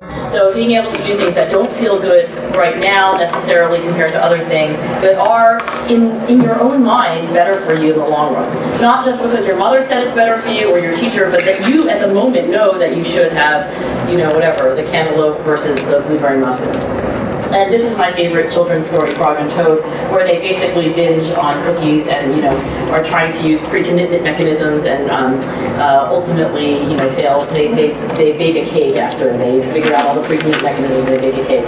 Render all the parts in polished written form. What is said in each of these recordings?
So being able to do things that don't feel good right now necessarily compared to other things that are, in your own mind, better for you in the long run. Not just because your mother said it's better for you or your teacher, but that you at the moment know that you should have, whatever, the cantaloupe versus the blueberry muffin. And this is my favorite children's story, Frog and Toad, where they basically binge on cookies and, are trying to use pre-commitment mechanisms and ultimately, fail. They bake a cake after they figure out all the pre-commitment mechanisms. They bake a cake.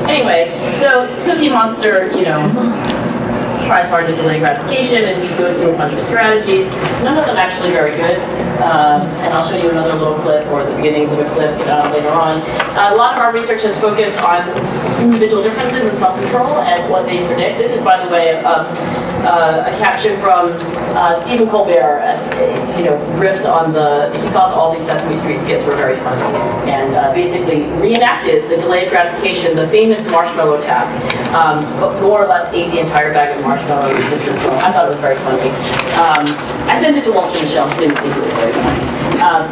Anyway, so Cookie Monster, tries hard to delay gratification, and he goes through a bunch of strategies. None of them actually very good. And I'll show you another little clip, or the beginnings of a clip later on. A lot of our research has focused on individual differences in self-control and what they predict. This is, by the way, a caption from Stephen Colbert, as riffed on he thought all these Sesame Street skits were very funny, and basically reenacted the delayed gratification, the famous marshmallow task, but more or less ate the entire bag of marshmallows. I thought it was very funny. I sent it to Walter and Michelle, didn't think it was very funny.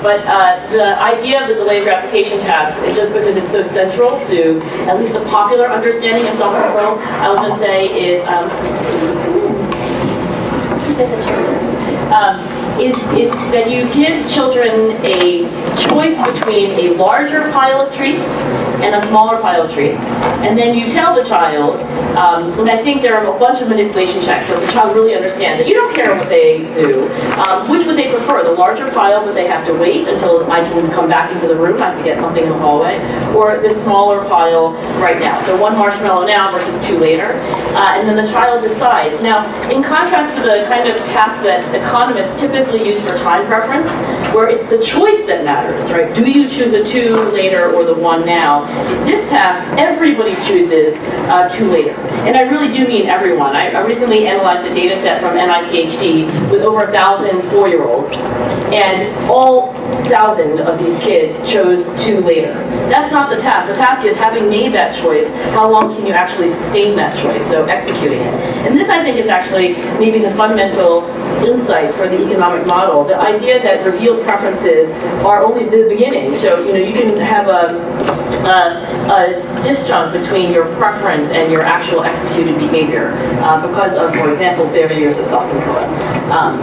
But the idea of the delayed gratification task, just because it's so central to at least the popular understanding of self-control, I'll just say is that you give children a choice between a larger pile of treats and a smaller pile of treats. And then you tell the child, and I think there are a bunch of manipulation checks so the child really understands that you don't care what they do. Which would they prefer? The larger pile, but they have to wait until I can come back into the room, I have to get something in the hallway, or the smaller pile right now. So 1 marshmallow now versus 2 later. And then the child decides. Now, in contrast to the kind of task that economists typically use for time preference, where it's the choice that matters, right? Do you choose the 2 later or the 1 now? This task, everybody chooses 2 later. And I really do mean everyone. I recently analyzed a data set from NICHD with over 1,000 4-year-olds, and all 1,000 of these kids chose 2 later. That's not the task. The task is, having made that choice, how long can you actually sustain that choice? So executing it. And this, I think, is actually maybe the fundamental insight for the economic model. The idea that revealed preferences are only the beginning. So, you can have a disjunct between your preference and your actual executed behavior because of, for example, failures of self-control.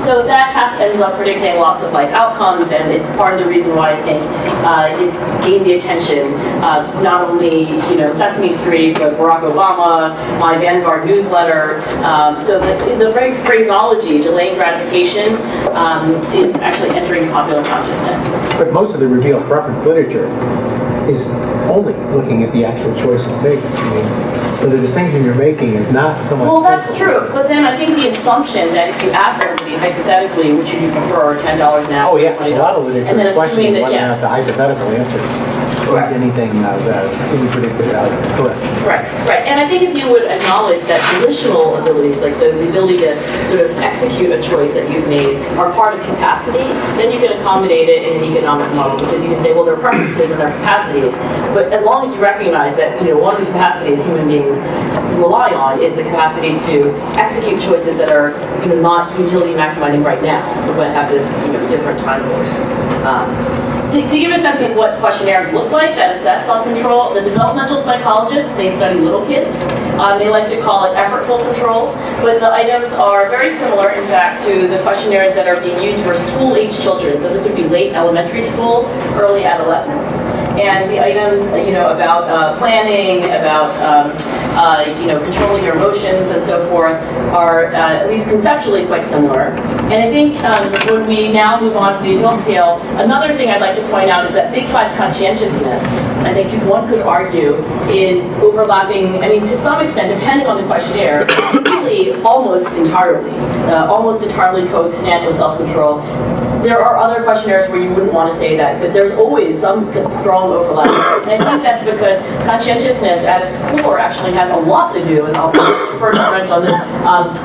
So that task ends up predicting lots of life outcomes, and it's part of the reason why I think it's gained the attention, not only Sesame Street, but Barack Obama, my Vanguard newsletter. So the very phraseology, delaying gratification, is actually entering popular consciousness. But most of the revealed preference literature is only looking at the actual choices taken. So the distinction you're making is not so much... Well, that's true, but then I think the assumption that if you ask somebody hypothetically, which would you prefer, $10 an hour? Oh yeah, there's a lot of literature and then questioning that, whether or not the hypothetical answers anything of any predicted value. Correct. Right. And I think if you would acknowledge that volitional abilities, like so the ability to sort of execute a choice that you've made, are part of capacity, then you can accommodate it in an economic model, because you can say, well, there are preferences and there are capacities, but as long as you recognize that one of the capacities human beings rely on is the capacity to execute choices that are not utility maximizing right now, but have this different time course. To give a sense of what questionnaires look like that assess self-control, the developmental psychologists, they study little kids. They like to call it effortful control, but the items are very similar, in fact, to the questionnaires that are being used for school-age children. So this would be late elementary school, early adolescence. And the items, about planning, about controlling your emotions and so forth, are at least conceptually quite similar. And I think when we now move on to the adult scale, another thing I'd like to point out is that Big 5 conscientiousness, I think one could argue, is overlapping, to some extent, depending on the questionnaire, really almost entirely co-extant with self-control. There are other questionnaires where you wouldn't want to say that, but there's always some strong overlap. And I think that's because conscientiousness at its core actually has a lot to do, and I'll refer to Brent on this,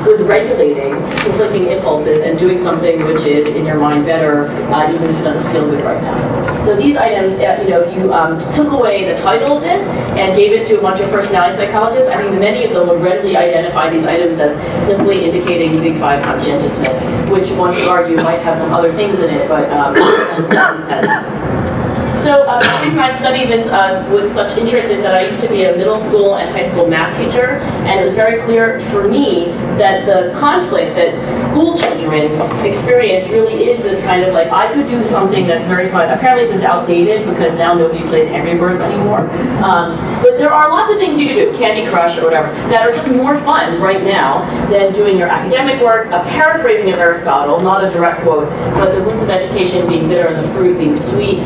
with regulating conflicting impulses and doing something which is in your mind better, even if it doesn't feel good right now. So these items, if you took away the title of this and gave it to a bunch of personality psychologists, I think many of them would readily identify these items as simply indicating Big 5 conscientiousness, which one could argue might have some other things in it, but these tests. So the reason I've studied this with such interest is that I used to be a middle school and high school math teacher, and it was very clear for me that the conflict that school children experience really is this kind of like, I could do something that's very fun. Apparently this is outdated because now nobody plays Angry Birds anymore. But there are lots of things you can do, Candy Crush or whatever, that are just more fun right now than doing your academic work, a paraphrasing of Aristotle, not a direct quote, but the roots of education being bitter and the fruit being sweet.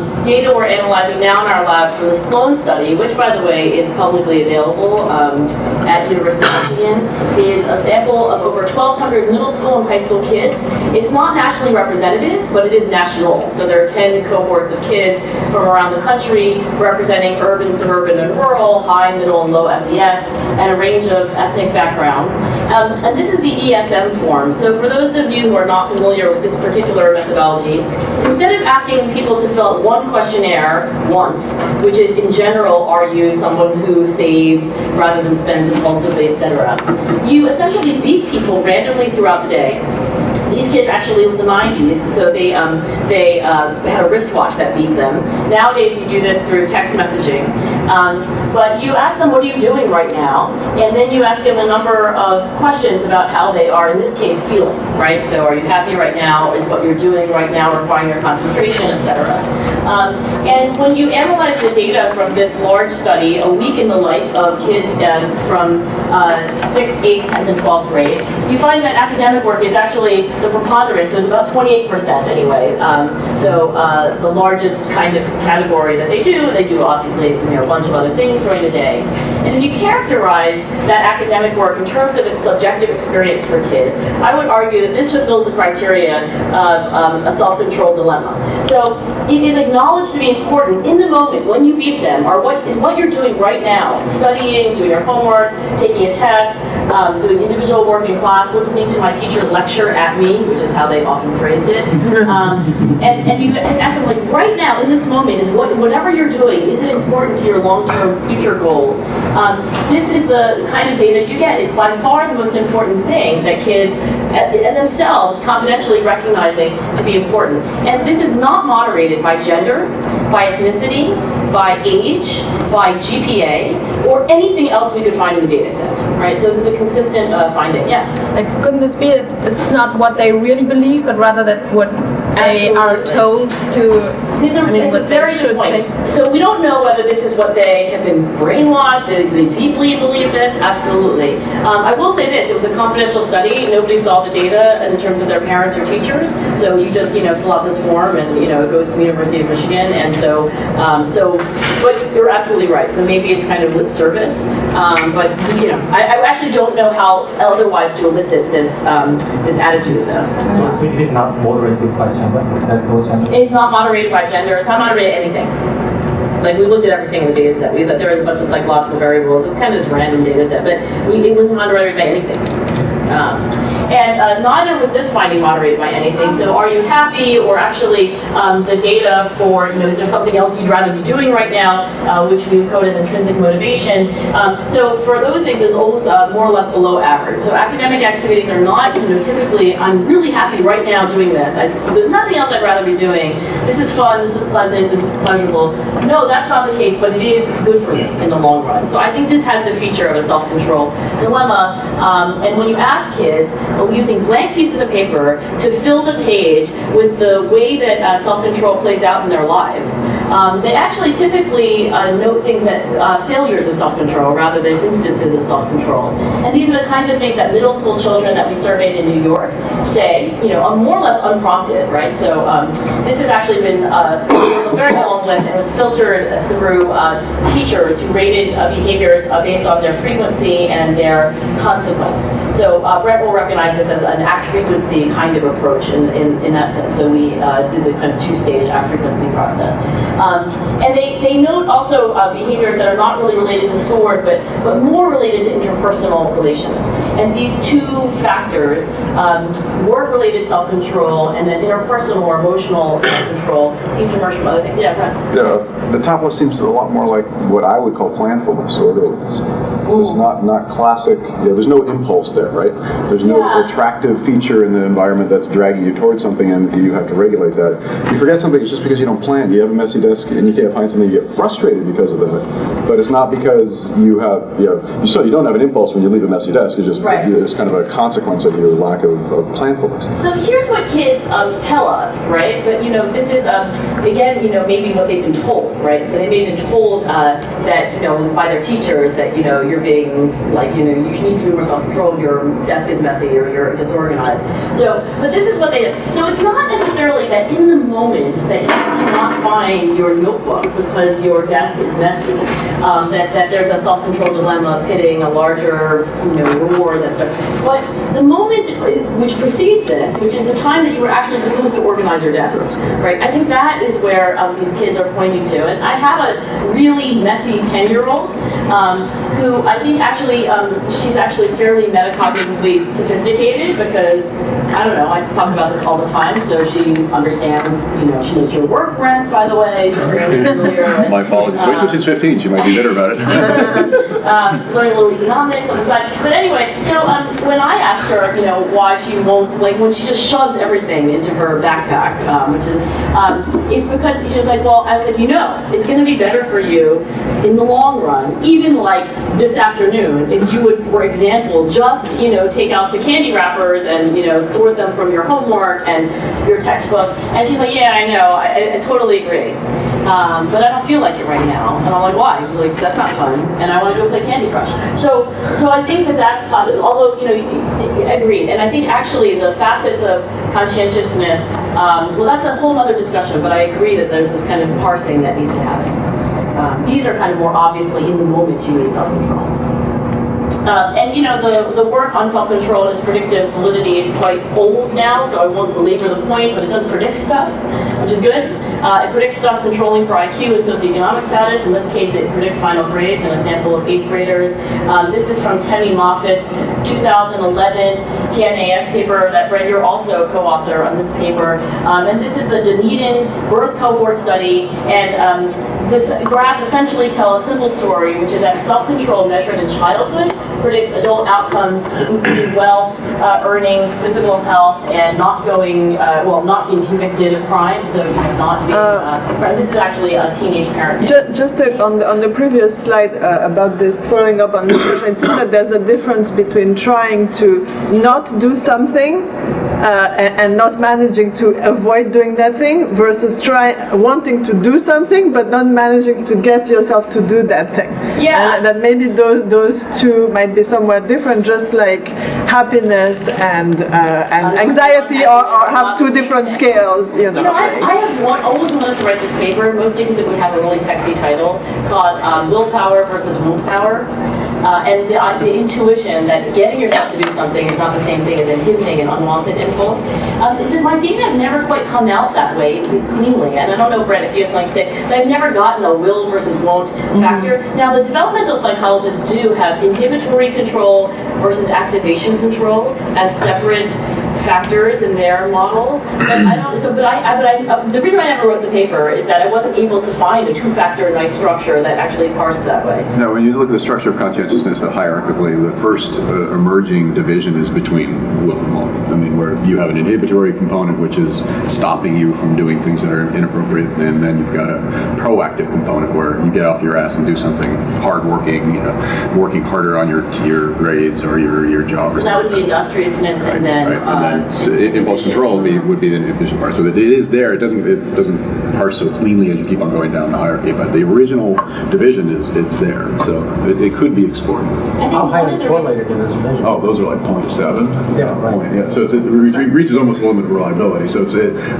Data we're analyzing now in our lab for the Sloan study, which by the way is publicly available at University of Michigan, is a sample of over 1,200 middle school and high school kids. It's not nationally representative, but it is national. So there are 10 cohorts of kids from around the country representing urban, suburban, and rural, high, middle, and low SES, and a range of ethnic backgrounds. And this is the ESM form. So for those of you who are not familiar with this particular methodology, instead of asking people to fill out one questionnaire once, which is in general, are you someone who saves rather than spends impulsively, etc., you essentially beat people randomly throughout the day. These kids actually, it was the 90s, so they had a wristwatch that beat them. Nowadays we do this through text messaging. But you ask them, what are you doing right now? And then you ask them a number of questions about how they are, in this case, feeling, right? So are you happy right now? Is what you're doing right now requiring your concentration, etc.? And when you analyze the data from this large study, a week in the life of kids from 6th, 8th, 10th, and 12th grade, you find that academic work is actually the preponderance, so about 28% anyway. The largest kind of category that they do obviously a bunch of other things during the day. And if you characterize that academic work in terms of its subjective experience for kids, I would argue that this fulfills the criteria of a self-control dilemma. So it is acknowledged to be important in the moment when you beat them, or what you're doing right now, studying, doing your homework, taking a test, doing individual work in class, listening to my teacher lecture at me, which is how they often phrased it. And you ask them, like, right now, in this moment, is whatever you're doing, is it important to your long-term future goals? This is the kind of data you get. It's by far the most important thing that kids and themselves confidentially recognizing to be important. And this is not moderated by gender, by ethnicity, by age, by GPA, or anything else we could find in the data set, right? So this is a consistent finding, yeah. Like, couldn't this be that it's not what they really believe, but rather that what they are told to... It's a very good point. So we don't know whether this is what they have been brainwashed, do they deeply believe this? Absolutely. I will say this, it was a confidential study, nobody saw the data in terms of their parents or teachers, so you just, fill out this form and, it goes to the University of Michigan, and but you're absolutely right, so maybe it's kind of lip service, but, I actually don't know how otherwise to elicit this attitude, though. So it is not moderated by gender? There's no gender? It's not moderated by gender, it's not moderated anything. Like, we looked at everything in the data set. There was a bunch of psychological variables. It's kind of this random data set, but it wasn't moderated by anything. And neither was this finding moderated by anything. So are you happy, or actually the data for, is there something else you'd rather be doing right now, which we code as intrinsic motivation. So for those things, it's almost more or less below average. So academic activities are not, typically, I'm really happy right now doing this. There's nothing else I'd rather be doing. This is fun, this is pleasant, this is pleasurable. No, that's not the case, but it is good for me in the long run. So I think this has the feature of a self-control dilemma. And when you ask kids, using blank pieces of paper to fill the page with the way that self-control plays out in their lives, they actually typically note things that failures of self-control rather than instances of self-control. And these are the kinds of things that middle school children that we surveyed in New York say, more or less unprompted, right? So this has actually been a very long list, and it was filtered through teachers who rated behaviors based on their frequency and their consequence. So Brent will recognize this as an act frequency kind of approach in that sense. So we did the kind of two-stage act frequency process. And they note also behaviors that are not really related to schoolwork, but more related to interpersonal relations. And these two factors, work-related self-control and then interpersonal or emotional self-control, seem to emerge from other things. Yeah, Brent? The top list seems a lot more like what I would call planfulness, orderliness. It's not classic. There's no impulse there, right? There's no attractive feature in the environment that's dragging you towards something, and you have to regulate that. You forget something, it's just because you don't plan. You have a messy desk and you can't find something, you get frustrated because of that. But it's not because you have, you don't have an impulse when you leave a messy desk. It's just it's kind of a consequence of your lack of planfulness. So here's what kids tell us, right? But this is again, maybe what they've been told, right? So they may have been told that by their teachers that you're being like you need to be more self-controlled. Your desk is messy or you're disorganized. So, but this is what they do. So it's not necessarily that in the moment that you cannot find your notebook because your desk is messy. That there's a self-control dilemma pitting a larger reward and stuff. But the moment which precedes this, which is the time that you were actually supposed to organize your desk, right? I think that is where these kids are pointing to. And I have a really messy 10-year-old who I think actually she's actually fairly metacognitively sophisticated because I don't know, I just talk about this all the time, so she understands, she knows your work, Brent, by the way, she's fairly familiar. My apologies. Wait till she's 15, she might be bitter about it. She's learning a little economics on the side. But anyway, so when I asked her, why she won't, like when she just shoves everything into her backpack, which is, it's because she was like, well, I was like, it's going to be better for you in the long run, even like this afternoon, if you would, for example, just, take out the candy wrappers and, sort them from your homework and your textbook. And she's like, yeah, I know, I totally agree. But I don't feel like it right now. And I'm like, why? She's like, that's not fun. And I want to go play Candy Crush. So I think that's possible. Although, agreed. And I think actually the facets of conscientiousness, well, that's a whole other discussion, but I agree that there's this kind of parsing that needs to happen. These are kind of more obviously in the moment you need self-control. And the work on self-control and its predictive validity is quite old now, so I won't belabor the point, but it does predict stuff, which is good. It predicts stuff controlling for IQ and socioeconomic status. In this case, it predicts final grades in a sample of 8th graders. This is from Temi Moffitt's 2011 PNAS paper that, Brent, you're also a co-author on this paper. And this is the Dunedin birth cohort study. And this graphs essentially tell a simple story, which is that self-control measured in childhood predicts adult outcomes, including wealth, earnings, physical health, and not going, not being convicted of crime, so not being, this is actually a teenage parent. Just on the previous slide about this, following up on this question, it seems that there's a difference between trying to not do something and not managing to avoid doing that thing versus wanting to do something but not managing to get yourself to do that thing. Yeah. And that maybe those two might be somewhat different, just like happiness and anxiety or have two different scales. I have always wanted to write this paper, mostly because it would have a really sexy title called Willpower versus Won't Power. And the intuition that getting yourself to do something is not the same thing as inhibiting an unwanted impulse. My data have never quite come out that way cleanly, and I don't know, Brent, if you have something to say, but I've never gotten a will versus won't factor. Now, the developmental psychologists do have inhibitory control versus activation control as separate factors in their models, but I don't. So, the reason I never wrote the paper is that I wasn't able to find a two-factor nice structure that actually parsed that way. Now, when you look at the structure of conscientiousness hierarchically, the first emerging division is between will and won't. I mean, where you have an inhibitory component, which is stopping you from doing things that are inappropriate, and then you've got a proactive component where you get off your ass and do something hardworking, working harder on your grades or your job. So that would be industriousness, right, and then. Right. And then impulse control would be the inhibition part. So that it is there. It doesn't parse so cleanly as you keep on going down the hierarchy. But the original division it's there. So it could be explored. How highly correlated are those measures? Oh, those are like 0.7. Yeah, right. Yeah. So it reaches almost a limit of reliability. So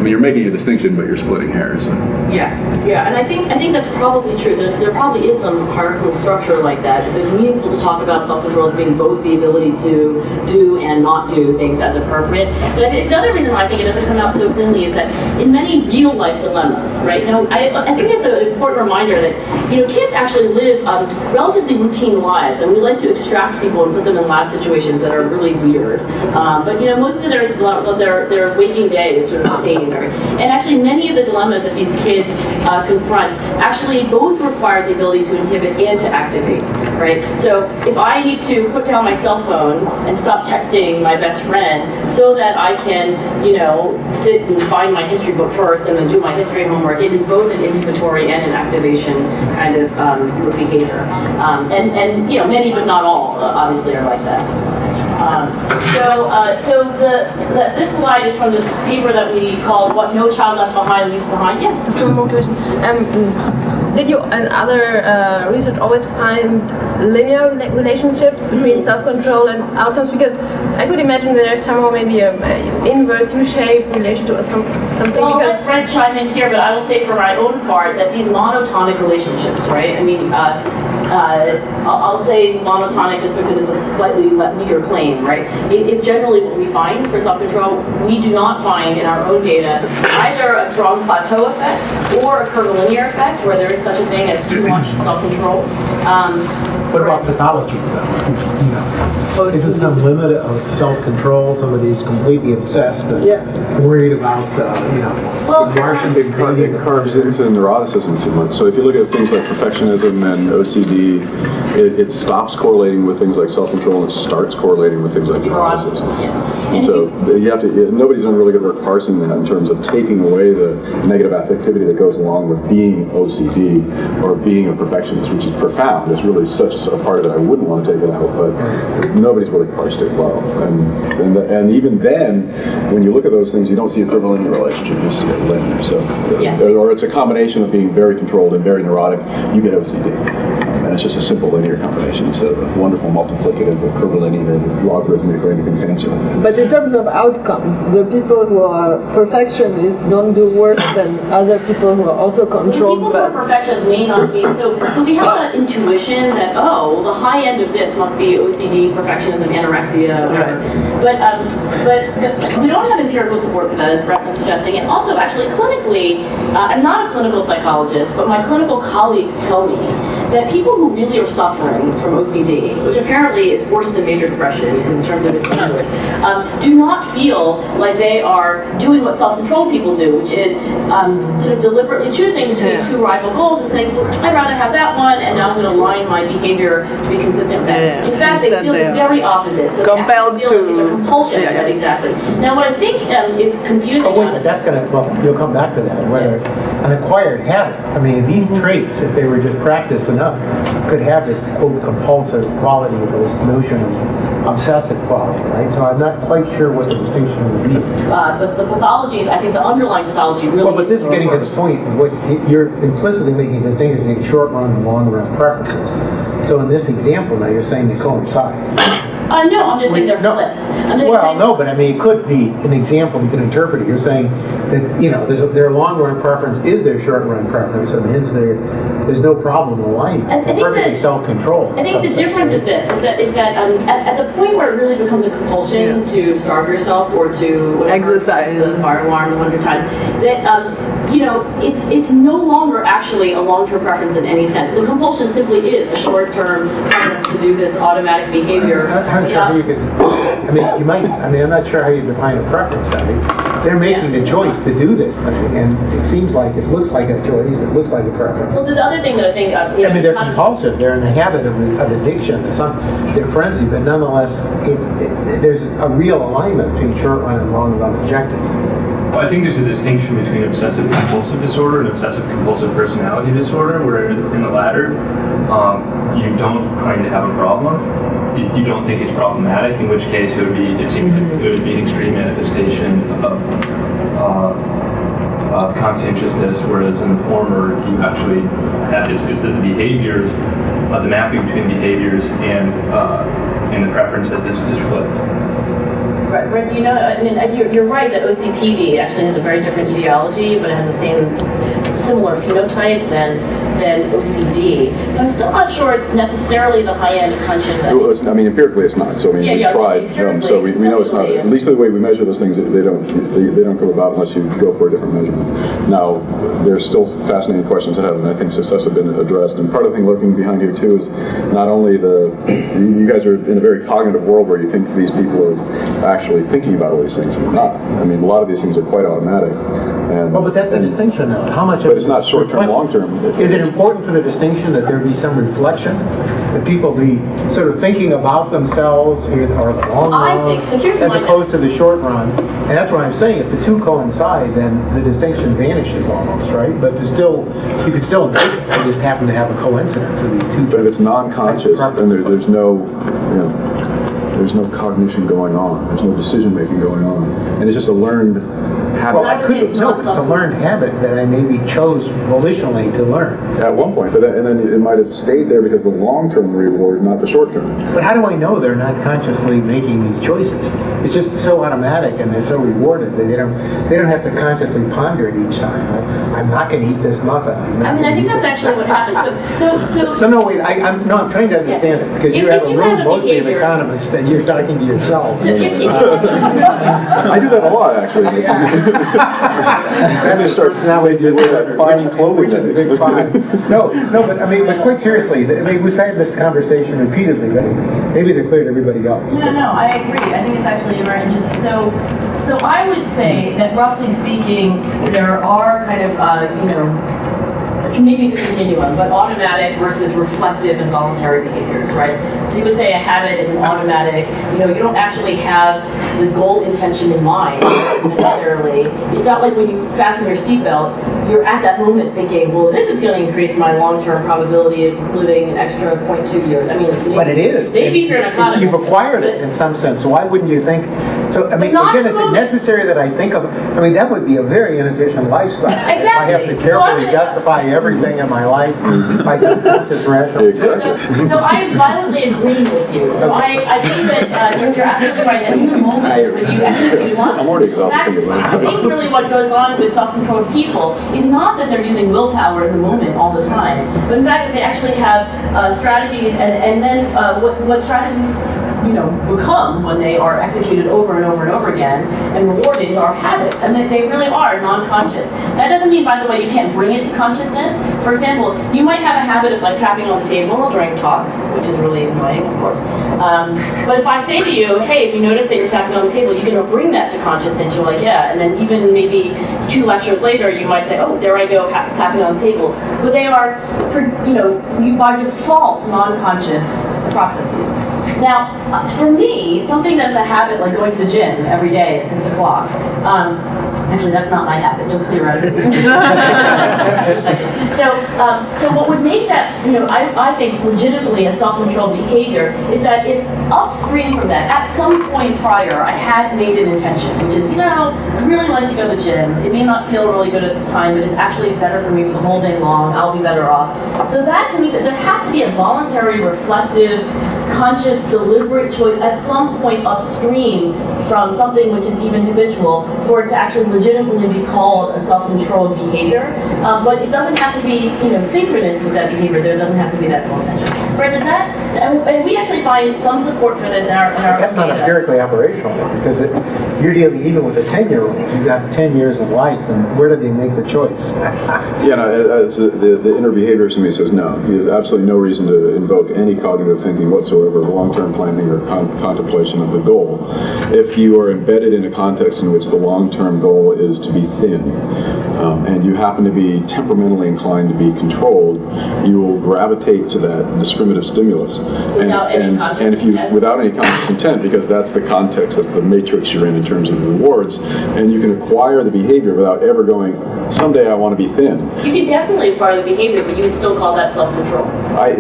you're making a distinction, but you're splitting hairs. So. Yeah, and I think that's probably true. There probably is some hierarchical structure like that. So it's meaningful to talk about self-control as being both the ability to do and not do things as appropriate. But the other reason why I think it doesn't come out so cleanly is that in many real-life dilemmas, right? Now, I think it's an important reminder that kids actually live relatively routine lives, and we like to extract people and put them in lab situations that are really weird. But most of their waking day is sort of the same. And actually, many of the dilemmas that these kids confront actually both require the ability to inhibit and to activate, right? So if I need to put down my cell phone and stop texting my best friend so so that I can, sit and find my history book first and then do my history homework. It is both an inhibitory and an activation kind of behavior. And many but not all obviously are like that. This slide is from this paper that we called "What No Child Left Behind Leaves Behind." Yeah. Just one more question. Did you and other research always find linear relationships between self-control and outcomes? Because I could imagine that there's somehow maybe an inverse U-shaped relationship or something. Well, because let Brent chime in here, but I will say for my own part that these monotonic relationships, right? I mean, I'll say monotonic just because it's a slightly weaker claim, right? It's generally what we find for self-control. We do not find in our own data either a strong plateau effect or a curvilinear effect where there is such a thing as too much self-control. What about pathologies, though? Isn't some limit of self-control? Somebody's completely obsessed and worried about, Martian It carves into neuroticism too much. So if you look at things like perfectionism and OCD, it stops correlating with things like self-control and starts correlating with things like neuroticism. And so you have to. Nobody's done really good work parsing that in terms of taking away the negative affectivity that goes along with being OCD or being a perfectionist, which is profound. It's really such a part of it. I wouldn't want to take it out, but nobody's really parsed it well. And even then, when you look at those things, you don't see a curvilinear relationship. You see it linear. So, or it's a combination of being very controlled and very neurotic. You get OCD. And it's just a simple linear combination instead of a wonderful multiplicative or curvilinear or logarithmic or anything fancy like that. But in terms of outcomes, the people who are perfectionists don't do worse than other people who are also controlled. People who are perfectionists may not be. So we have an intuition that, the high end of this must be OCD, perfectionism, anorexia, whatever. But we don't have empirical support for that, as Brent was suggesting. And also, actually, clinically, I'm not a clinical psychologist, but my clinical colleagues tell me that people who really are suffering from OCD, which apparently is worse than major depression in terms of its language, do not feel like they are doing what self-controlled people do, which is sort of deliberately choosing between two rival goals and saying, I'd rather have that one, and now I'm going to align my behavior to be consistent with that. In fact, they feel the very opposite. So compelled they feel these are compulsions, right? Exactly. Now, what I think is confusing but that's going to, you'll come back to that, whether an acquired habit. I mean, these traits, if they were just practiced enough, could have this, quote, compulsive quality or this notion of obsessive quality, right? So I'm not quite sure what the distinction would be. But the pathologies, I think the underlying pathology really but this is getting to the point of what you're implicitly making a distinction between short run and long run preferences. So in this example now, you're saying they coincide. No, I'm just saying they're flipped. But I mean, it could be an example you can interpret it. You're saying that, their long run preference is their short run preference, and hence there's no problem aligning. Perfectly self-control. I think the difference is this: is that at the point where it really becomes a compulsion to starve yourself or to exercise, the fire alarm 100 times, that it's no longer actually a long-term preference in any sense. The compulsion simply is a short-term preference to do this automatic behavior. I'm sure how you could. I mean, you might. I mean, I'm not sure how you define a preference. I mean, they're making the choice to do this thing, and it seems like it looks like a choice. It looks like a preference. Well, the other thing that I think, I mean, they're compulsive. They're in the habit of addiction. They're frenzied, but nonetheless, there's a real alignment between short run and long run objectives. Well, I think there's a distinction between obsessive compulsive disorder and obsessive compulsive personality disorder, where in the latter, you don't claim to have a problem. You don't think it's problematic, in which case it seems like it would be an extreme manifestation of conscientiousness, whereas in the former, you actually have it's the behaviors, the mapping between behaviors and the preferences is flipped. Right, Brent, I mean, you're right that OCPD actually has a very different etiology, but it has the similar phenotype than OCD. But I'm still not sure it's necessarily the high-end punches. I mean, empirically it's not. So I mean, we tried. So we know it's not. At least the way we measure those things, they don't come about unless you go for a different measurement. Now, there's still fascinating questions ahead, and I think success have been addressed. And part of the thing looking behind here too is not only you guys are in a very cognitive world where you think these people are actually thinking about all these things. They're not. I mean, a lot of these things are quite automatic. Well, but that's the distinction though. How much of But it's not is short-term, reflect- long-term. Is it important for the distinction that there be some reflection? That people be sort of thinking about themselves or the long I run think so. Here's as my- opposed to the short run? And that's what I'm saying. If the two coincide, then the distinction vanishes almost, right? But you could still make it. They just happen to have a coincidence of these two. But if it's non-conscious, then there's no cognition going on. There's no decision-making going on. And it's just a learned habit. Well, I could, It's no, not it's a something- learned habit that I maybe chose volitionally to learn. At one point, and then it might have stayed there because the long-term reward, not the short-term. But how do I know they're not consciously making these choices? It's just so automatic and they're so rewarded that they don't have to consciously ponder it each time. I'm not going to eat this muffin. I mean, I think that's actually what happens. So no, wait. I'm trying to understand it because you If have a you room have a mostly of behavior- economists and you're talking to yourselves. So if I do that a lot, actually. That just start personality with that fine clothing which is the big that five. No, but quite seriously, we've had this conversation repeatedly, but maybe they're clear to everybody else. No, I agree. I think it's actually very interesting. So I would say that roughly speaking, there are kind of, maybe it's a continuum, but automatic versus reflective and voluntary behaviors, right? So you would say a habit is an automatic, you don't actually have the goal intention in mind necessarily. It's not like when you fasten your seatbelt, you're at that moment thinking, well, this is going to increase my long-term probability of living an extra 0.2 years. I mean, maybe, But it is. Maybe if you're an economist. You've acquired it in some sense, so why wouldn't you think? So, I mean, Not again, is it from- necessary that I think of, that would be a very inefficient lifestyle. If I have to Exactly. So carefully I'm- justify everything in my life by subconscious rational. Exactly. So I am violently agreeing with you. So I think that you're absolutely right. That in the moment when you execute once, I'm already exhausted in fact, from the I think really what goes on with self-controlled people is not that they're using willpower in the moment all the time, but in fact that they actually have strategies, and then what strategies become when they are executed over and over and over again and rewarded are habits, and that they really are non-conscious. That doesn't mean, by the way, you can't bring it to consciousness. For example, you might have a habit of like tapping on the table during talks, which is really annoying, of course. But if I say to you, hey, if you notice that you're tapping on the table, you're going to bring that to consciousness. You're like, yeah, and then even maybe 2 lectures later, you might say, oh, there I go, tapping on the table. But they are, by default, non-conscious processes. Now, for me, something that's a habit, like going to the gym every day at 6 o'clock, actually that's not my habit, just theoretically. So what would make that, I think legitimately a self-controlled behavior is that if upstream from that, at some point prior, I had made an intention, which is, I really like to go to the gym. It may not feel really good at the time, but it's actually better for me for the whole day long. I'll be better off. So that to me, there has to be a voluntary, reflective, conscious, deliberate choice at some point upstream from something which is even habitual for it to actually legitimately be called a self-controlled behavior. But it doesn't have to be, synchronous with that behavior. There doesn't have to be that intention. Brent, is that? And we actually find some support for this in our That's not data. empirically operational because you're dealing even with a 10-year-old. You've got 10 years of life, and where do they make the choice? Yeah, no, the inner behavior to me says no. You have absolutely no reason to invoke any cognitive thinking whatsoever, long-term planning or contemplation of the goal. If you are embedded in a context in which the long-term goal is to be thin, and you happen to be temperamentally inclined to be controlled, you will gravitate to that discriminative stimulus. Without any conscious and if you, intent. without any conscious intent, because that's the context, that's the matrix you're in terms of the rewards, and you can acquire the behavior without ever going, someday I want to be thin. You can definitely acquire the behavior, but you would still call that self-control.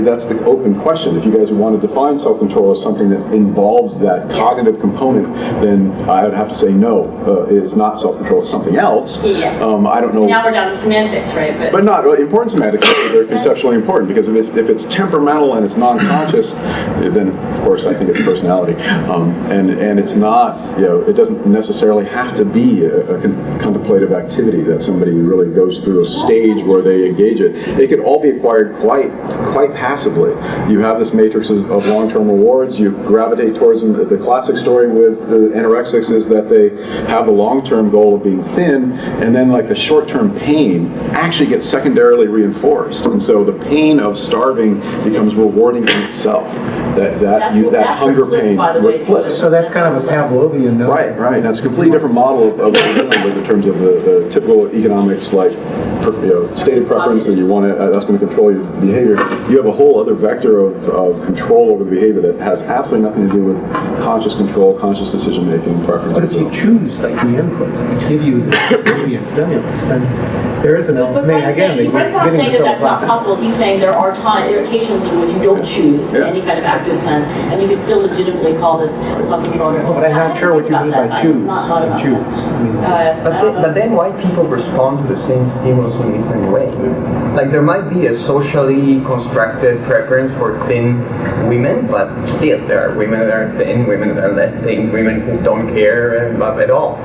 That's the open question. If you guys want to define self-control as something that involves that cognitive component, then I would have to say no, it's not self-control, it's something else. Yeah. I don't know. Now we're down to semantics, right? But not important semantics. They're conceptually important because if it's temperamental and it's non-conscious, then of course I think it's personality, and it's not. It doesn't necessarily have to be a contemplative activity that somebody really goes through a stage where they engage it. It could all be acquired quite passively. You have this matrix of long-term rewards. You gravitate towards them. The classic story with the anorexics is that they have a long-term goal of being thin, and then like the short-term pain actually gets secondarily reinforced, and so the pain of starving becomes rewarding in itself. that hunger flips, pain by the way, flips. So that's kind of a Pavlovian notion. Right. That's a completely different model of what we're dealing with in terms of the typical economics, like stated preference, and you want to, that's going to control your behavior. You have a whole other vector of control over the behavior that has absolutely nothing to do with conscious control, conscious decision making, preference. But if you choose like the inputs that give you the immediate stimulus, then there is an But element. Again, Brent's not saying that that's not possible. He's saying there are occasions in which you don't choose in any kind of active sense, and you can still legitimately call this self-control. But I'm not sure what you mean by choose. But then why people respond to the same stimulus in different ways? Like there might be a socially constructed preference for thin women, but still there are women that are thin, women that are less thin, women who don't care at all.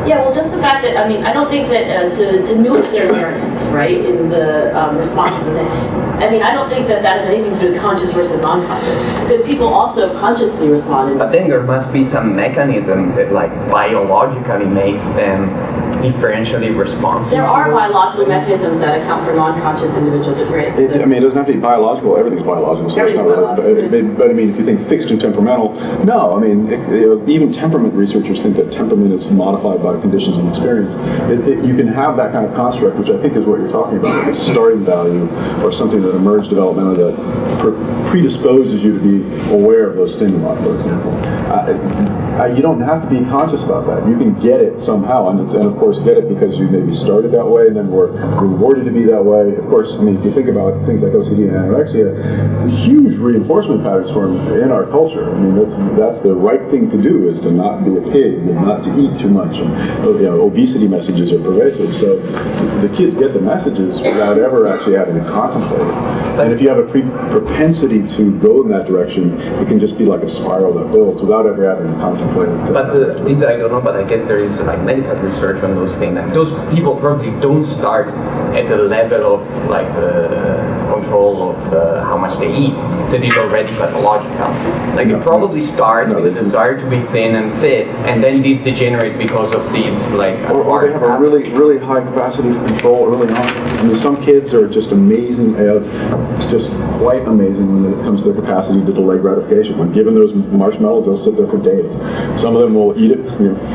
Yeah, well, just the fact that, I don't think that to know that there's arrogance, right, in the response to the same. I don't think that has anything to do with conscious versus non-conscious, because people also consciously respond. But then there must be some mechanism that, like, biologically makes them differentially responsive. There are biological mechanisms that account for non-conscious individual traits. It doesn't have to be biological. Everything's biological. So it's not really, but if you think fixed and temperamental, no. Even temperament researchers think that temperament is modified by conditions and experience. You can have that kind of construct, which I think is what you're talking about, like a starting value or something that emerged developmentally that predisposes you to be aware of those stimuli, for example. You don't have to be conscious about that. You can get it somehow, and of course get it because you maybe started that way and then were rewarded to be that way. Of course, if you think about things like OCD and anorexia, huge reinforcement patterns form in our culture. That's the right thing to do, is to not be a pig and not to eat too much. And obesity messages are pervasive, so the kids get the messages without ever actually having to contemplate it. And if you have a propensity to go in that direction, it can just be like a spiral that builds without ever having to contemplate it. But I don't know, but I guess there is like medical research on those things. Like those people probably don't start at the level of like control of how much they eat that is already pathological. Like they probably start with a desire to be thin and fit, and then these degenerate because of these like. Or they have a really high capacity for control early on. Some kids are just amazing, just quite amazing when it comes to their capacity to delay gratification. When given those marshmallows, they'll sit there for days. Some of them will eat it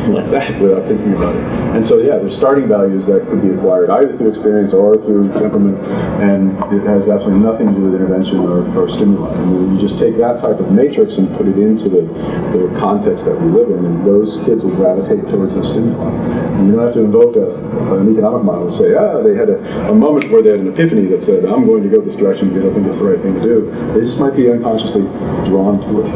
like that without thinking about it. And so there's starting values that could be acquired either through experience or through temperament, and it has absolutely nothing to do with intervention or stimuli. You just take that type of matrix and put it into the context that we live in, and those kids will gravitate towards those stimuli. And you don't have to invoke an economic model and say, they had a moment where they had an epiphany that said, I'm going to go this direction because I think it's the right thing to do. They just might be unconsciously drawn to it.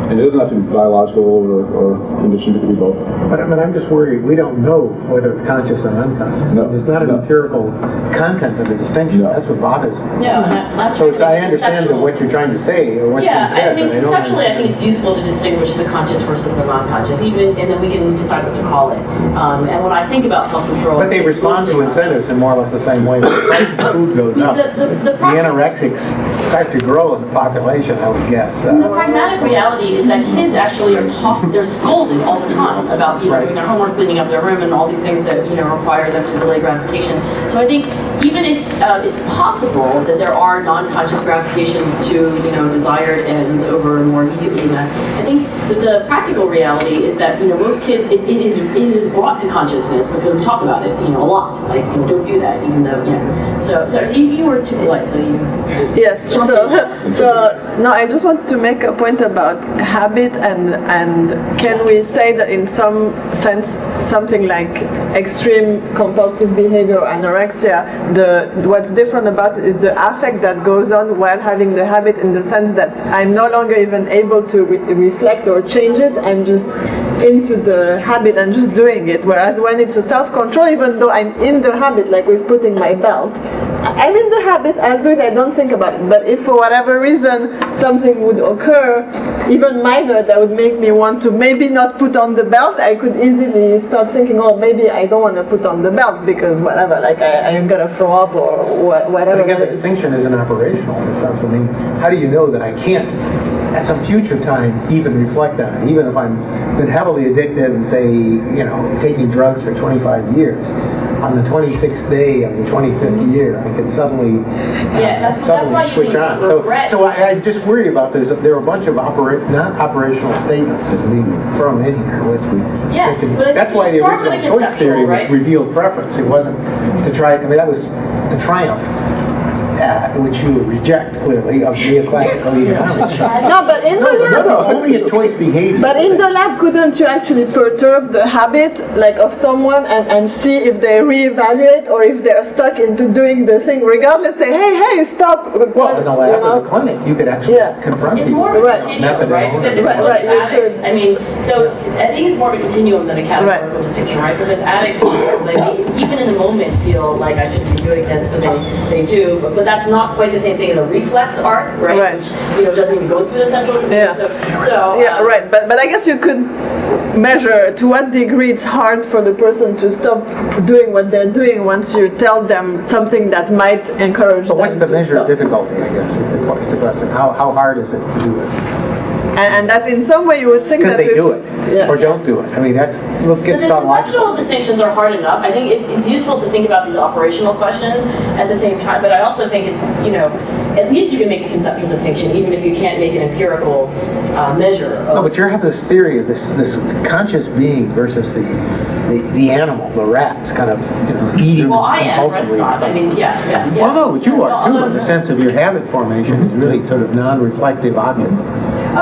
And it doesn't have to be biological or conditioned, it could be both. But I'm just worried, we don't know whether it's conscious or unconscious. No. There's not an empirical content of the distinction. No. That's what bothers me. No, So I understand what you're trying to say, or what's being said, but I don't conceptually, I understand. think it's useful to distinguish the conscious versus the non-conscious, and then we can decide what to call it. And when I think about self-control, But they respond to incentives in more or less the same way. When the price of food goes up, the anorexics start to grow in the population, I would guess. The pragmatic reality is that kids actually are they're scolded all the time about doing their homework, cleaning up their room, and all these things that require them to delay gratification. So I think even if it's possible that there are non-conscious gratifications to desired ends over more immediately than that, I think that the practical reality is that most kids it is brought to consciousness because we talk about it a lot. Like don't do that, even though So you were too polite, so you. Yes. So no, I just want to make a point about habit and can we say that in some sense something like extreme compulsive behavior or anorexia, what's different about it is the affect that goes on while having the habit, in the sense that I'm no longer even able to reflect or change it. I'm just into the habit and just doing it. Whereas when it's a self-control, even though I'm in the habit, like with putting my belt, I'm in the habit, I'll do it, I don't think about it. But if for whatever reason something would occur, even minor, that would make me want to maybe not put on the belt, I could easily start thinking, oh, maybe I don't want to put on the belt because whatever, like I'm gonna throw up or whatever. But again, the distinction isn't operational in the sense. How do you know that I can't, at some future time, even reflect on it? Even if I've been heavily addicted and say, taking drugs for 25 years, on the 26th day of the 25th year, I can suddenly, that's why switch using on. regret. So I just worry about there are a bunch of not operational statements that are being thrown in here, which Yeah, but that's why the it's far from original the choice theory was conceptual, right? revealed preference. It wasn't to try, I mean, that was the triumph, which you would reject clearly, of neoclassical economics. No, but in the lab, Only a choice behavior. but in the lab, couldn't you actually perturb the habit, like of someone, and see if they reevaluate or if they're stuck into doing the thing, regardless? Say, hey, stop. Well, in the lab or the clinic, you could actually Yeah. confront It's people. more of a Right. continuum, right? Because if you Right, look right, at you addicts, could. I mean, so I think it's more of a continuum than a categorical distinction, right? Because addicts, like, even in the moment feel like I shouldn't be doing this, but they do. But that's not quite the same thing as a reflex arc, right? Right. Which, doesn't even go through the central. Yeah. So Yeah, right. But I guess you could measure to what degree it's hard for the person to stop doing what they're doing once you tell them something that might encourage But them what's the to measure of stop. difficulty, I guess, is the question. How hard is it to do it? And that in some way you would think Because that they do it, Yeah. or don't do it. I mean, let's But get the tautological. conceptual distinctions are hard enough. I think it's useful to think about these operational questions at the same time, but I also think it's, at least you can make a conceptual distinction, even if you can't make an empirical measure of. No, but you have this theory of this conscious being versus the animal, the rat's kind of, eating Well, I am, Brent's compulsively. not. I mean, yeah. Well, no, but you are too, No, in the sense of your habit formation is really sort of non-reflective object.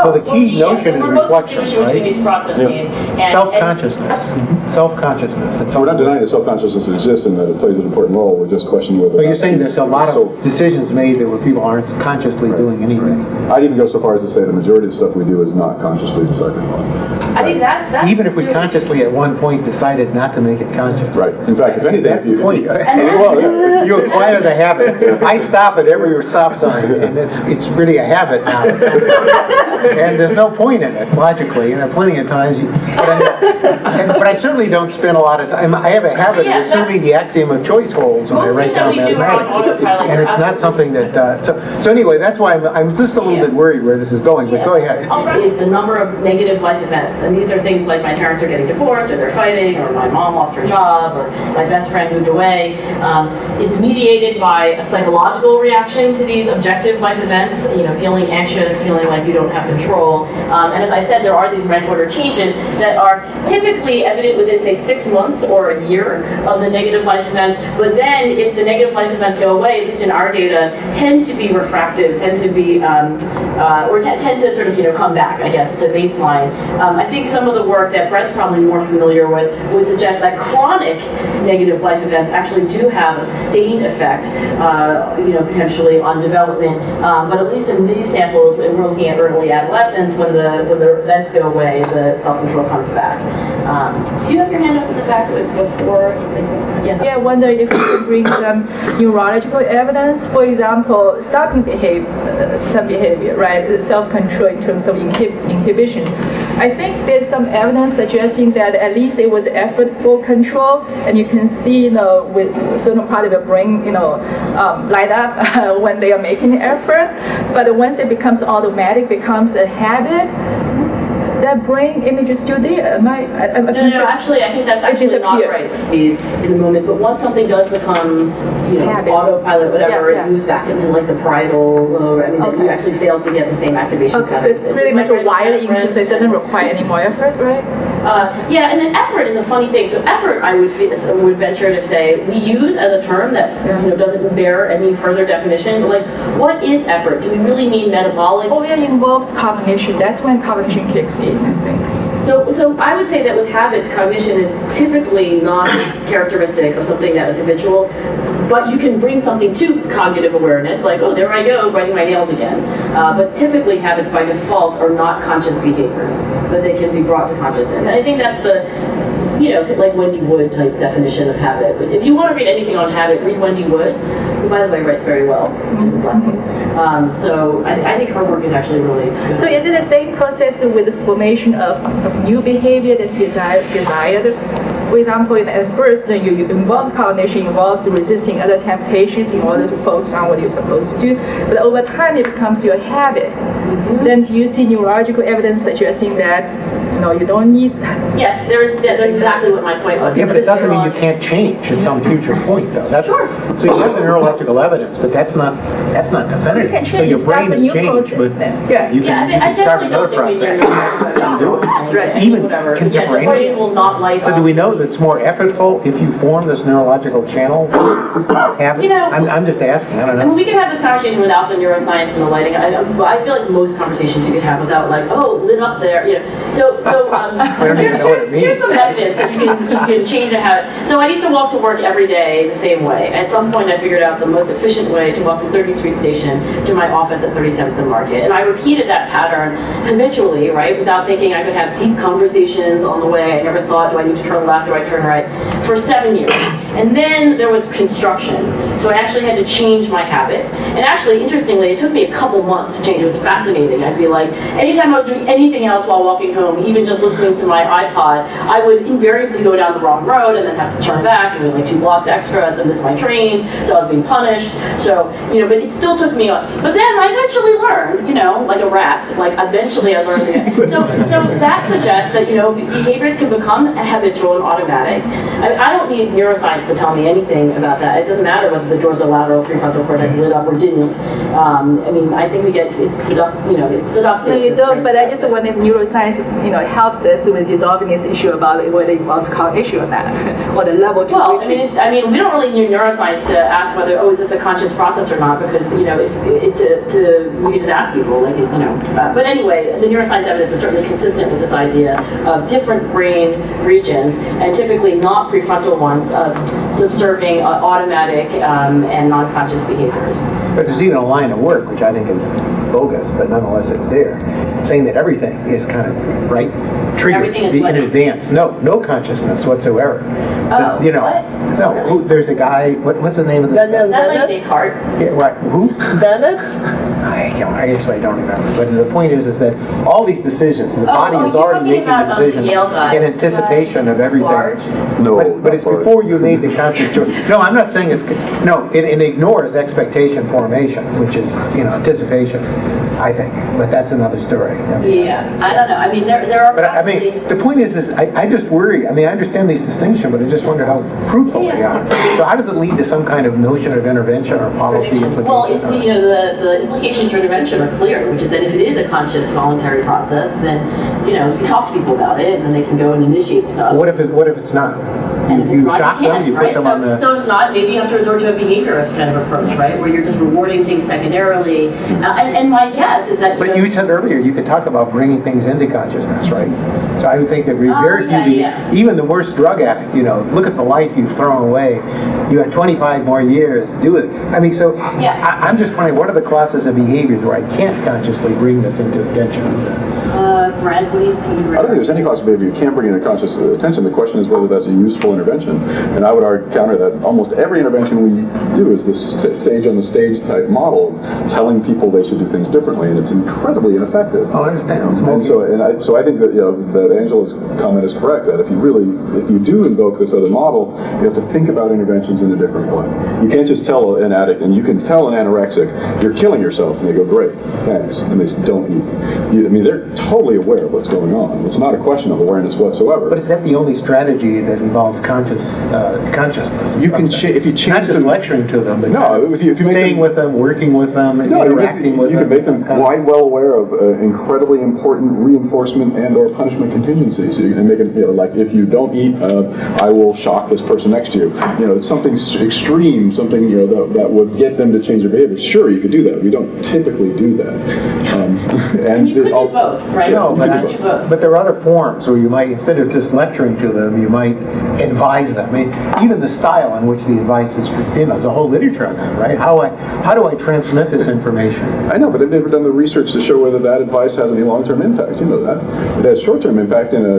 So the well, key yeah, notion so is we're both reflection, distinguishing between these right? processes and Self-consciousness. Self-consciousness. It's So we're not denying that self-consciousness exists and that it plays an important role. We're just questioning whether. But you're saying there's a lot So of decisions made that where people aren't consciously doing anything. I'd even go so far as to say the majority of the stuff we do is not consciously decided upon. I think that's Even if we really- consciously at one point decided not to make it conscious. Right. In fact, if anything, That's the point. Well, yeah. You acquire the habit. I stop at every stop sign, and it's really a habit now. And there's no point in it, logically, and there are plenty of times but I certainly don't spend a lot of time. I have a habit of Yeah, assuming the axiom of choice holds when I Most write things that down we do are on mathematics. autopilot, And it's you're not something that, so anyway, that's why I'm just a little bit worried where this is going, but go ahead. Is the number of negative life events, and these are things like my parents are getting divorced, or they're fighting, or my mom lost her job, or my best friend moved away. It's mediated by a psychological reaction to these objective life events, feeling anxious, feeling like you don't have control. And as I said, there are these rank order changes that are typically evident within, say, 6 months or a year of the negative life events. But then, if the negative life events go away, at least in our data, tend to be refractive, tend to be, or tend to sort of, come back, I guess, to baseline. I think some of the work that Brent's probably more familiar with would suggest that chronic negative life events actually do have a sustained effect, potentially on development. But at least in these samples, when we're looking at early adolescence, when the events go away, the self-control comes back. Do you have your hand up in the back before? Yeah, I wonder if we can bring some neurological evidence. For example, stopping some behavior, right? Self-control in terms of inhibition. I think there's some evidence suggesting that at least it was effort for control, and you can see, with certain part of the brain, light up when they are making effort. But once it becomes automatic, becomes a habit, that brain image is still there. No, actually, I think that's actually not right. In the moment, but once something does become, Habit. autopilot, whatever, Yeah. it moves back into like the parietal lobe. I mean, then you actually fail to get the same activation Okay, so patterns. it's pretty much a wired into, so it doesn't require any more effort, right? Yeah, and then effort is a funny thing. So effort, I would venture to say, we use as a term that doesn't bear any further definition. But like, what is effort? Do we really mean metabolic? Oh, it involves cognition. That's when cognition kicks in, I think. So I would say that with habits, cognition is typically not characteristic of something that is habitual, but you can bring something to cognitive awareness, like, oh, there I go, biting my nails again. But typically habits by default are not conscious behaviors, but they can be brought to consciousness. And I think that's the, like Wendy Wood type definition of habit. But if you want to read anything on habit, read Wendy Wood, who, by the way, writes very well, which is a blessing. So I think her work is actually really good. So is it the same process with the formation of new behavior that's desired? For example, at first, you involve cognition, involves resisting other temptations in order to focus on what you're supposed to do. But over time, it becomes your habit. Then do you see neurological evidence suggesting that You don't need. Yes, that's exactly what my point was. Yeah, but it doesn't mean you can't change at some future point, though. That's, Sure. So you have the neurological evidence, but that's not definitive. You can So your change, brain start a has new changed, process but then. yeah, you Yeah, can, I you can start another definitely don't process. think Right. even Even Yeah, the contemporaneous. brain will not light So up. do we know that it's more effortful if you form this neurological channel? You know- I'm just asking, I don't I mean, know. we can have this conversation without the neuroscience and the lighting. I feel like most conversations you can have without like, oh, lit up there. So don't even know what it here's means. some evidence that you can change a habit. So I used to walk to work every day the same way. At some point, I figured out the most efficient way to walk from 30th Street Station to my office at 37th and Market, and I repeated that pattern habitually, right, without thinking I could have deep conversations on the way. I never thought, do I need to turn left, do I turn right, for 7 years. And then there was construction, so I actually had to change my habit. And actually, interestingly, it took me a couple months to change. It was fascinating. I'd be like, anytime I was doing anything else while walking home, even just listening to my iPod, I would invariably go down the wrong road and then have to turn back and be like 2 blocks extra and miss my train, so I was being punished. So, but it still took me, but then I eventually learned, like a rat, like eventually I learned it. So that suggests that, behaviors can become habitual and automatic. I don't need neuroscience to tell me anything about that. It doesn't matter whether the dorsolateral prefrontal cortex lit up or didn't. I think it's seductive. No, you don't, but I just wonder if neuroscience, helps us with resolving this issue about whether it was cognition or not, or the level to Well, which we don't really need neuroscience to ask whether, is this a conscious process or not, because, we can just ask people, but anyway, the neuroscience evidence is certainly consistent with this idea of different brain regions, and typically not prefrontal ones, subserving automatic and non-conscious behaviors. But there's even a line of work, which I think is bogus, but nonetheless it's there, saying that everything is kind of, right, triggered Everything is in what? advance. No consciousness whatsoever. Oh, what? No, Really? there's a guy, what's the name of this guy? Is that like Bennett? Descartes? Yeah, right, who? Bennett? I actually don't remember. But the point is that all these decisions, the body is you're already talking making about, the the decision Yale guy. in anticipation of everything. Large? No, But it's not large. before you made the conscious choice. No, I'm not saying it ignores expectation formation, which is, anticipation, I think. But that's another story. Yeah, I don't know. There are But probably... the point is I just worry. I understand these distinctions, but I just wonder how fruitful they are. So how does it lead to some kind of notion of intervention or policy implication? Well, the implications for intervention are clear, which is that if it is a conscious, voluntary process, then you can talk to people about it, and then they can go and initiate stuff. What if it's not? And if it's You not, shock you them, can't, you put right? them on the. So it's not. Maybe you have to resort to a behaviorist kind of approach, right, where you're just rewarding things secondarily. And my guess is that. But you said earlier you could talk about bringing things into consciousness, right? So I would think that very few, even the worst drug addict, look at the life you've thrown away. You had 25 more years, do it. I'm just wondering, what are the classes of behaviors where I can't consciously bring this into attention? Brent, what do you think? I don't think there's any class of behavior you can't bring into conscious attention. The question is whether that's a useful intervention. And I would counter that almost every intervention we do is this sage on the stage type model of telling people they should do things differently, and it's incredibly ineffective. Oh, I understand. And so I think that that Angela's comment is correct. That if you do invoke this other model, you have to think about interventions in a different way. You can't just tell an addict, and you can tell an anorexic, "You're killing yourself," and they go, "Great, thanks," and they don't eat. They're totally aware of what's going on. It's not a question of awareness whatsoever. But is that the only strategy that involves consciousness? You can if you change not just them, lecturing to them, but if you make staying with them, working with them, interacting with them. You can make them quite well aware of incredibly important reinforcement and or punishment contingencies. You can make it, like if you don't eat, I will shock this person next to you. It's something extreme, something that would get them to change their behavior. Sure, you could do that. We don't typically do that. And you could do both, right? No, but there are other forms where you might, instead of just lecturing to them, you might advise them. Even the style in which the advice is, there's a whole literature on that, right? How do I transmit this information? I know, but they've never done the research to show whether that advice has any long-term impact. You know that. It has short-term impact in a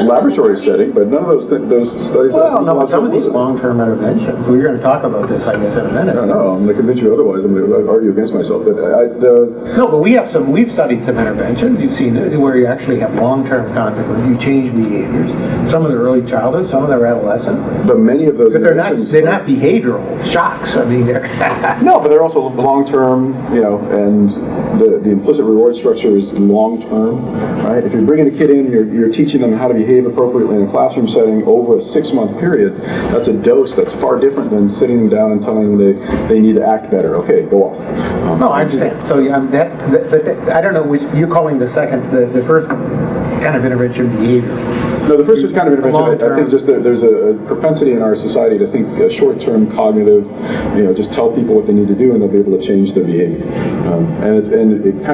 laboratory setting, but none of those studies. Well, no, but some of these long-term interventions. We're going to talk about this, I guess, in a minute. No, I'm going to convince you otherwise. I'm going to argue against myself. But no, but we've studied some interventions. You've seen it. where you actually have long-term consequences. You change behaviors. Some of their early childhood, some of their adolescent. But many of those But they're not interventions behavioral shocks. I mean, they're no, but they're also long-term, and the implicit reward structure is long-term, right? If you're bringing a kid in, you're teaching them how to behave appropriately in a classroom setting over a 6-month period, that's a dose that's far different than sitting them down and telling them they need to act better. Okay, go off. No, I understand. So yeah, I don't know which you're calling the first kind of intervention behavior. No, the first kind of intervention, I think just there's a propensity in our society to think short-term cognitive, just tell people what they need to do and they'll be able to change their behavior.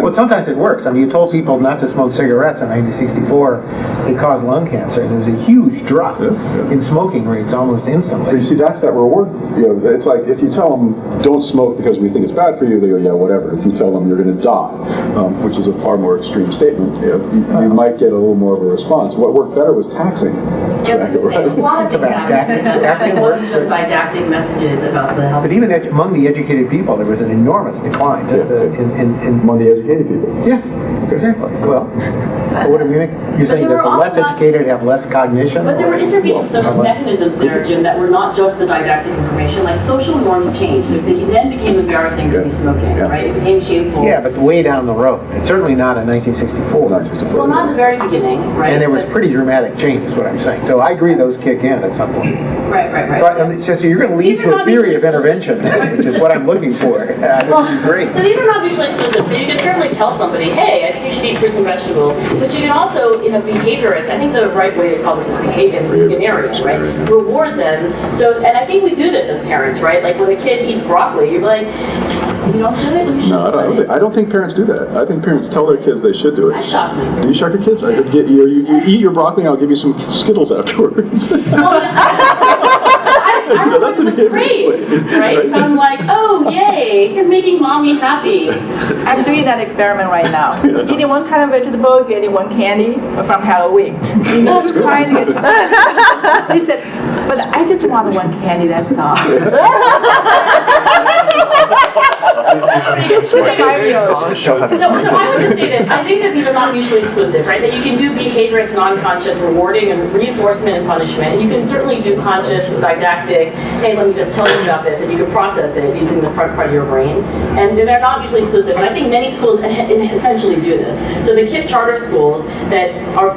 Well, sometimes it works. I mean, you told people not to smoke cigarettes in 1964. They caused lung cancer. And there was a huge drop in smoking rates almost instantly. But you see, that's that reward. It's like if you tell them don't smoke because we think it's bad for you, they go, yeah, whatever. If you tell them you're going to die, which is a far more extreme statement, you might get a little more of a response. What worked better was taxing. Taxing wasn't just didactic messages about the health. But even among the educated people, there was an enormous decline. Just among the educated people. Yeah, exactly. Well, what do you mean? You're saying that the less educated have less cognition? But there were intervening social mechanisms there, Jim, that were not just the didactic information. Like social norms changed. It then became embarrassing to be smoking, right? It became shameful. Yeah, but way down the road. It's certainly not in 1964. Well, not in the very beginning, right? And there was pretty dramatic change, is what I'm saying. So I agree those kick in at some point. Right. So you're going to lead to a theory of intervention, which is what I'm looking for. That's great. So these are not mutually exclusive. So you can certainly tell somebody, hey, I think you should eat fruits and vegetables. But you can also, in a behaviorist, I think the right way to call this is behavior, Skinnerian, right? Reward them. So, and I think we do this as parents, right? Like when a kid eats broccoli, you're like, you don't do it? You should. No, I don't think parents do that. I think parents tell their kids they should do it. I shock my kids. Do you shock your kids? You eat your broccoli and I'll give you some Skittles afterwards. That's the praise, right? So I'm like, oh, yay, you're making mommy happy. I'm doing that experiment right now. Eating one kind of vegetable, getting one candy from Halloween. Trying to get He said, but I just want one candy, that's all. So I would just say this. I think that these are not mutually exclusive, right? That you can do behaviorist, non-conscious rewarding and reinforcement and punishment. And you can certainly do conscious, didactic, hey, let me just tell you about this, and you can process it using the front part of your brain. And they're not mutually exclusive. And I think many schools essentially do this. So the KIPP charter schools that are,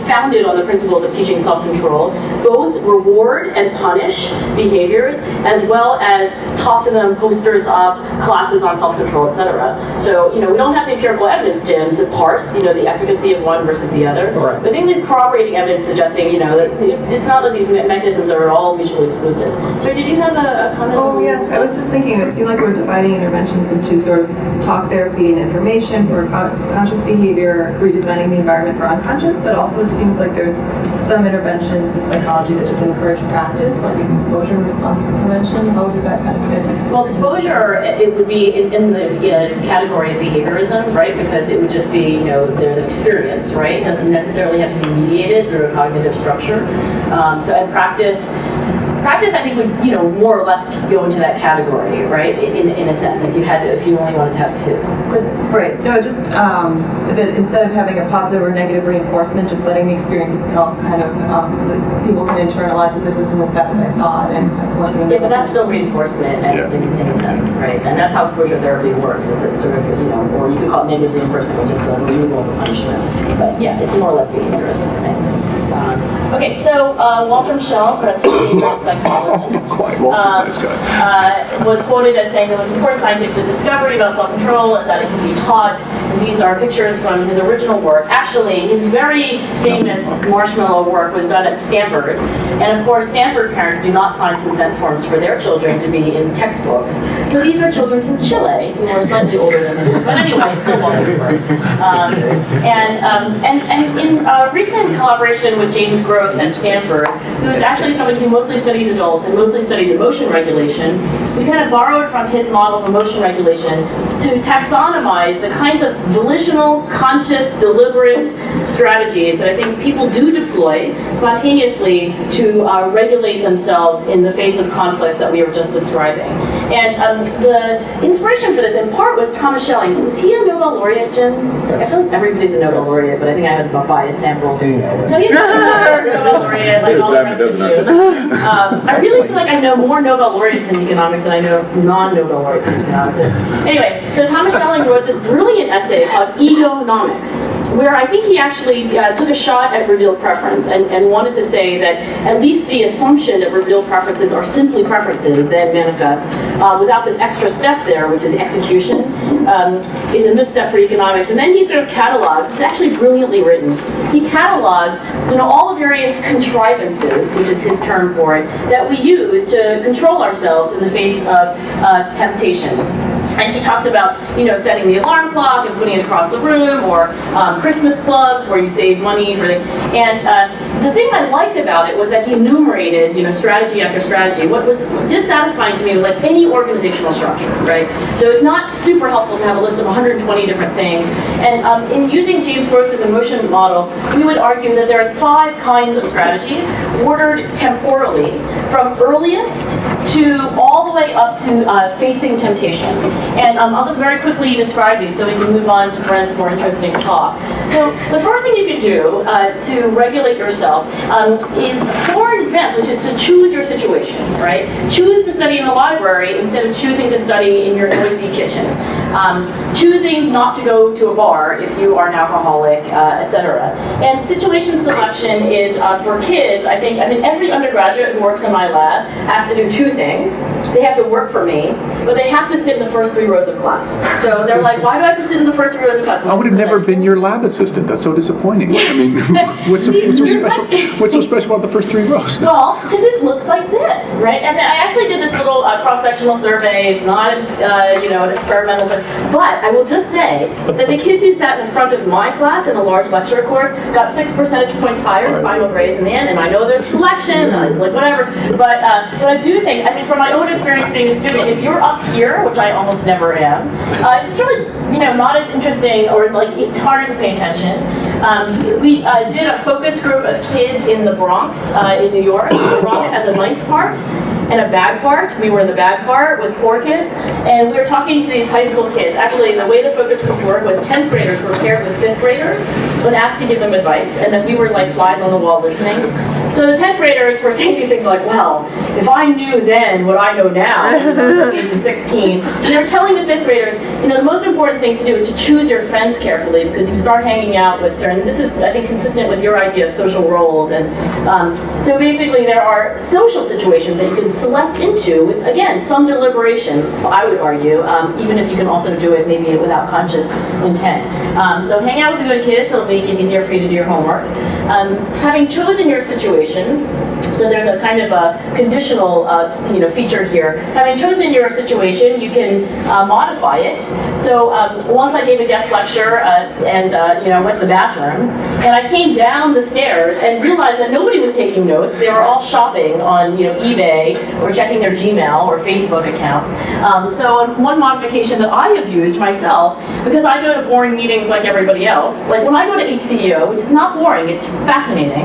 founded on the principles of teaching self-control, both reward and punish behaviors, as well as talk to them, posters up, classes on self-control, etc. So, we don't have the empirical evidence, Jim, to parse, the efficacy of one versus the other. Right. But I think the corroborating evidence suggesting, that it's not that these mechanisms are all mutually exclusive. So, did you have a comment? Oh, yes. I was just thinking, it seemed like we're dividing interventions into sort of talk therapy and information for conscious behavior, redesigning the environment for unconscious, but also it seems like there's some interventions in psychology that just encourage practice, like exposure response for prevention. How does that kind of fit? Well, exposure, it would be in the category of behaviorism, right? Because it would just be, there's an experience, right? It doesn't necessarily have to be mediated through a cognitive structure. And practice, I think, would, more or less go into that category, right? In a sense, if you only wanted to have two. Right. No, just that instead of having a positive or negative reinforcement, just letting the experience itself kind of, people can internalize that this isn't as bad as I thought, and forcing them. Yeah, but that's still reinforcement in a sense, right? And that's how exposure therapy works, is it sort of, or you could call it negative reinforcement, which is the removal of the punishment. But yeah, it's more or less behaviorist, I think. Okay, so Walter Mischel, Brett's favorite psychologist, was quoted as saying the most important scientific discovery about self-control is that it can be taught. And these are pictures from his original work. Actually, his very famous marshmallow work was done at Stanford. And of course, Stanford parents do not sign consent forms for their children to be in textbooks. So these are children from Chile who are slightly older than him. But anyway, it's still Walter's work. And in recent collaboration with James Gross at Stanford, who is actually somebody who mostly studies adults and mostly studies emotion regulation, we kind of borrowed from his model of emotion regulation to taxonomize the kinds of volitional, conscious, deliberate strategies that I think people do deploy spontaneously to regulate themselves in the face of conflicts that we were just describing. And the inspiration for this, in part, was Thomas Schelling. Was he a Nobel laureate, Jim? I feel like everybody's a Nobel laureate, but I think I have a biased sample. So he's a Nobel laureate, like all the rest of you. I really feel like I know more Nobel laureates in economics than I know non-Nobel laureates in economics. Anyway, so Thomas Schelling wrote this brilliant essay called Egonomics, where I think he actually took a shot at revealed preference and wanted to say that at least the assumption that revealed preferences are simply preferences that manifest without this extra step there, which is execution, is a misstep for economics. And then he sort of catalogs, it's actually brilliantly written, he catalogs all the various contrivances, which is his term for it, that we use to control ourselves in the face of temptation. And he talks about, setting the alarm clock and putting it across the room, or Christmas clubs where you save money for the. And the thing I liked about it was that he enumerated, strategy after strategy. What was dissatisfying to me was like any organizational structure, right? So it's not super helpful to have a list of 120 different things. And in using James Gross's emotion model, we would argue that there's 5 kinds of strategies ordered temporally, from earliest to all the way up to facing temptation. And I'll just very quickly describe these so we can move on to Brent's more interesting talk. So the first thing you can do to regulate yourself is far in advance, which is to choose your situation, right? Choose to study in the library instead of choosing to study in your noisy kitchen. Choosing not to go to a bar if you are an alcoholic, etc. And situation selection is for kids, I mean, every undergraduate who works in my lab has to do 2 things. They have to work for me, but they have to sit in the first 3 rows of class. So they're like, why do I have to sit in the first 3 rows of class? I would have never been your lab assistant. That's so disappointing. I mean, what's so special about the first 3 rows? Well, because it looks like this, right? And then I actually did this little cross-sectional survey. It's not, an experimental survey. But I will just say that the kids who sat in the front of my class in a large lecture course got 6 percentage points higher in final grades in the end. And I know there's selection, like whatever. But I do think, from my own experience being a student, if you're up here, which I almost never am, it's just really, not as interesting, or it's harder to pay attention. We did a focus group of kids in the Bronx, in New York. The Bronx has a nice part and a bad part. We were in the bad part with 4 kids, and we were talking to these high school kids. Actually, the way the focus group worked was 10th graders were paired with 5th graders when asked to give them advice, and then we were like flies on the wall listening. So the 10th graders were saying these things like, well, if I knew then what I know now, at the age of 16, and they were telling the 5th graders, the most important thing to do is to choose your friends carefully, because you start hanging out with certain, this is, I think, consistent with your idea of social roles. And so basically there are social situations that you can select into with, again, some deliberation, I would argue, even if you can also do it maybe without conscious intent. So hang out with the good kids, it'll make it easier for you to do your homework. Having chosen your situation, so there's a kind of a conditional feature here. Having chosen your situation, you can modify it. So once I gave a guest lecture and went to the bathroom, and I came down the stairs and realized that nobody was taking notes. They were all shopping on eBay or checking their Gmail or Facebook accounts. So one modification that I have used myself, because I go to boring meetings like everybody else, like when I go to HCEO, which is not boring, it's fascinating,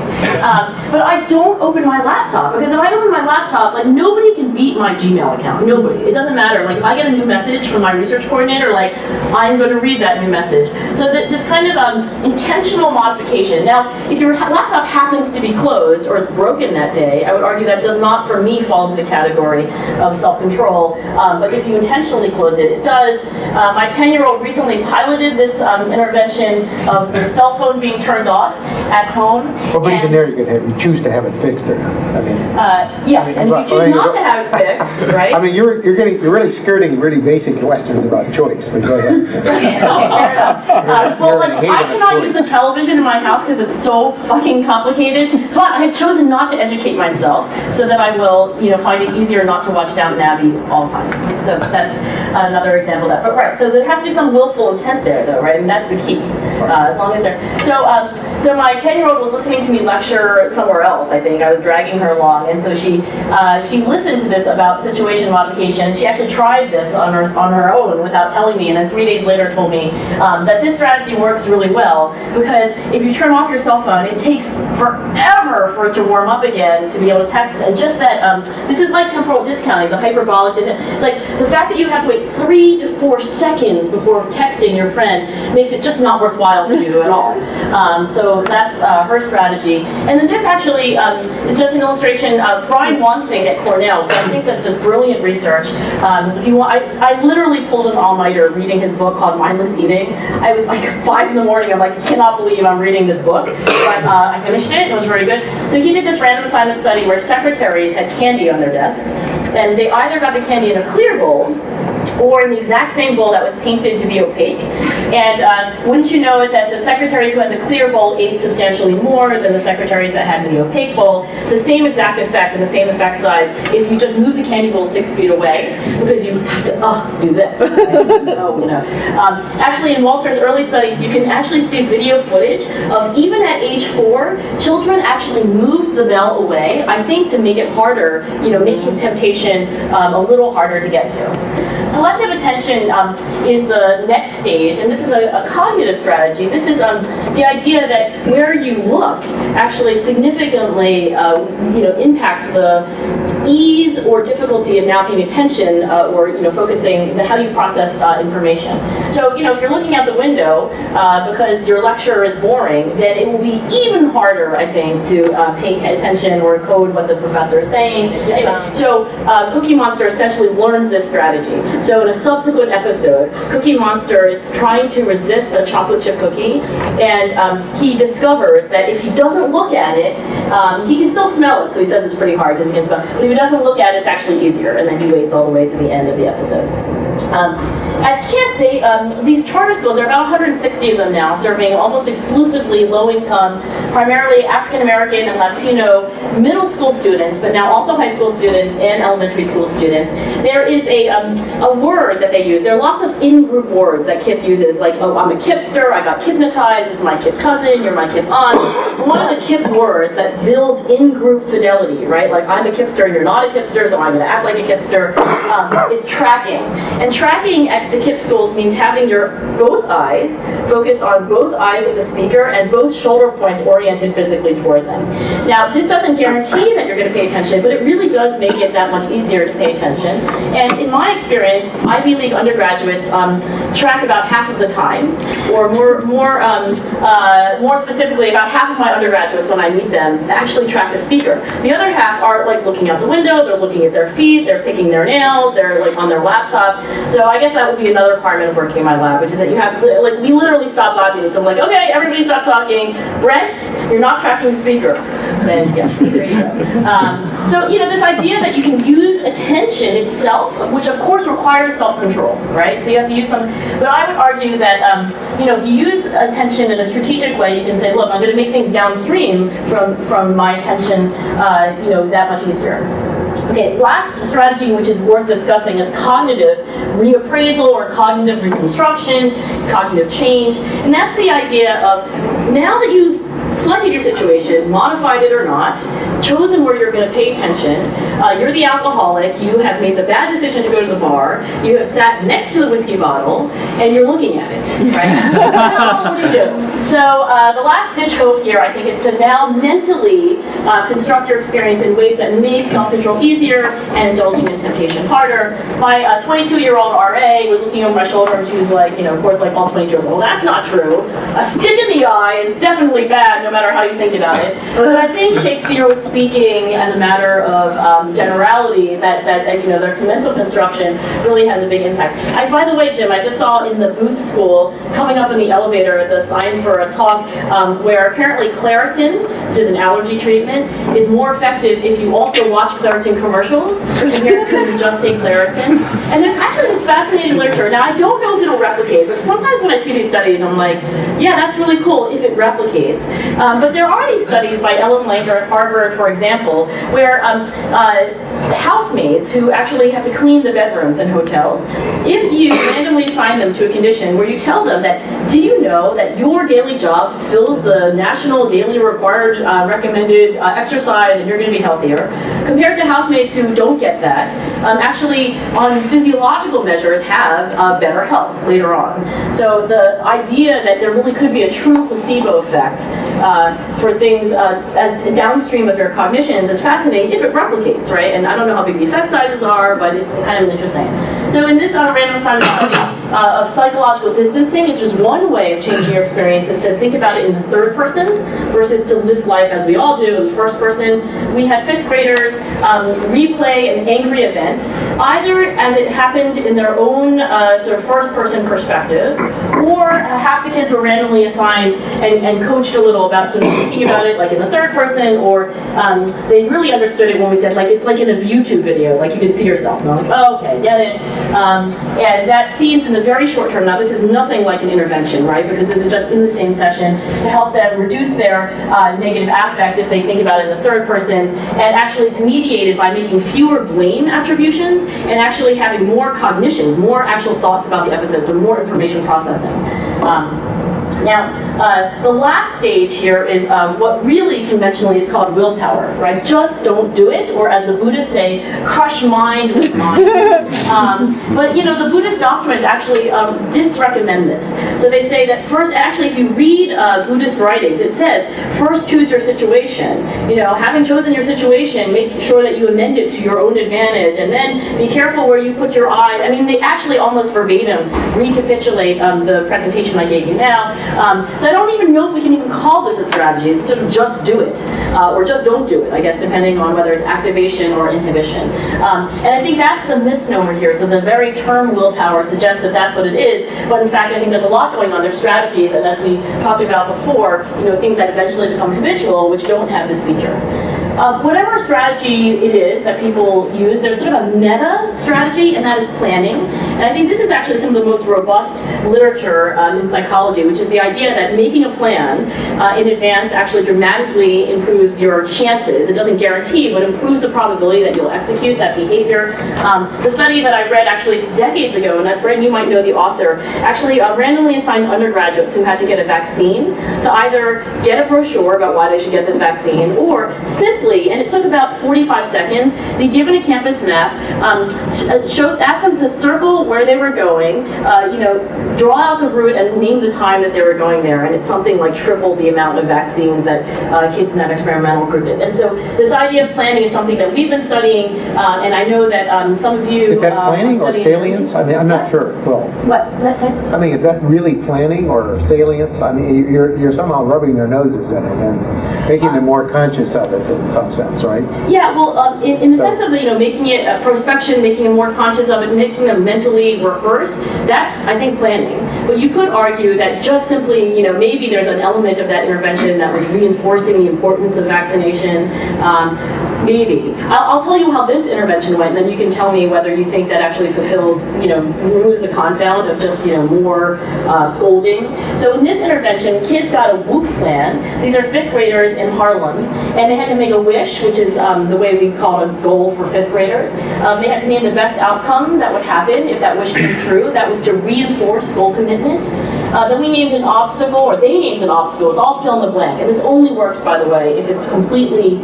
but I don't open my laptop, because if I open my laptop, nobody can beat my Gmail account. Nobody. It doesn't matter. If I get a new message from my research coordinator, I'm going to read that new message. So this kind of intentional modification. Now, if your laptop happens to be closed or it's broken that day, I would argue that does not, for me, fall into the category of self-control. But if you intentionally close it, it does. My 10-year-old recently piloted this intervention of the cell phone being turned off at home. Well, but even there, you choose to have it fixed or not. Yes, and if you choose not to have it fixed, right? You're really skirting really basic questions about choice, but go ahead. Fair enough. I cannot use the television in my house because it's so fucking complicated, but I have chosen not to educate myself so that I will, find it easier not to watch Downton Abbey all the time. So that's another example of that. But right, so there has to be some willful intent there, though, right? And that's the key, as long as there. So my 10-year-old was listening to me lecture somewhere else, I think. I was dragging her along, and so she listened to this about situation modification, and she actually tried this on her own without telling me, and then 3 days later told me that this strategy works really well, because if you turn off your cell phone, it takes forever for it to warm up again to be able to text, and just that, this is like temporal discounting, the hyperbolic discounting. It's like the fact that you have to wait 3 to 4 seconds before texting your friend makes it just not worthwhile to do at all. So that's her strategy. And then this actually is just an illustration of Brian Wansink at Cornell, who I think does just brilliant research. If you want, I literally pulled an all-nighter reading his book called Mindless Eating. I was like 5 in the morning, I'm like, I cannot believe I'm reading this book. But I finished it, it was very good. So he did this random assignment study where secretaries had candy on their desks, and they either got the candy in a clear bowl, or in the exact same bowl that was painted to be opaque. And wouldn't you know it that the secretaries who had the clear bowl ate substantially more than the secretaries that had the opaque bowl. The same exact effect and the same effect size if you just move the candy bowl 6 feet away, because you have to do this. Actually, in Walter's early studies, you can actually see video footage of even at age 4, children actually moved the bell away, I think to make it harder, making temptation a little harder to get to. Selective attention is the next stage, and this is a cognitive strategy. This is the idea that where you look actually significantly impacts the ease or difficulty of now paying attention or focusing how you process information. So if you're looking out the window because your lecture is boring, then it will be even harder, I think, to pay attention or code what the professor is saying. Anyway, so Cookie Monster essentially learns this strategy. So in a subsequent episode, Cookie Monster is trying to resist a chocolate chip cookie, and he discovers that if he doesn't look at it, he can still smell it, so he says it's pretty hard because he can smell it. But if he doesn't look at it, it's actually easier, and then he waits all the way to the end of the episode. At KIPP, these charter schools, there are about 160 of them now, serving almost exclusively low-income, primarily African-American and Latino middle school students, but now also high school students and elementary school students. There is a word that they use. There are lots of in-group words that KIPP uses, like, oh, I'm a KIPster, I got hypnotized, this is my KIPP cousin, you're my KIPP aunt. One of the KIPP words that builds in-group fidelity, right? Like, I'm a KIPster and you're not a KIPster, so I'm going to act like a KIPster, is tracking. And tracking at the KIPP schools means having your both eyes focused on both eyes of the speaker and both shoulder points oriented physically toward them. Now, this doesn't guarantee that you're going to pay attention, but it really does make it that much easier to pay attention. And in my experience, Ivy League undergraduates track about half of the time, or more specifically, about half of my undergraduates, when I meet them, actually track the speaker. The other half are like looking out the window, they're looking at their feet, they're picking their nails, they're like on their laptop. So I guess that would be another requirement of working in my lab, which is that you have, like, we literally stop lab meetings. I'm like, okay, everybody stop talking. Brent, you're not tracking the speaker. Then yes, there you go. So this idea that you can use attention itself, which of course requires self-control, right? So you have to use something. But I would argue that if you use attention in a strategic way, you can say, look, I'm going to make things downstream from my attention, that much easier. Okay, last strategy which is worth discussing is cognitive reappraisal or cognitive reconstruction, cognitive change. And that's the idea of, now that you've selected your situation, modified it or not, chosen where you're going to pay attention, you're the alcoholic, you have made the bad decision to go to the bar, you have sat next to the whiskey bottle, and you're looking at it, right? Now, what do you do? So the last ditch hope here, I think, is to now mentally construct your experience in ways that make self-control easier and indulging in temptation harder. My 22-year-old RA was looking over my shoulder, and she was like, of course, like all 22-year-olds, well, that's not true. A stick in the eye is definitely bad, no matter how you think about it. But I think Shakespeare was speaking as a matter of generality, that their mental construction really has a big impact. By the way, Jim, I just saw in the Booth School, coming up in the elevator, the sign for a talk where apparently Claritin, which is an allergy treatment, is more effective if you also watch Claritin commercials compared to if you just take Claritin. And there's actually this fascinating literature. Now, I don't know if it'll replicate, but sometimes when I see these studies, I'm like, yeah, that's really cool if it replicates. But there are these studies by Ellen Langer at Harvard, for example, where housemaids who actually have to clean the bedrooms in hotels, if you randomly assign them to a condition where you tell them that, do you know that your daily job fulfills the national daily required recommended exercise and you're going to be healthier, compared to housemates who don't get that, actually on physiological measures have better health later on. So the idea that there really could be a true placebo effect for things as downstream of your cognitions is fascinating if it replicates, right? And I don't know how big the effect sizes are, but it's kind of interesting. So in this random assignment study of psychological distancing, it's just one way of changing your experience is to think about it in the third person versus to live life as we all do in the first person. We had fifth graders replay an angry event, either as it happened in their own sort of first person perspective, or half the kids were randomly assigned and coached a little about sort of thinking about it like in the third person, or they really understood it when we said like it's like in a YouTube video, like you can see yourself. And I'm like, oh, okay, get it. And that seems in the very short term, now this is nothing like an intervention, right? Because this is just in the same session to help them reduce their negative affect if they think about it in the third person, and actually it's mediated by making fewer blame attributions and actually having more cognitions, more actual thoughts about the episode, so more information processing. Now, the last stage here is what really conventionally is called willpower, right? Just don't do it, or as the Buddhists say, crush mind with mind. But you know, the Buddhist doctrines actually disrecommend this. So they say that first, actually, if you read Buddhist writings, it says first choose your situation. You know, having chosen your situation, make sure that you amend it to your own advantage, and then be careful where you put your eye. I mean, they actually almost verbatim recapitulate the presentation I gave you now. So I don't even know if we can even call this a strategy. It's sort of just do it, or just don't do it, I guess, depending on whether it's activation or inhibition. And I think that's the misnomer here. So the very term willpower suggests that that's what it is, but in fact I think there's a lot going on. There's strategies, and as we talked about before, you know, things that eventually become habitual, which don't have this feature. Whatever strategy it is that people use, there's sort of a meta strategy, and that is planning. And I think this is actually some of the most robust literature in psychology, which is the idea that making a plan in advance actually dramatically improves your chances. It doesn't guarantee, but improves the probability that you'll execute that behavior. The study that I read actually decades ago, and Brent, you might know the author, actually randomly assigned undergraduates who had to get a vaccine to either get a brochure about why they should get this vaccine, or simply, and it took about 45 seconds, they given a campus map, asked them to circle where they were going, you know, draw out the route and name the time that they were going there, and it's something like triple the amount of vaccines that kids in that experimental group did. And so this idea of planning is something that we've been studying, and I know that some of you... Is that planning or salience? I mean, I'm not sure. Well, what? I mean, is that really planning or salience? I mean, you're somehow rubbing their noses in it and making them more conscious of it in some sense, right? Yeah, well, in the sense of, you know, making it a prospection, making them more conscious of it, making them mentally rehearse, that's, I think, planning. But you could argue that just simply, you know, maybe there's an element of that intervention that was reinforcing the importance of vaccination. Maybe. I'll tell you how this intervention went, and then you can tell me whether you think that actually fulfills, you know, removes the confound of just, you know, more scolding. So in this intervention, kids got a WHOOP plan. These are fifth graders in Harlem, and they had to make a wish, which is the way we call a goal for fifth graders. They had to name the best outcome that would happen if that wish came true. That was to reinforce goal commitment. Then we named an obstacle, or they named an obstacle. It's all fill in the blank. And this only works, by the way, if it's completely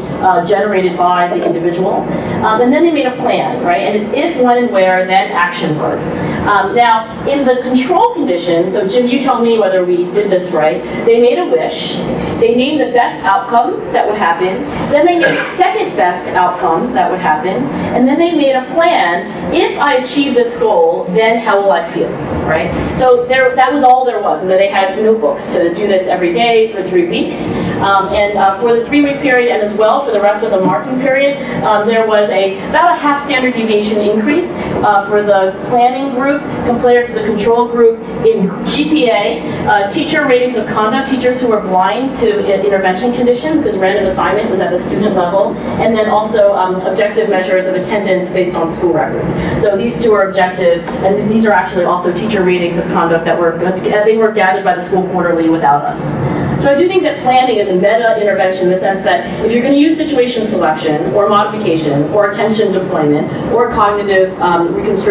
generated by the individual. And then they made a plan, right? And it's if, when, and where, then action verb. Now, in the control condition, so Jim, you tell me whether we did this right. They made a wish. They named the best outcome that would happen. Then they named the second best outcome that would happen. And then they made a plan. If I achieve this goal, then how will I feel, right? So that was all there was. And then they had notebooks to do this every day for 3 weeks. For the 3-week period, and as well for the rest of the marking period, there was about a half standard deviation increase for the planning group compared to the control group in GPA, teacher ratings of conduct, teachers who were blind to intervention condition because random assignment was at the student level, and then also objective measures of attendance based on school records. So these two are objective, and these are actually also teacher ratings of conduct that were gathered by the school quarterly without us. So I do think that planning is a meta intervention in the sense that if you're going to use situation selection or modification or attention deployment or cognitive reconstruction,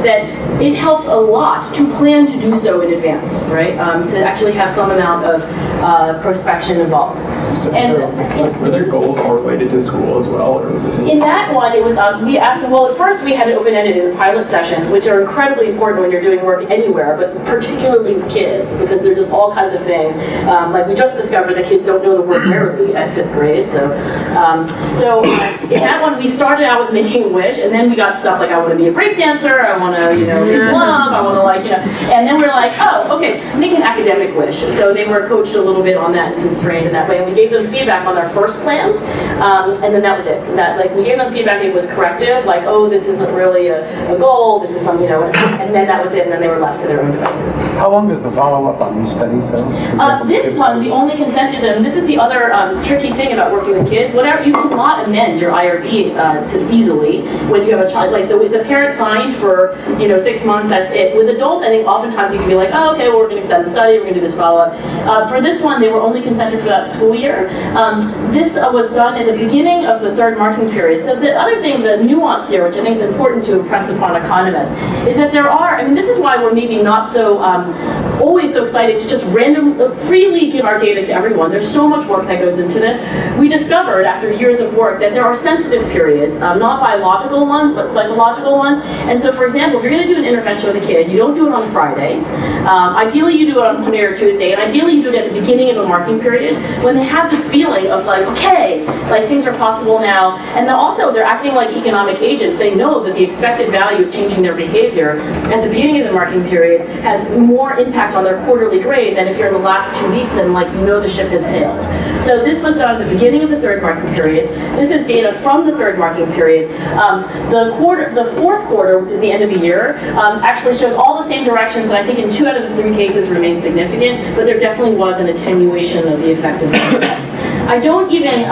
that it helps a lot to plan to do so in advance, right? To actually have some amount of prospection involved. Were their goals all related to school as well, or was it? In that one, it was we asked them. Well, at first we had it open-ended in the pilot sessions, which are incredibly important when you're doing work anywhere, but particularly with kids because they're just all kinds of things. Like we just discovered that kids don't know the word rarely at 5th grade. So in that one, we started out with making a wish, and then we got stuff like I want to be a break dancer, I want to make love, I want to and then we're like, oh, okay, make an academic wish. So they were coached a little bit on that and constrained in that way, and we gave them feedback on their first plans, and then that was it. We gave them feedback. It was corrective, like, oh, this isn't really a goal. This is something, and then that was it. And then they were left to their own devices. How long is the follow-up on these studies, though? This one, we only consented them. This is the other tricky thing about working with kids. Whatever you cannot amend your IRB to easily when you have a child. Like, so if the parent signed for 6 months, that's it. With adults, I think oftentimes you can be like, oh, okay, well, we're going to extend the study. We're going to do this follow-up. For this one, they were only consented for that school year. This was done at the beginning of the 3rd marking period. So the other thing, the nuance here, which I think is important to impress upon economists, is that there are, this is why we're maybe not so always so excited to just freely give our data to everyone. There's so much work that goes into this. We discovered after years of work that there are sensitive periods, not biological ones, but psychological ones. And so, for example, if you're going to do an intervention with a kid, you don't do it on Friday. Ideally, you do it on Monday or Tuesday, and ideally, you do it at the beginning of a marking period when they have this feeling of like, okay, like things are possible now. And then also, they're acting like economic agents. They know that the expected value of changing their behavior at the beginning of the marking period has more impact on their quarterly grade than if you're in the last 2 weeks and the ship has sailed. So this was done at the beginning of the 3rd marking period. This is data from the 3rd marking period. The 4th quarter, which is the end of the year, actually shows all the same directions, and I think in 2 out of the 3 cases remained significant, but there definitely was an attenuation of the effect of that. I don't even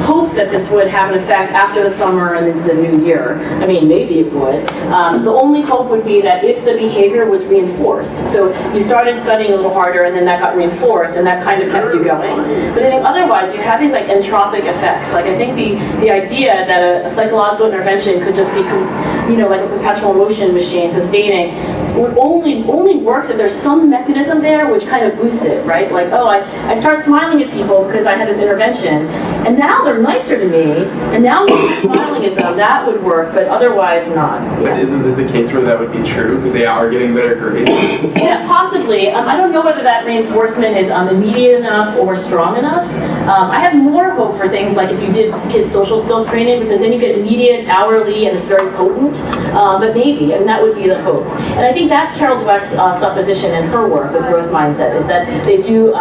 hope that this would have an effect after the summer and into the new year. Maybe it would. The only hope would be that if the behavior was reinforced. So you started studying a little harder and then that got reinforced and that kind of kept you going. But I think otherwise you have these entropic effects. I think the idea that a psychological intervention could just be like a perpetual motion machine sustaining would only works if there's some mechanism there which kind of boosts it, right? Like, oh, I start smiling at people because I had this intervention, and now they're nicer to me, and now I'm smiling at them. That would work, but otherwise not. Yeah. But isn't this a case where that would be true because they are getting better grades? Yeah, possibly. I don't know whether that reinforcement is immediate enough or strong enough. I have more hope for things like if you did kids' social skills training, because then you get immediate, hourly, and it's very potent. But maybe, that would be the hope. And I think that's Carol Dweck's supposition in her work with growth mindset, is that they do,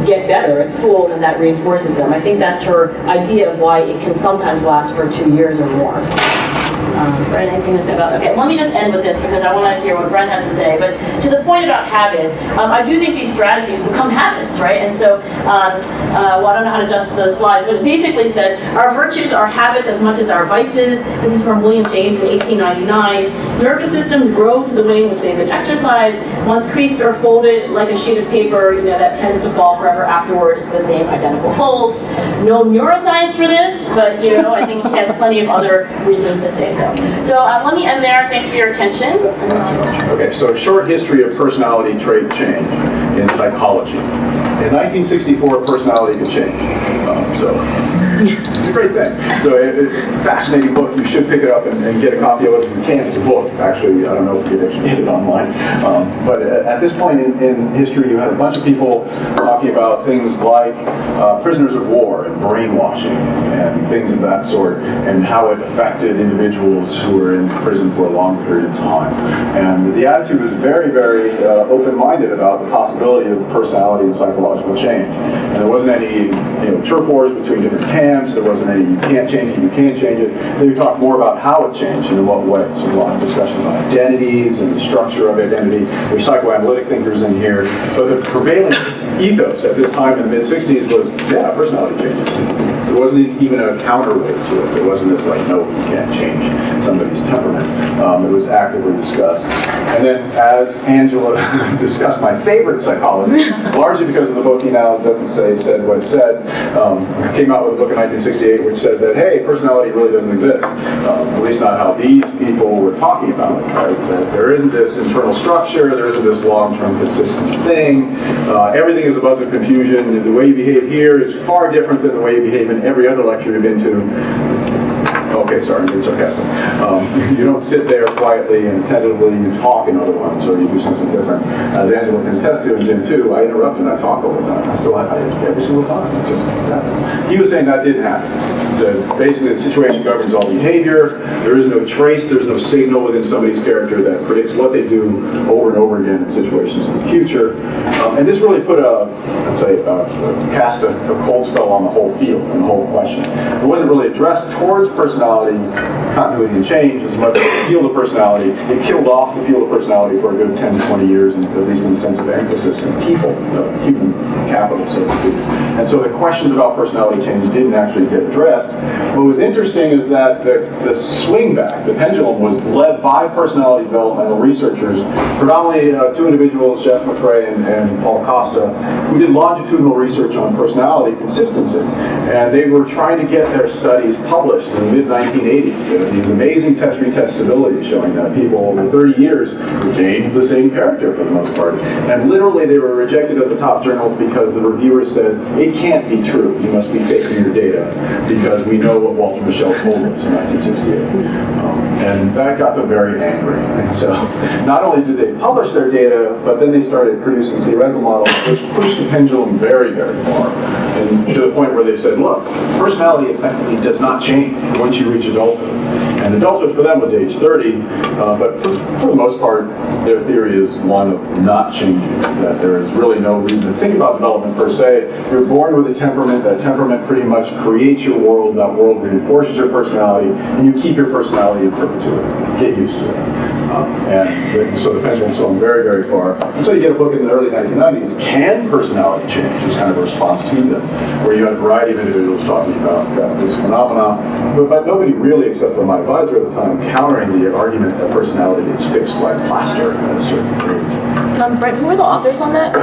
get better at school, and that reinforces them. I think that's her idea of why it can sometimes last for 2 years or more. Brent, anything to say about? Okay, let me just end with this because I want to hear what Brent has to say. But to the point about habit, I do think these strategies become habits, right? And so, I don't know how to adjust the slides, but it basically says our virtues are habits as much as our vices. This is from William James in 1899. Nervous systems grow to the way in which they've been exercised. Once creased or folded like a sheet of paper, that tends to fall forever afterward into the same identical folds. No neuroscience for this, but I think he had plenty of other reasons to say so. So let me end there. Thanks for your attention. Okay, so a short history of personality trait change in psychology. In 1964, personality could change. It's a great thing. So it's a fascinating book. You should pick it up and get a copy of it if you can. It's a book. Actually, I don't know if you can get it online. But at this point in history, you had a bunch of people talking about things like prisoners of war and brainwashing and things of that sort, and how it affected individuals who were in prison for a long period of time. And the attitude was very, very open-minded about the possibility of personality and psychological change. And there wasn't any turf wars between different camps. There wasn't any you can't change it, you can't change it. They would talk more about how it changed and in what way. So a lot of discussion about identities and the structure of identity. There's psychoanalytic thinkers in here. But the prevailing ethos at this time in the mid-60s was, yeah, personality changes. There wasn't even a counterweight to it. There wasn't this like, no, you can't change somebody's temperament. It was actively discussed. And then as Angela discussed my favorite psychology, largely because of the book he now doesn't say said what it said, came out with a book in 1968 which said that, hey, personality really doesn't exist. At least not how these people were talking about it. Right? That there isn't this internal structure, there isn't this long-term consistent thing. Everything is a buzz of confusion. The way you behave here is far different than the way you behave in every other lecture you've been to. Okay, sorry, I'm being sarcastic. You don't sit there quietly and attentively, you talk in other ones, or you do something different. As Angela can attest to, and Jim too, I interrupt and I talk all the time. I still have every single time. It just happens. He was saying that didn't happen. So basically the situation governs all behavior. There is no trace, there's no signal within somebody's character that predicts what they do over and over again in situations in the future. And this really put cast a cold spell on the whole field and the whole question. It wasn't really addressed towards personality, continuity, and change as much as the field of personality. It killed off the field of personality for a good 10 to 20 years, and at least in the sense of emphasis in people, human capital, so to speak. And so the questions about personality change didn't actually get addressed. What was interesting is that the swing back, the pendulum, was led by personality developmental researchers, predominantly two individuals, Jeff McRae and Paul Costa, who did longitudinal research on personality consistency. And they were trying to get their studies published in the mid-1980s. There were these amazing test-retest stability showing that people over 30 years retained the same character for the most part. And literally they were rejected at the top journals because the reviewers said, it can't be true. You must be faking your data because we know what Walter Mischel told us in 1968. And that got them very angry. And so not only did they publish their data, but then they started producing theoretical models which pushed the pendulum very, very far. And to the point where they said, look, personality effectively does not change once you reach adulthood. And adulthood for them was age 30, but for the most part, their theory is one of not changing, that there is really no reason to think about development per se. You're born with a temperament, that temperament pretty much creates your world, that world reinforces your personality, and you keep your personality in perpetuity. Get used to it. So the pendulum swung very, very far. And so you get a book in the early 1990s, Can Personality Change? Is kind of a response to them, where you had a variety of individuals talking about this phenomenon, but nobody really, except for my advisor at the time, countering the argument that personality is fixed like plaster at a certain age. Brent, who were the authors on that?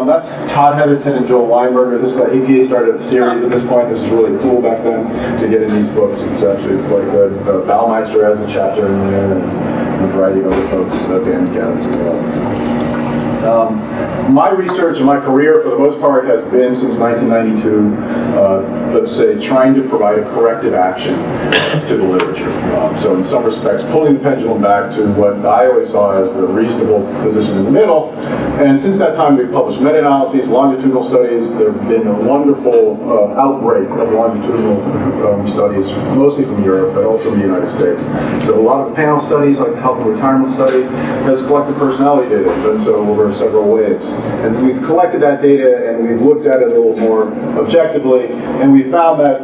That's Todd Heatherton and Joel Weinberger. This is APA started a series at this point. This is really cool back then to get in these books. It was actually quite good. Baumeister has a chapter in there, and a variety of other folks, Dan McAdams as well. My research and my career, for the most part, has been since 1992, let's say, trying to provide a corrective action to the literature. So in some respects, pulling the pendulum back to what I always saw as the reasonable position in the middle. And since that time, we've published meta-analyses, longitudinal studies. There have been a wonderful outbreak of longitudinal studies, mostly from Europe, but also in the United States. So a lot of panel studies, like the health and retirement study, has collected personality data, and so over several waves. And we've collected that data and we've looked at it a little more objectively, and we found that,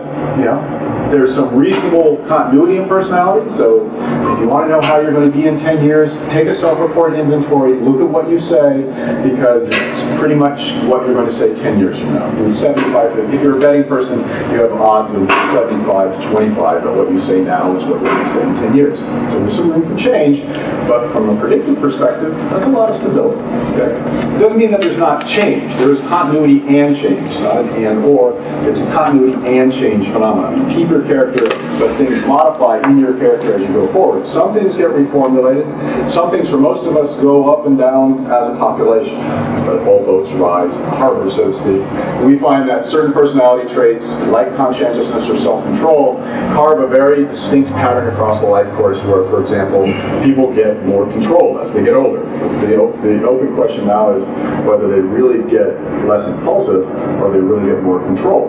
there's some reasonable continuity in personality. So if you want to know how you're going to be in 10 years, take a self-reported inventory, look at what you say, because it's pretty much what you're going to say 10 years from now. In 75, if you're a betting person, you have odds of 75 to 25, but what you say now is what you're going to say in 10 years. So there's some room for change, but from a predictive perspective, that's a lot of stability. Okay? It doesn't mean that there's not change. There is continuity and change. It's not an and or, it's a continuity and change phenomenon. You keep your character, but things modify in your character as you go forward. Some things get reformulated. Some things, for most of us, go up and down as a population. But all boats rise in the harbor, so to speak. We find that certain personality traits, like conscientiousness or self-control, carve a very distinct pattern across the life course where, for example, people get more control as they get older. The open question now is whether they really get less impulsive or they really get more control,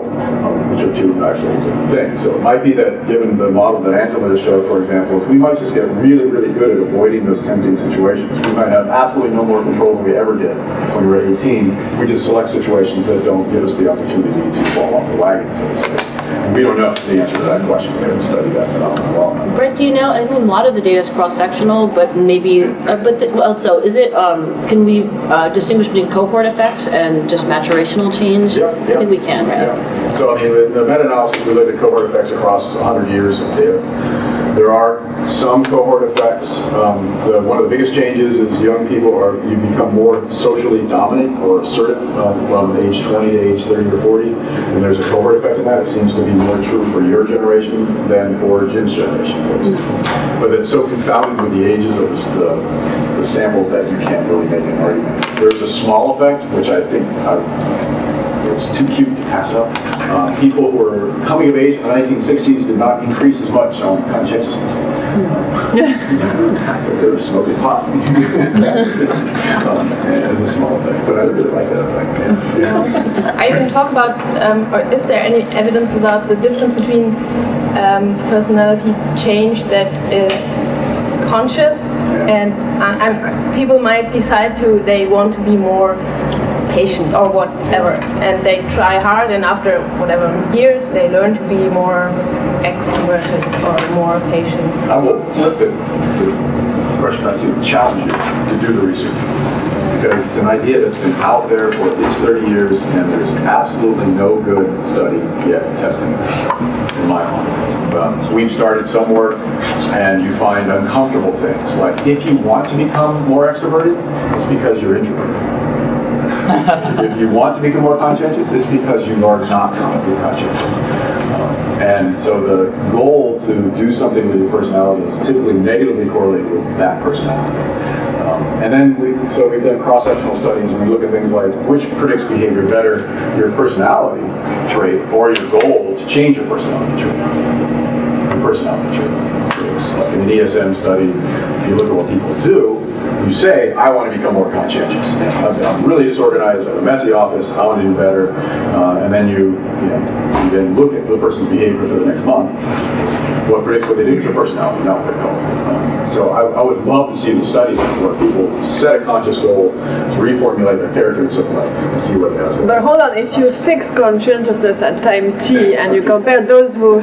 which are two actually different things. So it might be that, given the model that Angela just showed, for example, we might just get really, really good at avoiding those tempting situations. We might have absolutely no more control than we ever did when we were 18. We just select situations that don't give us the opportunity to fall off the wagon, so to speak. We don't know the answer to that question. We haven't studied that phenomenon well enough. Brent, do you know? I think a lot of the data is cross-sectional, but maybe, so is it? Can we distinguish between cohort effects and just maturational change? Yeah. I think we can, right? Yeah. So I mean, the meta-analysis, we looked at cohort effects across 100 years of data. There are some cohort effects. One of the biggest changes is young people you become more socially dominant or assertive from age 20 to age 30 or 40. And there's a cohort effect in that. It seems to be more true for your generation than for Jim's generation, for example. But it's so confounded with the ages of the samples that you can't really make an argument. There's a small effect, which I think it's too cute to pass up. People who were coming of age in the 1960s did not increase as much on conscientiousness. Because they were smoking pot. It's a small thing, but I really like that effect. Yeah. I can talk about, or is there any evidence about the difference between personality change that is conscious and people might decide they want to be more patient or whatever, and they try hard, and after whatever years they learn to be more extroverted or more patient. I will flip the question back to you, challenge you to do the research, because it's an idea that's been out there for at least 30 years, and there's absolutely no good study yet testing it, in my mind. We've started some work, and you find uncomfortable things, like if you want to become more extroverted, it's because you're introverted. If you want to become more conscientious, it's because you are not chronically conscientious. And so the goal to do something with your personality is typically negatively correlated with that personality. And then we've done cross-sectional studies, and we look at things like which predicts behavior better, your personality trait or your goal to change your personality trait. Like in an ESM study, if you look at what people do, you say, I want to become more conscientious. I'm really disorganized, I have a messy office, I want to do better. And then you then look at the person's behavior for the next month. What predicts what they do is their personality, not what they call. So I would love to see the studies where people set a conscious goal to reformulate their character and something like that and see what it does. But hold on, if you fix conscientiousness at time t and you compare those who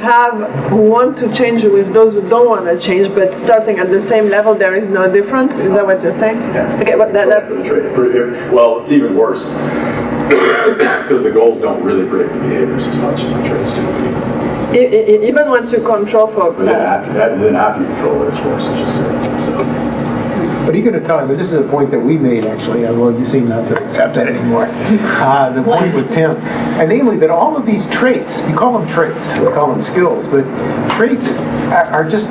want to change with those who don't want to change, but starting at the same level, there is no difference. Is that what you're saying? Yeah. Okay, but that's. Well, it's even worse because the goals don't really predict the behaviors as much as the traits do. Even once you control for past. Then after you control it, it's worse. It's just But are you going to tell me, but this is a point that we made actually, although you seem not to accept that anymore, the point with Tim, and namely that all of these traits, you call them traits, we call them skills, but traits are just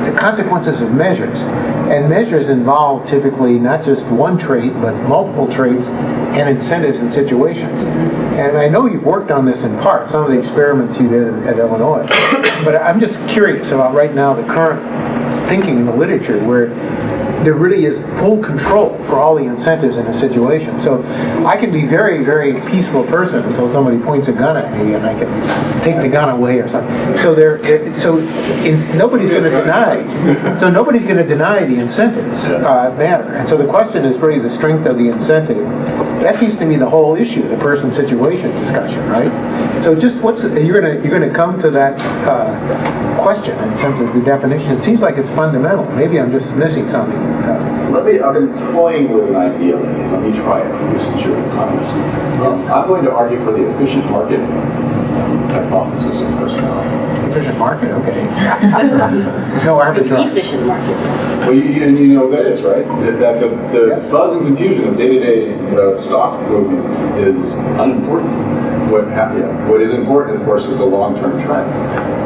the consequences of measures. And measures involve typically not just one trait, but multiple traits and incentives and situations. And I know you've worked on this in part, some of the experiments you did at Illinois, but I'm just curious about right now the current thinking in the literature where there really is full control for all the incentives in a situation. So I can be very, very peaceful person until somebody points a gun at me and I can take the gun away or something. So nobody's going to deny. So nobody's going to deny the incentives matter. And so the question is really the strength of the incentive. That seems to me the whole issue, the person situation discussion, right? So just you're going to come to that question in terms of the definition. It seems like it's fundamental. Maybe I'm just missing something. I've been toying with an idea. Let me try it. Since you're an economist, I'm going to argue for the efficient market hypothesis of personality. Efficient market, okay. No arbitrage. Efficient market. Well, you know what that is, right? That the buzz and confusion of day-to-day stock movement is unimportant. What is important, of course, is the long-term trend.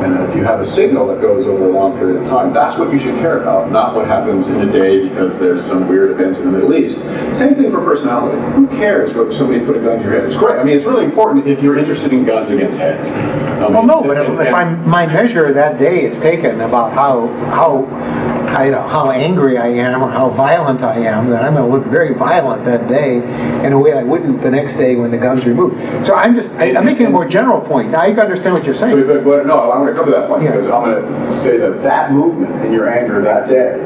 And then if you have a signal that goes over a long period of time, that's what you should care about, not what happens in a day because there's some weird event in the Middle East. Same thing for personality. Who cares whether somebody put a gun to your head? It's great. I mean, it's really important if you're interested in guns against heads. If my measure that day is taken about how angry I am or how violent I am, then I'm going to look very violent that day in a way I wouldn't the next day when the gun's removed. So I'm making a more general point. Now you can understand what you're saying. But no, I'm going to come to that point because I'm going to say that movement in your anger that day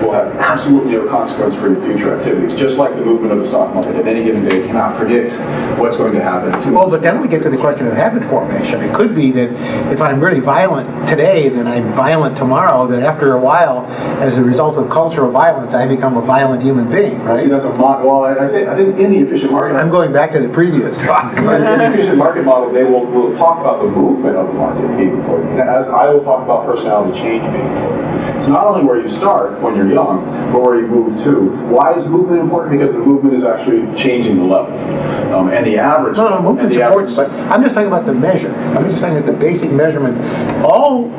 will have absolutely no consequence for your future activities, just like the movement of the stock market at any given day cannot predict what's going to happen. Well, but then we get to the question of habit formation. It could be that if I'm really violent today, then I'm violent tomorrow, that after a while, as a result of cultural violence, I become a violent human being, right? See, that's a well, I think in the efficient market, I'm going back to the previous talk. in the efficient market model, they will talk about the movement of the market being important, as I will talk about personality change being important. So not only where you start when you're young, but where you move to. Why is movement important? Because the movement is actually changing the level. And the average... No, movement's important, but I'm just talking about the measure. I'm just saying that the basic measurement, all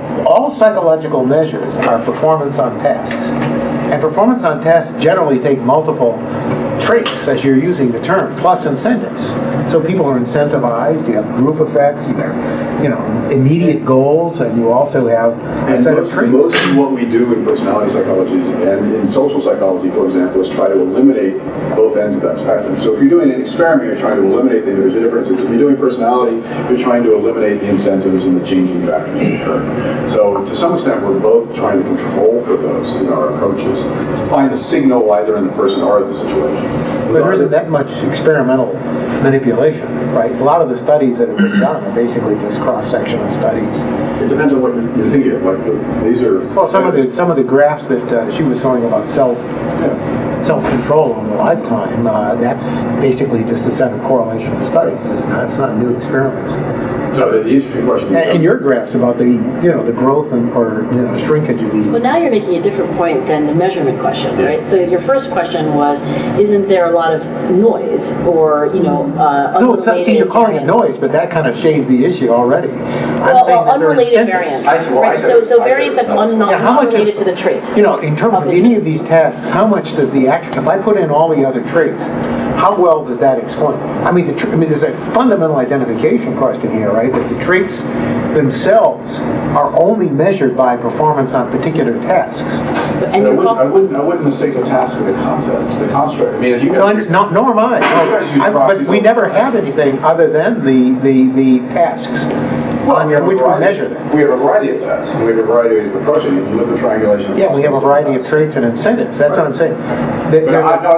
psychological measures are performance on tasks. And performance on tasks generally take multiple traits, as you're using the term, plus incentives. So people are incentivized, you have group effects, you have, immediate goals, and you also have a set of traits. Most of what we do in personality psychology and in social psychology, for example, is try to eliminate both ends of that spectrum. So if you're doing an experiment, you're trying to eliminate the individual differences. If you're doing personality, you're trying to eliminate the incentives and the changing factors that occur. So to some extent, we're both trying to control for those in our approaches, to find the signal either in the person or in the situation. But there isn't that much experimental manipulation, right? A lot of the studies that have been done are basically just cross-sectional studies. It depends on what you're thinking of. Like these are some of the graphs that she was showing about self-control over the lifetime. That's basically just a set of correlational studies, isn't it? It's not new experiments. So the interesting question. And your graphs about the the growth or shrinkage of these. Well, now you're making a different point than the measurement question, right? So your first question was, isn't there a lot of noise or No, it's not. See, you're calling it noise, but that kind of shades the issue already. I'm saying that unrelated variance. Right? So variance that's not related to the trait. In terms of any of these tasks, how much does the action? If I put in all the other traits, how well does that explain? I mean, there's a fundamental identification question here, right? That the traits themselves are only measured by performance on particular tasks. I wouldn't mistake the task for the concept, the construct. I mean, nor am I. But we never have anything other than the tasks on which we measure them. We have a variety of tasks. We have a variety of approaching it. You look at triangulation. Yeah, we have a variety of traits and incentives. That's what I'm saying. I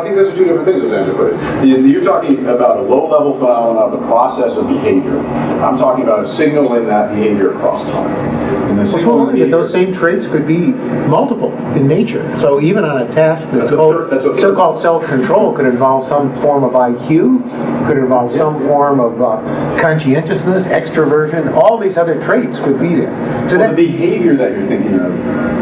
think those are two different things, as Andrew put it. You're talking about a low-level phenomenon of the process of behavior. I'm talking about a signal in that behavior across time. But those same traits could be multiple in nature. So even on a task that's so-called self-control could involve some form of IQ, could involve some form of conscientiousness, extroversion. All these other traits could be there. So the behavior that you're thinking of,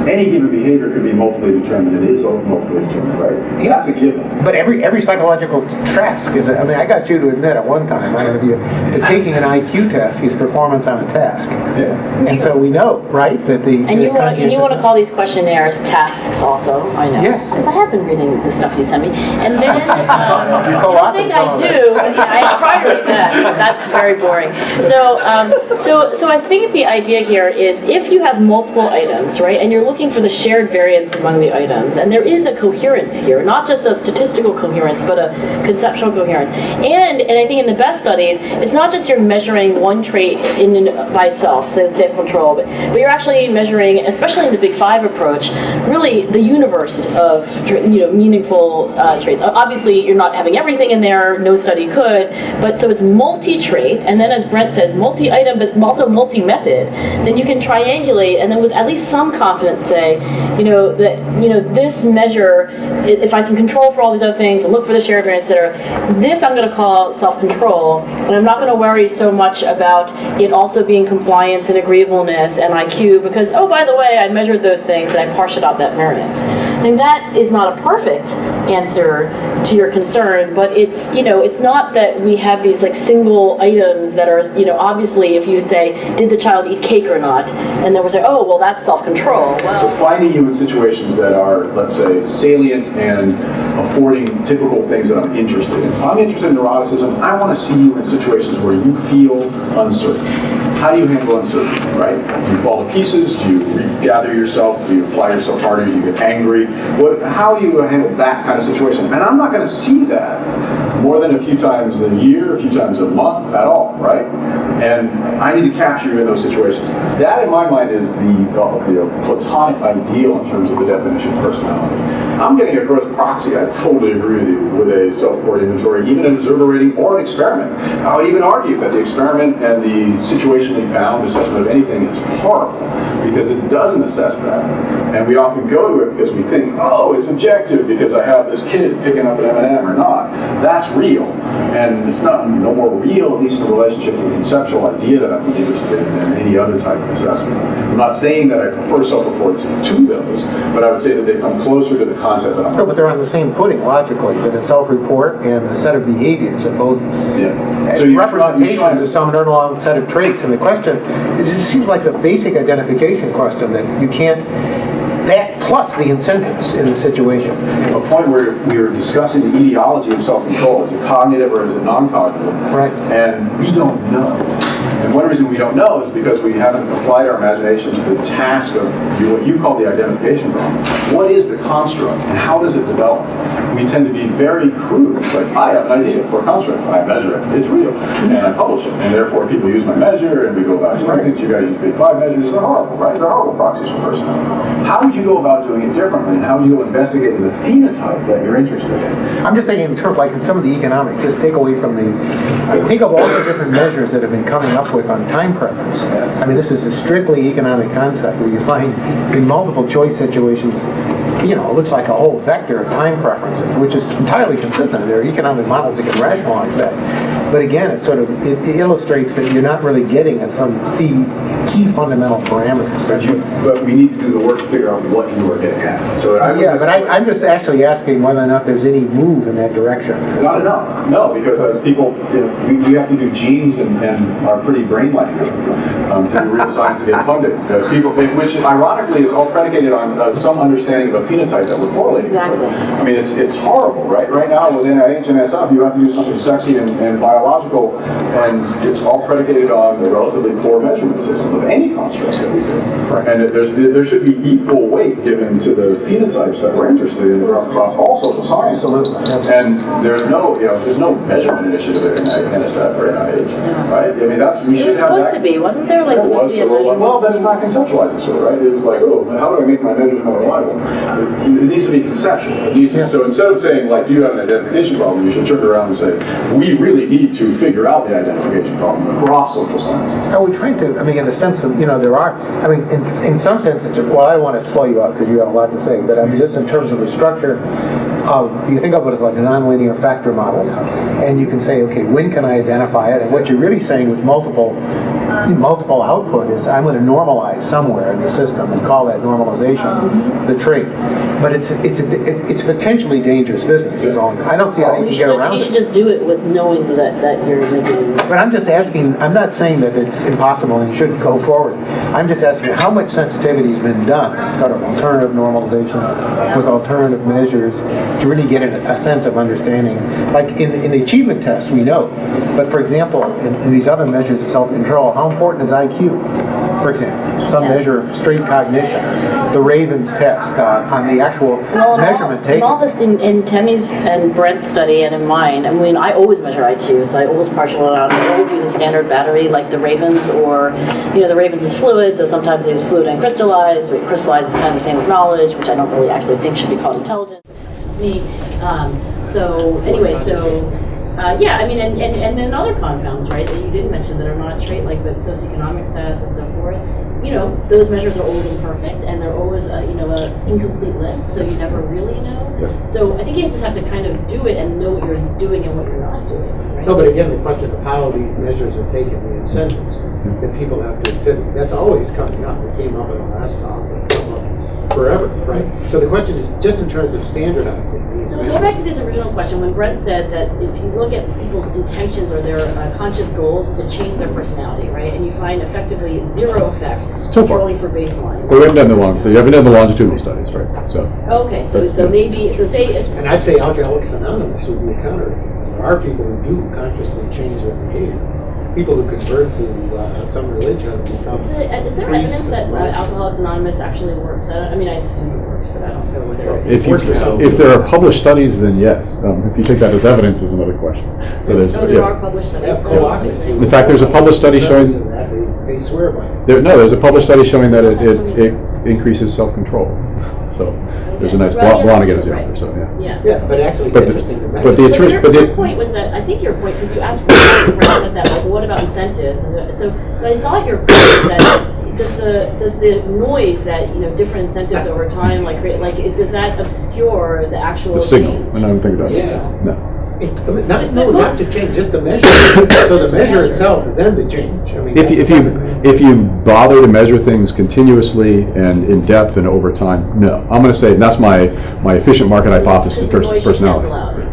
any given behavior could be multiply determined. It is multiply determined, right? Yeah, that's a given. But every psychological task is. I got you to admit at one time, that taking an IQ test is performance on a task. Yeah. And so we know, right, that And you want to call these questionnaires tasks also, I know. Yes. Because I have been reading the stuff you sent me. And then, I think I do. I try to read that. That's very boring. So I think the idea here is if you have multiple items, right, and you're looking for the shared variance among the items, and there is a coherence here, not just a statistical coherence, but a conceptual coherence. And I think in the best studies, it's not just you're measuring one trait by itself, so self-control, but you're actually measuring, especially in the Big Five approach, really the universe of meaningful traits. Obviously, you're not having everything in there. No study could, but so it's multi-trait, and then as Brent says, multi-item, but also multi-method. Then you can triangulate, and then with at least some confidence say, that this measure, if I can control for all these other things and look for the shared variance, etc. This I'm going to call self-control, and I'm not going to worry so much about it also being compliance and agreeableness and IQ because, oh, by the way, I measured those things and I parceled out that variance. I mean, that is not a perfect answer to your concern, but it's not that we have these like single items that are, obviously if you say, did the child eat cake or not, and then we'll say, oh, well, that's self-control. Well, so finding you in situations that are, let's say, salient and affording typical things that I'm interested in. If I'm interested in neuroticism, I want to see you in situations where you feel uncertain. How do you handle uncertainty, right? Do you fall to pieces? Do you regather yourself? Do you apply yourself harder? Do you get angry? but how do you handle that kind of situation? And I'm not going to see that more than a few times a year, a few times a month at all, right? And I need to capture you in those situations. That, in my mind, is the platonic ideal in terms of the definition of personality. I'm getting a gross proxy. I totally agree with you with a self-report inventory, even an observer rating or an experiment. I would even argue that the experiment and the situationally bound assessment of anything is horrible because it doesn't assess that. And we often go to it because we think, oh, it's objective because I have this kid picking up an M&M or not. That's real. And it's not no more real, at least in relationship to the conceptual idea that I'm interested in than any other type of assessment. I'm not saying that I prefer self-reports to those, but I would say that they come closer to the concept that I'm No, but they're on the same footing logically, that a self-report and a set of behaviors are both So you're representations of some underlying set of traits. And the question, it just seems like a basic identification question that you can't, that plus the incentives in the situation. A point where we were discussing the etiology of self-control, is it cognitive or is it non-cognitive? Right. And we don't know. And one reason we don't know is because we haven't applied our imagination to the task of what you call the identification problem. What is the construct and how does it develop? We tend to be very crude. It's like, I have an idea for a construct. I measure it. It's real. And I publish it. And therefore people use my measure and we go back to rankings. You guys use big 5 measures. They're horrible, right? They're horrible proxies for personality. How would you go about doing it differently? And how would you go investigating the phenotype that you're interested in? I'm just thinking in terms like in some of the economics, just take away from the, think of all the different measures that have been coming up with on time preference. I mean, this is a strictly economic concept where you find in multiple choice situations, you know, it looks like a whole vector of time preferences, which is entirely consistent. There are economic models that can rationalize that. But again, it sort of, it illustrates that you're not really getting at some key fundamental parameters. But we need to do the work to figure out what you are getting at. So I'm just actually asking whether or not there's any move in that direction. Not enough. No, because as people, we have to do genes and our pretty brain-like to do real science to get funded. People, which ironically is all predicated on some understanding of a phenotype that we're correlating. Exactly. I mean, it's horrible, right? Right now with NIH and SF, you have to do something sexy and biological, and it's all predicated on a relatively poor measurement system of any construct that we do. Right. And there should be equal weight given to the phenotypes that we're interested in across all social sciences. Absolutely. And there's no measurement initiative at NSF or NIH, right? I mean, we should have that. It was supposed to be, wasn't there? Like supposed to be a measurement? Well, then it's not conceptualized this way, right? It was like, oh, how do I make my measures more reliable? It needs to be conceptual. So instead of saying, like, do you have an identification problem, you should turn around and say, we really need to figure out the identification problem across social sciences. Are we trying to, I mean, in a sense of, there are, I mean, in some sense, I don't want to slow you up because you have a lot to say, but I mean, just in terms of the structure of, you think of it as like nonlinear factor models, and you can say, okay, when can I identify it? And what you're really saying with multiple output is I'm going to normalize somewhere in the system and call that normalization the trait. But it's potentially dangerous business. Is all. I don't see how you can get around it. You should just do it with knowing that you're making. But I'm just asking, I'm not saying that it's impossible and you shouldn't go forward. I'm just asking how much sensitivity has been done. It's got alternative normalizations with alternative measures to really get a sense of understanding. Like in the achievement test, we know. But for example, in these other measures of self-control, how important is IQ? For example, some measure of straight cognition, the Ravens test on the actual measurement taken. All this in Temi's and Brent's study and in mine, I mean, I always measure IQ, so I always partial it out. I always use a standard battery like the Ravens, or, the Ravens is fluid, so sometimes they use fluid and crystallized, but crystallized is kind of the same as knowledge, which I don't really actually think should be called intelligence. That's just me. Yeah, I mean, and then other confounds, right, that you didn't mention that are not trait, like with socioeconomics tests and so forth, those measures are always imperfect and they're always, a incomplete list, so you never really know. Yeah. So I think you just have to kind of do it and know what you're doing and what you're not doing, right? No, but again, the question of how these measures are taken, the incentives that people have to exhibit, that's always coming up. It came up in the last talk, forever, right? So the question is just in terms of standardizing. So go back to this original question when Brent said that if you look at people's intentions or their conscious goals to change their personality, right, and you find effectively zero effect controlling for baseline. Well, you haven't done the longitudinal studies, right? So. Okay, so say. And I'd say Alcoholics Anonymous would be a counter. There are people who do consciously change their behavior. people who convert to some religion become Is there evidence that Alcoholics Anonymous actually works? I mean, I assume it works, but I don't know whether If there are published studies, then yes. If you take that as evidence, is another question. So there are published studies. In fact, there's a published study showing. They swear by it. There's a published study showing that it increases self-control. So there's a nice Blonigan is out there. So yeah. Yeah, but actually, it's interesting to mention. But your point was that I think your point, because you asked for said that, like, what about incentives? And so I thought your point was that does the noise that different incentives over time does that obscure the actual The signal, change? and I don't think it does. Yeah. No. Not to change, just the measure. So the measure itself, and then the change. I mean, If you bother to measure things continuously and in depth and over time, no. I'm going to say, and that's my efficient market hypothesis of personality.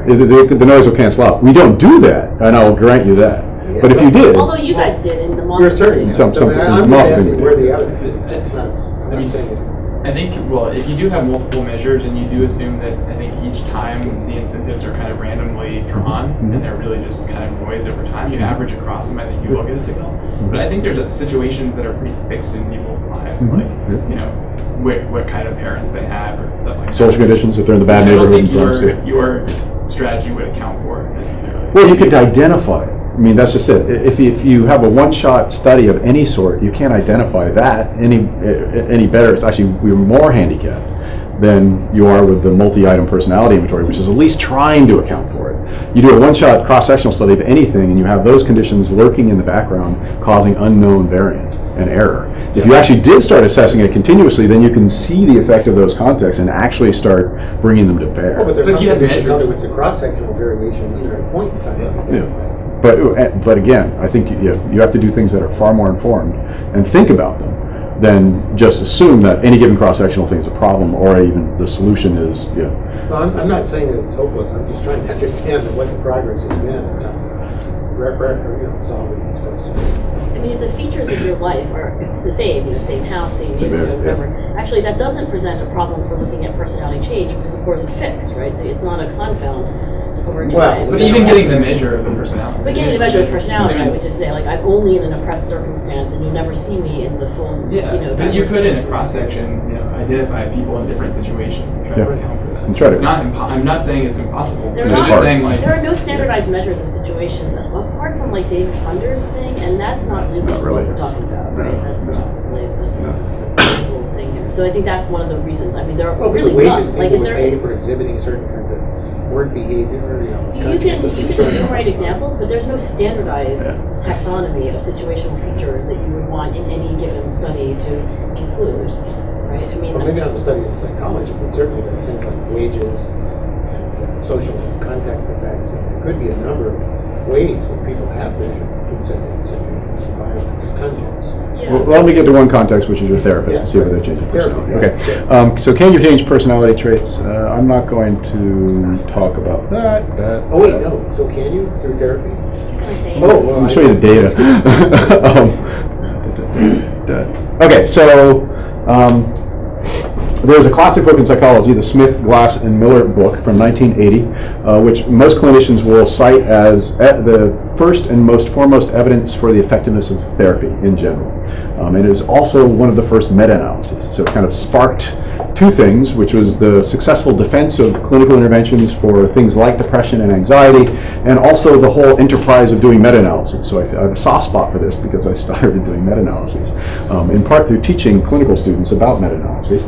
The noise will cancel out. We don't do that, and I will grant you that. Yeah, but if you did, Although you guys did in the you're certain. Some I'm just we asking do. where the evidence is. It's not. I'm not saying it. I think, well, if you do have multiple measures and you do assume that I think each time the incentives are kind of randomly drawn and they're really just kind of noise over time, you average across them, I think you will get a signal. But I think there's situations that are pretty fixed in people's lives, like, what kind of parents they have or stuff like that. Social conditions, if they're in the bad neighborhood. I don't think your strategy would account for necessarily. Well, you could identify it. I mean, that's just it. If you have a one-shot study of any sort, you can't identify that any better. It's actually, we're more handicapped than you are with the multi-item personality inventory, which is at least trying to account for it. You do a one-shot cross-sectional study of anything, and you have those conditions lurking in the background, causing unknown variance and error. If you actually did start assessing it continuously, then you can see the effect of those contexts and actually start bringing them to bear. Oh, but there's some conditions other with the cross-sectional variation at a point in time. But again, I think you have to do things that are far more informed and think about them than just assume that any given cross-sectional thing is a problem or even the solution is, Well, I'm not saying that it's hopeless. I'm just trying to understand what the progress has been in solving these questions. I mean, if the features of your life are the same, same house, same neighborhood, whatever, actually that doesn't present a problem for looking at personality change because, of course, it's fixed, right? So it's not a confound over time. But even getting the measure of the personality. But getting the measure of personality, I would just say, like, I'm only in an oppressed circumstance and you never see me in the full, but you could, in a cross-section, identify people in different situations and try to account for that. So it's not I'm not saying it's impossible. I'm just saying, like, there are no standardized measures of situations apart from, like, David Funder's thing, and that's not really what we're talking about, right? That's not really the whole thing here. So I think that's one of the reasons. I mean, there are really the wages like, is there pay for exhibiting certain kinds of work behavior, you can enumerate examples, but there's no standardized taxonomy of situational features that you would want in any given study to include, right? I mean, maybe not the studies in psychology, but certainly there are things like wages and social context effects, and there could be a number of ways where people have measured incentives and environments, contexts. Well, let me get to one context, which is your therapist, and see whether they're changing personality. Okay. So can you change personality traits? I'm not going to talk about that. Oh wait, no. So can you through therapy? He's going to say. Let me show you the data. Okay, so there's a classic book in psychology, the Smith, Glass, and Miller book from 1980, which most clinicians will cite as the first and most foremost evidence for the effectiveness of therapy in general. And it is also one of the first meta-analyses. So it kind of sparked two things, which was the successful defense of clinical interventions for things like depression and anxiety, and also the whole enterprise of doing meta-analysis. So I have a soft spot for this because I started doing meta-analyses, in part through teaching clinical students about meta-analyses.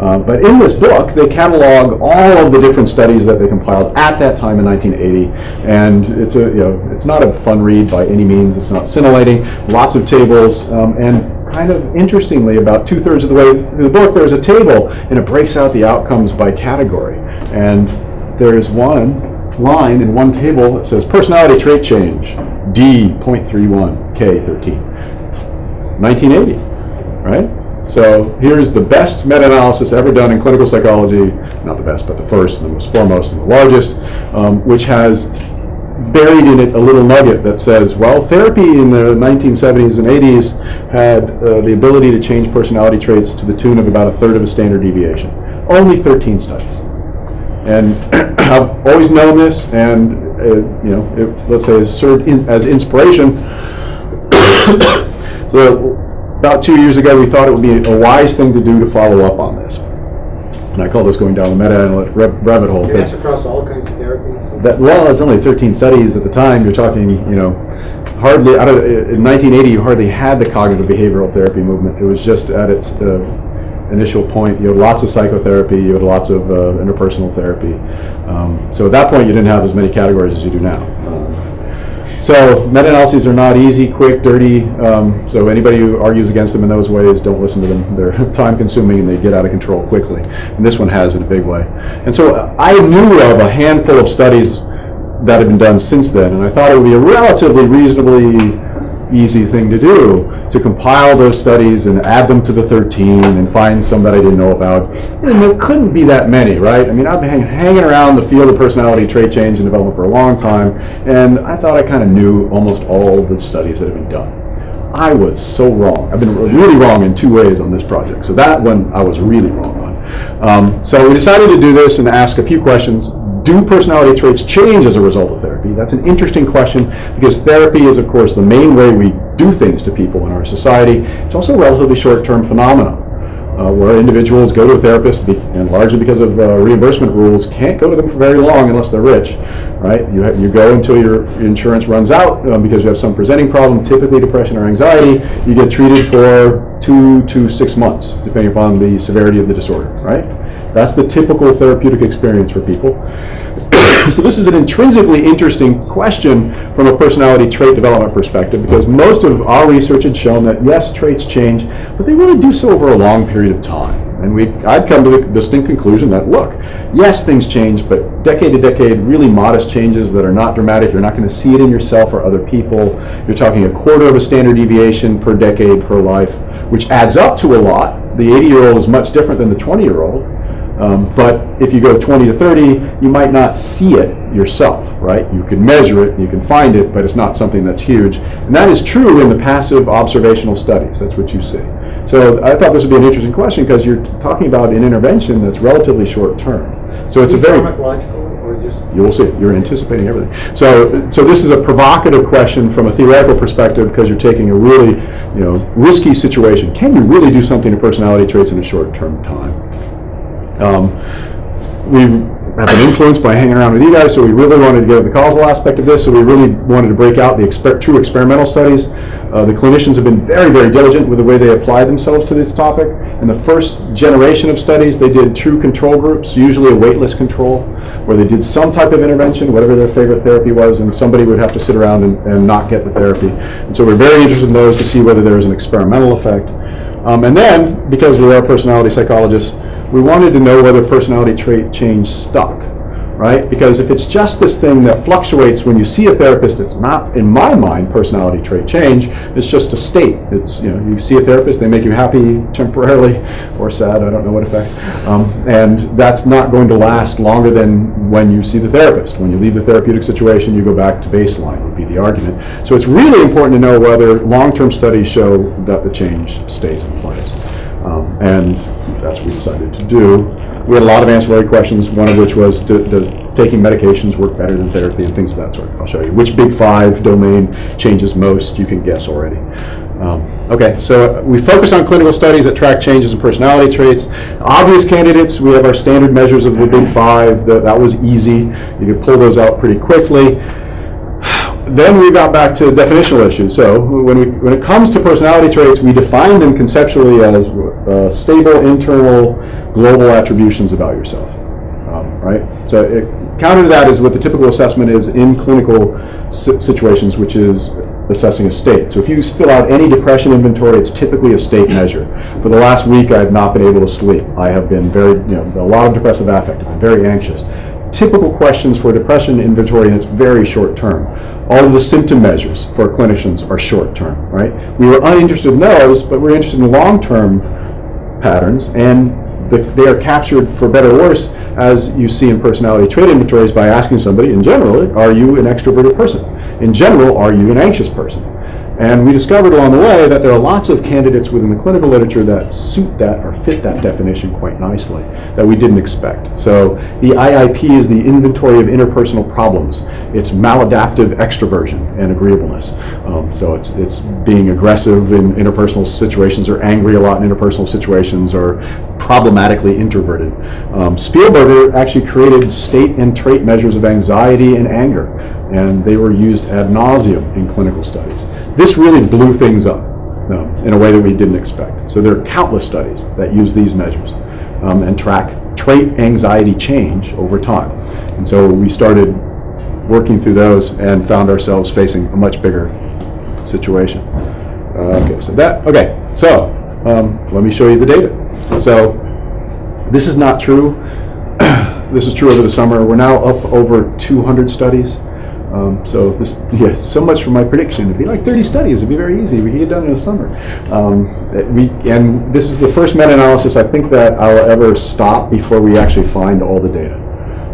But in this book, they catalog all of the different studies that they compiled at that time in 1980, and it's not a fun read by any means. It's not scintillating. Lots of tables, and kind of interestingly, about 2/3 of the way through the book, there's a table, and it breaks out the outcomes by category. And there's one line in one table that says personality trait change, D.31, K13. 1980, right? So here's the best meta-analysis ever done in clinical psychology, not the best, but the first and the most foremost and the largest, which has buried in it a little nugget that says, well, therapy in the 1970s and 80s had the ability to change personality traits to the tune of about 1/3 of a standard deviation. Only 13 studies. And I've always known this, and let's say, has served as inspiration So about 2 years ago, we thought it would be a wise thing to do to follow up on this. And I call this going down the meta-analytic rabbit hole. That's across all kinds of therapies. Well, it's only 13 studies at the time. You're talking, hardly, in 1980, you hardly had the cognitive behavioral therapy movement. It was just at its initial point. You had lots of psychotherapy, you had lots of interpersonal therapy. So at that point, you didn't have as many categories as you do now. So meta-analyses are not easy, quick, dirty. So anybody who argues against them in those ways, don't listen to them. They're time-consuming and they get out of control quickly. And this one has in a big way. And so I knew of a handful of studies that had been done since then, and I thought it would be a relatively reasonably easy thing to do, to compile those studies and add them to the 13 and find some that I didn't know about. And there couldn't be that many, right? I mean, I've been hanging around the field of personality trait change and development for a long time, and I thought I kind of knew almost all the studies that have been done. I was so wrong. I've been really wrong in 2 ways on this project. So that one I was really wrong on. So we decided to do this and ask a few questions. Do personality traits change as a result of therapy? That's an interesting question because therapy is, of course, the main way we do things to people in our society. It's also a relatively short-term phenomenon where individuals go to a therapist, and largely because of reimbursement rules, can't go to them for very long unless they're rich, right? You go until your insurance runs out because you have some presenting problem, typically depression or anxiety. You get treated for 2 to 6 months, depending upon the severity of the disorder, right? That's the typical therapeutic experience for people. So this is an intrinsically interesting question from a personality trait development perspective because most of our research had shown that yes, traits change, but they really do so over a long period of time. And I'd come to the distinct conclusion that, look, yes, things change, but decade to decade, really modest changes that are not dramatic. You're not going to see it in yourself or other people. You're talking 1/4 of a standard deviation per decade per life, which adds up to a lot. The 80-year-old is much different than the 20-year-old. But if you go 20 to 30, you might not see it yourself, right? You can measure it, you can find it, but it's not something that's huge. And that is true in the passive observational studies. That's what you see. So I thought this would be an interesting question because you're talking about an intervention that's relatively short term. So it's a very... Or just... You will see. You're anticipating everything. So this is a provocative question from a theoretical perspective because you're taking a really, risky situation. Can you really do something to personality traits in a short-term time? We have been influenced by hanging around with you guys, so we really wanted to get at the causal aspect of this, so we really wanted to break out the true experimental studies. The clinicians have been very, very diligent with the way they apply themselves to this topic. In the first generation of studies, they did true control groups, usually a waitlist control, where they did some type of intervention, whatever their favorite therapy was, and somebody would have to sit around and not get the therapy. And so we're very interested in those to see whether there is an experimental effect. And then, because we are personality psychologists, we wanted to know whether personality trait change stuck, right? Because if it's just this thing that fluctuates when you see a therapist, it's not, in my mind, personality trait change. It's just a state. It's, you see a therapist, they make you happy temporarily, or sad, I don't know what effect. And that's not going to last longer than when you see the therapist. When you leave the therapeutic situation, you go back to baseline, would be the argument. So it's really important to know whether long-term studies show that the change stays in place. And that's what we decided to do. We had a lot of ancillary questions, one of which was, do taking medications work better than therapy and things of that sort. I'll show you. Which big 5 domain changes most, you can guess already. Okay, so we focus on clinical studies that track changes in personality traits. Obvious candidates, we have our standard measures of the big 5. That was easy. You could pull those out pretty quickly. Then we got back to definitional issues. So when it comes to personality traits, we define them conceptually as stable, internal, global attributions about yourself, right? So counter to that is what the typical assessment is in clinical situations, which is assessing a state. So if you fill out any depression inventory, it's typically a state measure. For the last week, I have not been able to sleep. I have been a lot of depressive affect. I've been very anxious. Typical questions for a depression inventory, and it's very short term. All of the symptom measures for clinicians are short term, right? We were uninterested in those, but we're interested in long-term patterns, and they are captured, for better or worse, as you see in personality trait inventories by asking somebody, in general, are you an extroverted person? In general, are you an anxious person? And we discovered along the way that there are lots of candidates within the clinical literature that suit that or fit that definition quite nicely that we didn't expect. So the IIP is the inventory of interpersonal problems. It's maladaptive extroversion and agreeableness. So it's being aggressive in interpersonal situations, or angry a lot in interpersonal situations, or problematically introverted. Spielberger actually created state and trait measures of anxiety and anger, and they were used ad nauseum in clinical studies. This really blew things up in a way that we didn't expect. So there are countless studies that use these measures and track trait anxiety change over time. And so we started working through those and found ourselves facing a much bigger situation. So let me show you the data. So this is not true. This is true over the summer. We're now up over 200 studies. So much for my prediction. If you like 30 studies, it'd be very easy. We could get done in the summer. And this is the first meta-analysis I think that I'll ever stop before we actually find all the data,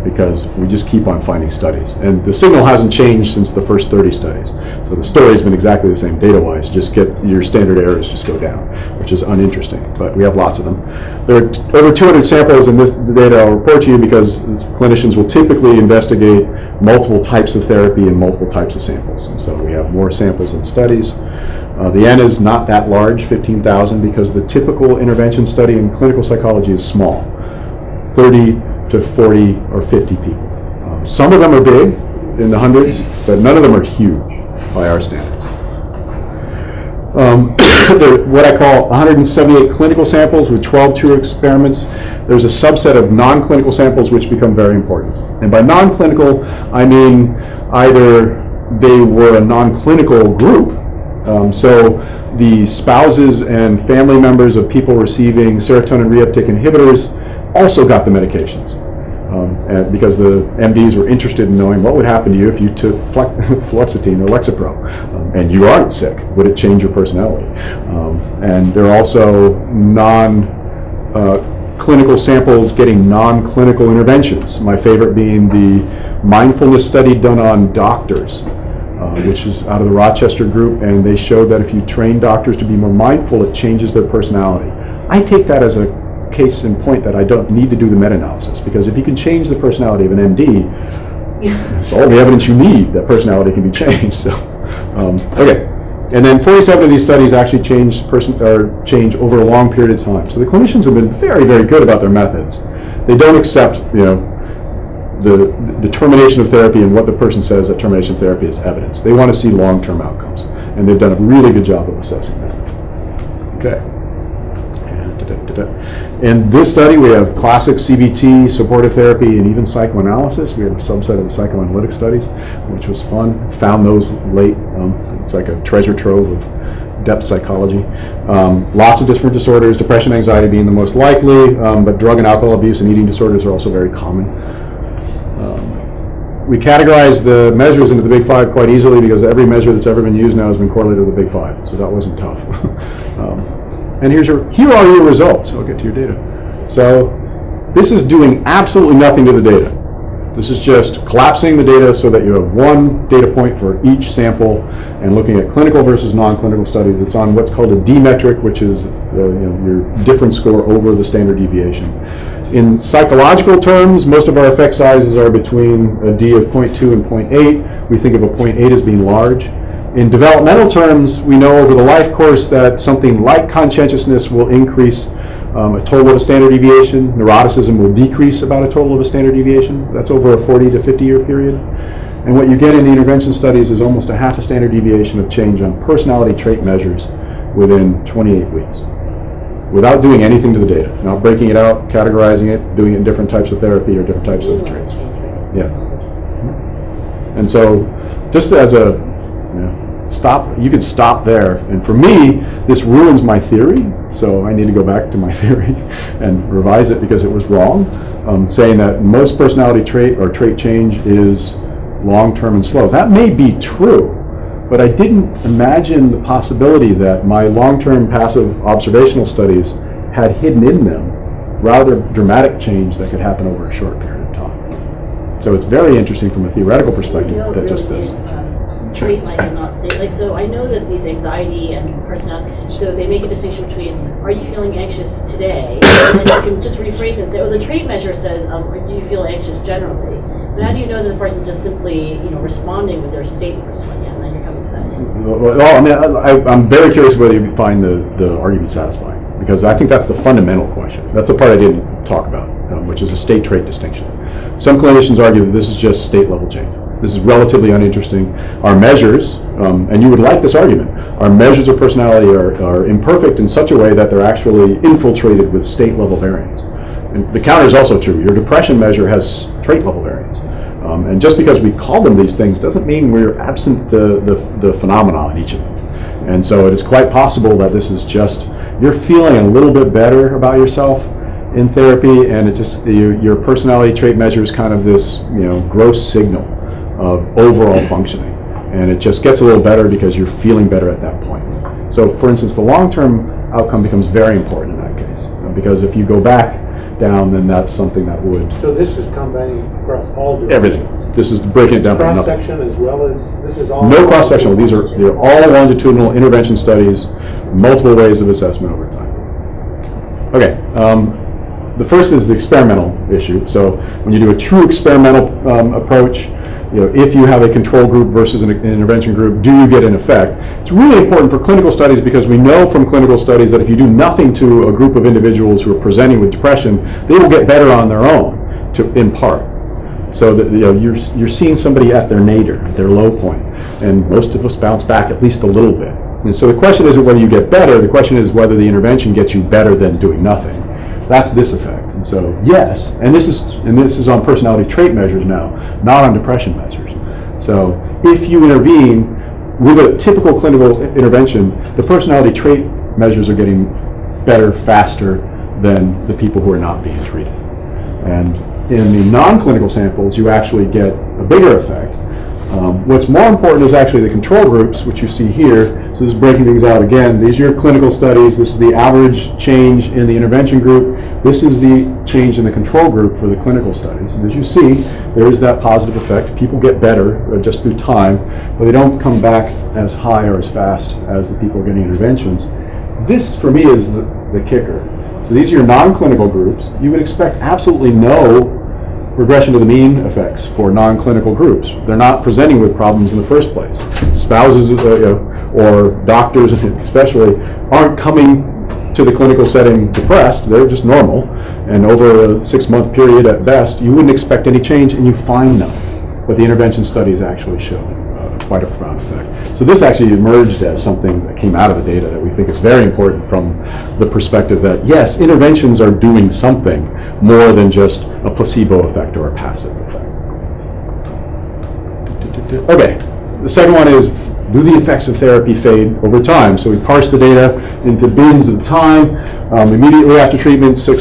because we just keep on finding studies. And the signal hasn't changed since the first 30 studies. So the story has been exactly the same data-wise. Just get your standard errors just go down, which is uninteresting, but we have lots of them. There are over 200 samples in this data I'll report to you, because clinicians will typically investigate multiple types of therapy and multiple types of samples. And so we have more samples than studies. The N is not that large, 15,000, because the typical intervention study in clinical psychology is small, 30 to 40 or 50 people. Some of them are big, in the hundreds, but none of them are huge by our standards. What I call 178 clinical samples with 12 true experiments. There's a subset of non-clinical samples which become very important. And by non-clinical, I mean either they were a non-clinical group, so the spouses and family members of people receiving serotonin reuptake inhibitors also got the medications, and because the MDs were interested in knowing what would happen to you if you took fluoxetine or Lexapro, and you aren't sick. Would it change your personality? And there are also non-clinical samples getting non-clinical interventions. My favorite being the mindfulness study done on doctors, which is out of the Rochester group, and they showed that if you train doctors to be more mindful, it changes their personality. I take that as a case in point that I don't need to do the meta-analysis, because if you can change the personality of an MD, it's all the evidence you need that personality can be changed. So, and then 47 of these studies actually change over a long period of time. So the clinicians have been very, very good about their methods. They don't accept, the determination of therapy and what the person says that termination of therapy is evidence. They want to see long-term outcomes, and they've done a really good job of assessing that. Okay. In this study, we have classic CBT, supportive therapy, and even psychoanalysis. We have a subset of the psychoanalytic studies, which was fun. Found those late. It's like a treasure trove of depth psychology. Lots of different disorders, depression, anxiety being the most likely, but drug and alcohol abuse and eating disorders are also very common. We categorize the measures into the Big Five quite easily, because every measure that's ever been used now has been correlated with the Big Five, so that wasn't tough. And here are your results. I'll get to your data. So this is doing absolutely nothing to the data. This is just collapsing the data so that you have one data point for each sample, and looking at clinical versus non-clinical studies. It's on what's called a D metric, which is your difference score over the standard deviation. In psychological terms, most of our effect sizes are between a D of 0.2 and 0.8. We think of a 0.8 as being large. In developmental terms, we know over the life course that something like conscientiousness will increase a total of a standard deviation. Neuroticism will decrease about a total of a standard deviation. That's over a 40 to 50 year period. And what you get in the intervention studies is almost a half a standard deviation of change on personality trait measures within 28 weeks, without doing anything to the data, not breaking it out, categorizing it, doing it in different types of therapy or different types of traits. Yeah. And so just as a you could stop there. And for me, this ruins my theory, so I need to go back to my theory and revise it, because it was wrong, saying that most personality trait or trait change is long-term and slow. That may be true, but I didn't imagine the possibility that my long-term passive observational studies had hidden in them rather dramatic change that could happen over a short period of time. So it's very interesting from a theoretical perspective that just this. trait license, not state. Like, so I know that these anxiety and personality, so they make a distinction between, are you feeling anxious today? And then you can just rephrase it and say, oh, the trait measure says, do you feel anxious generally? But how do you know that the person's just simply, responding with their state response? Yeah, and then you're coming to that. Well, I mean, I'm very curious whether you find the argument satisfying, because I think that's the fundamental question. That's the part I didn't talk about, which is a state-trait distinction. Some clinicians argue that this is just state-level change. This is relatively uninteresting. Our measures, and you would like this argument, our measures of personality are imperfect in such a way that they're actually infiltrated with state-level variance. And the counter is also true. Your depression measure has trait-level variance. And just because we call them these things doesn't mean we're absent the phenomena in each of them. And so it is quite possible that this is just, you're feeling a little bit better about yourself in therapy, and it just, your personality trait measure is kind of this, gross signal of overall functioning. And it just gets a little better because you're feeling better at that point. So for instance, the long-term outcome becomes very important in that case, because if you go back down, then that's something that would. So this is combining across all everything. directions. This is breaking it down. Cross section as well as these are all. No cross sectional. They're all longitudinal intervention studies, multiple ways of assessment over time. Okay. The first is the experimental issue. So when you do a true experimental approach, if you have a control group versus an intervention group, do you get an effect? It's really important for clinical studies because we know from clinical studies that if you do nothing to a group of individuals who are presenting with depression, they will get better on their own, in part. So that you're seeing somebody at their nadir, at their low point, and most of us bounce back at least a little bit. And so the question isn't whether you get better, the question is whether the intervention gets you better than doing nothing. That's this effect. And so yes, and this is on personality trait measures now, not on depression measures. So if you intervene with a typical clinical intervention, the personality trait measures are getting better faster than the people who are not being treated. And in the non-clinical samples, you actually get a bigger effect. What's more important is actually the control groups, which you see here. So this is breaking things out again. These are your clinical studies. This is the average change in the intervention group. This is the change in the control group for the clinical studies. And as you see, there is that positive effect. People get better just through time, but they don't come back as high or as fast as the people getting interventions. This, for me, is the kicker. So these are your non-clinical groups. You would expect absolutely no regression to the mean effects for non-clinical groups. They're not presenting with problems in the first place. Spouses or doctors especially aren't coming to the clinical setting depressed, they're just normal. And over a 6-month period at best, you wouldn't expect any change, and you find none. But the intervention studies actually show quite a profound effect. So this actually emerged as something that came out of the data that we think is very important from the perspective that, yes, interventions are doing something more than just a placebo effect or a passive effect. Okay, the second one is, do the effects of therapy fade over time? So we parse the data into bins of time, immediately after treatment, 0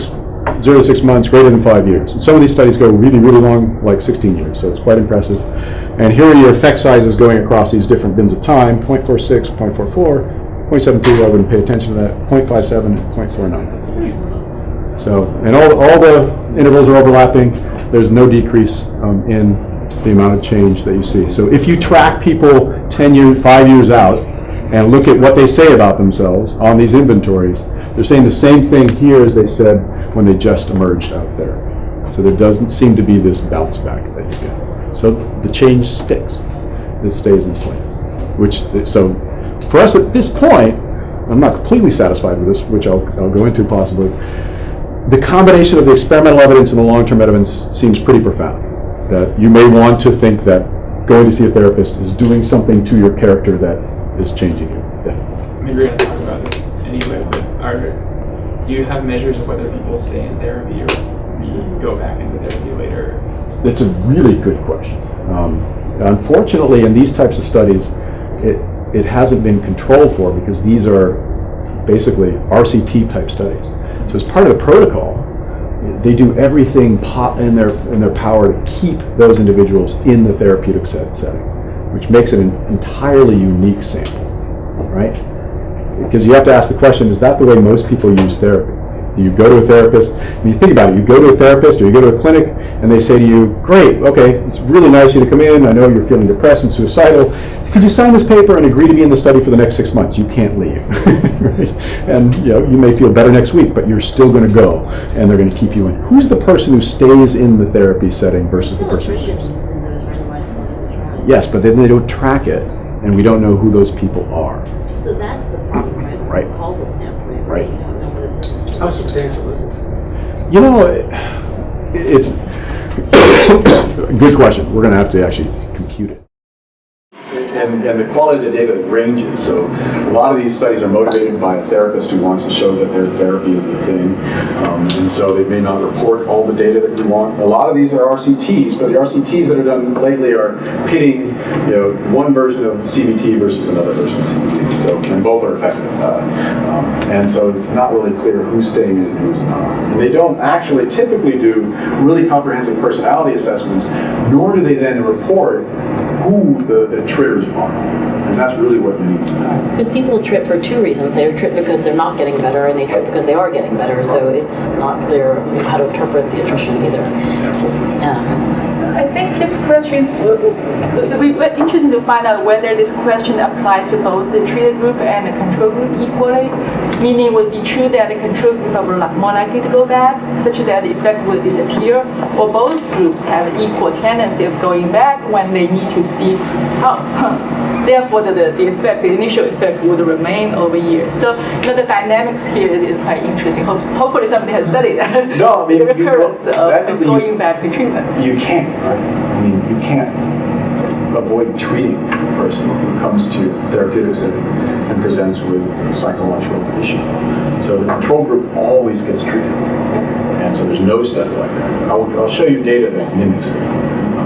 to 6 months, greater than 5 years. And some of these studies go really, really long, like 16 years, so it's quite impressive. And here are your effect sizes going across these different bins of time, 0.46, 0.44, 0.72, I wouldn't pay attention to that, 0.57, and 0.49. So, and all the intervals are overlapping. There's no decrease in the amount of change that you see. So if you track people 5 years out and look at what they say about themselves on these inventories, they're saying the same thing here as they said when they just emerged out of therapy. So there doesn't seem to be this bounce back that you get. So the change sticks. It stays in place. So for us at this point, I'm not completely satisfied with this, which I'll go into possibly. The combination of the experimental evidence and the long-term evidence seems pretty profound. That you may want to think that going to see a therapist is doing something to your character that is changing you. I mean, we're going to talk about this anyway, but do you have measures of whether people stay in therapy or we go back into therapy later? That's a really good question. Unfortunately, in these types of studies, it hasn't been controlled for because these are basically RCT type studies. So as part of the protocol, they do everything in their power to keep those individuals in the therapeutic setting, which makes it an entirely unique sample, right? Because you have to ask the question, is that the way most people use therapy? You go to a therapist, and you think about it, you go to a therapist or you go to a clinic, and they say to you, great, okay, it's really nice of you to come in, I know you're feeling depressed and suicidal, could you sign this paper and agree to be in the study for the next 6 months? You can't leave. Right? And you may feel better next week, but you're still going to go, and they're going to keep you in. Who's the person who stays in the therapy setting versus the person who leaves? Yes, but then they don't track it, and we don't know who those people are. So that's the problem, right? Right. From a causal standpoint, Right. You don't know whether this is How substantial is it? It's a good question. We're going to have to actually compute it. And the quality of the data ranges. So a lot of these studies are motivated by a therapist who wants to show that their therapy is the thing. And so they may not report all the data that you want. A lot of these are RCTs, but the RCTs that are done lately are pitting one version of CBT versus another version of CBT. So, and both are effective. And so it's not really clear who's staying in and who's not. And they don't actually typically do really comprehensive personality assessments, nor do they then report who the triggers are. And that's really what we need to know. Because people trip for two reasons. They trip because they're not getting better, and they trip because they are getting better. So it's not clear how to interpret the attrition either. I think Tip's question is we're interested to find out whether this question applies to both the treated group and the control group equally. Meaning, would it be true that the control group are more likely to go back, such that the effect will disappear, or both groups have an equal tendency of going back when they need to seek help. Therefore, the effect, the initial effect, would remain over years. So, the dynamics here is quite interesting. Hopefully, somebody has studied that. No, I mean, the recurrence of going back to treatment. You can't, right? I mean, you can't avoid treating a person who comes to therapeutic setting and presents with a psychological issue. So the control group always gets treated. And so there's no study like that. I'll show you data that mimics it.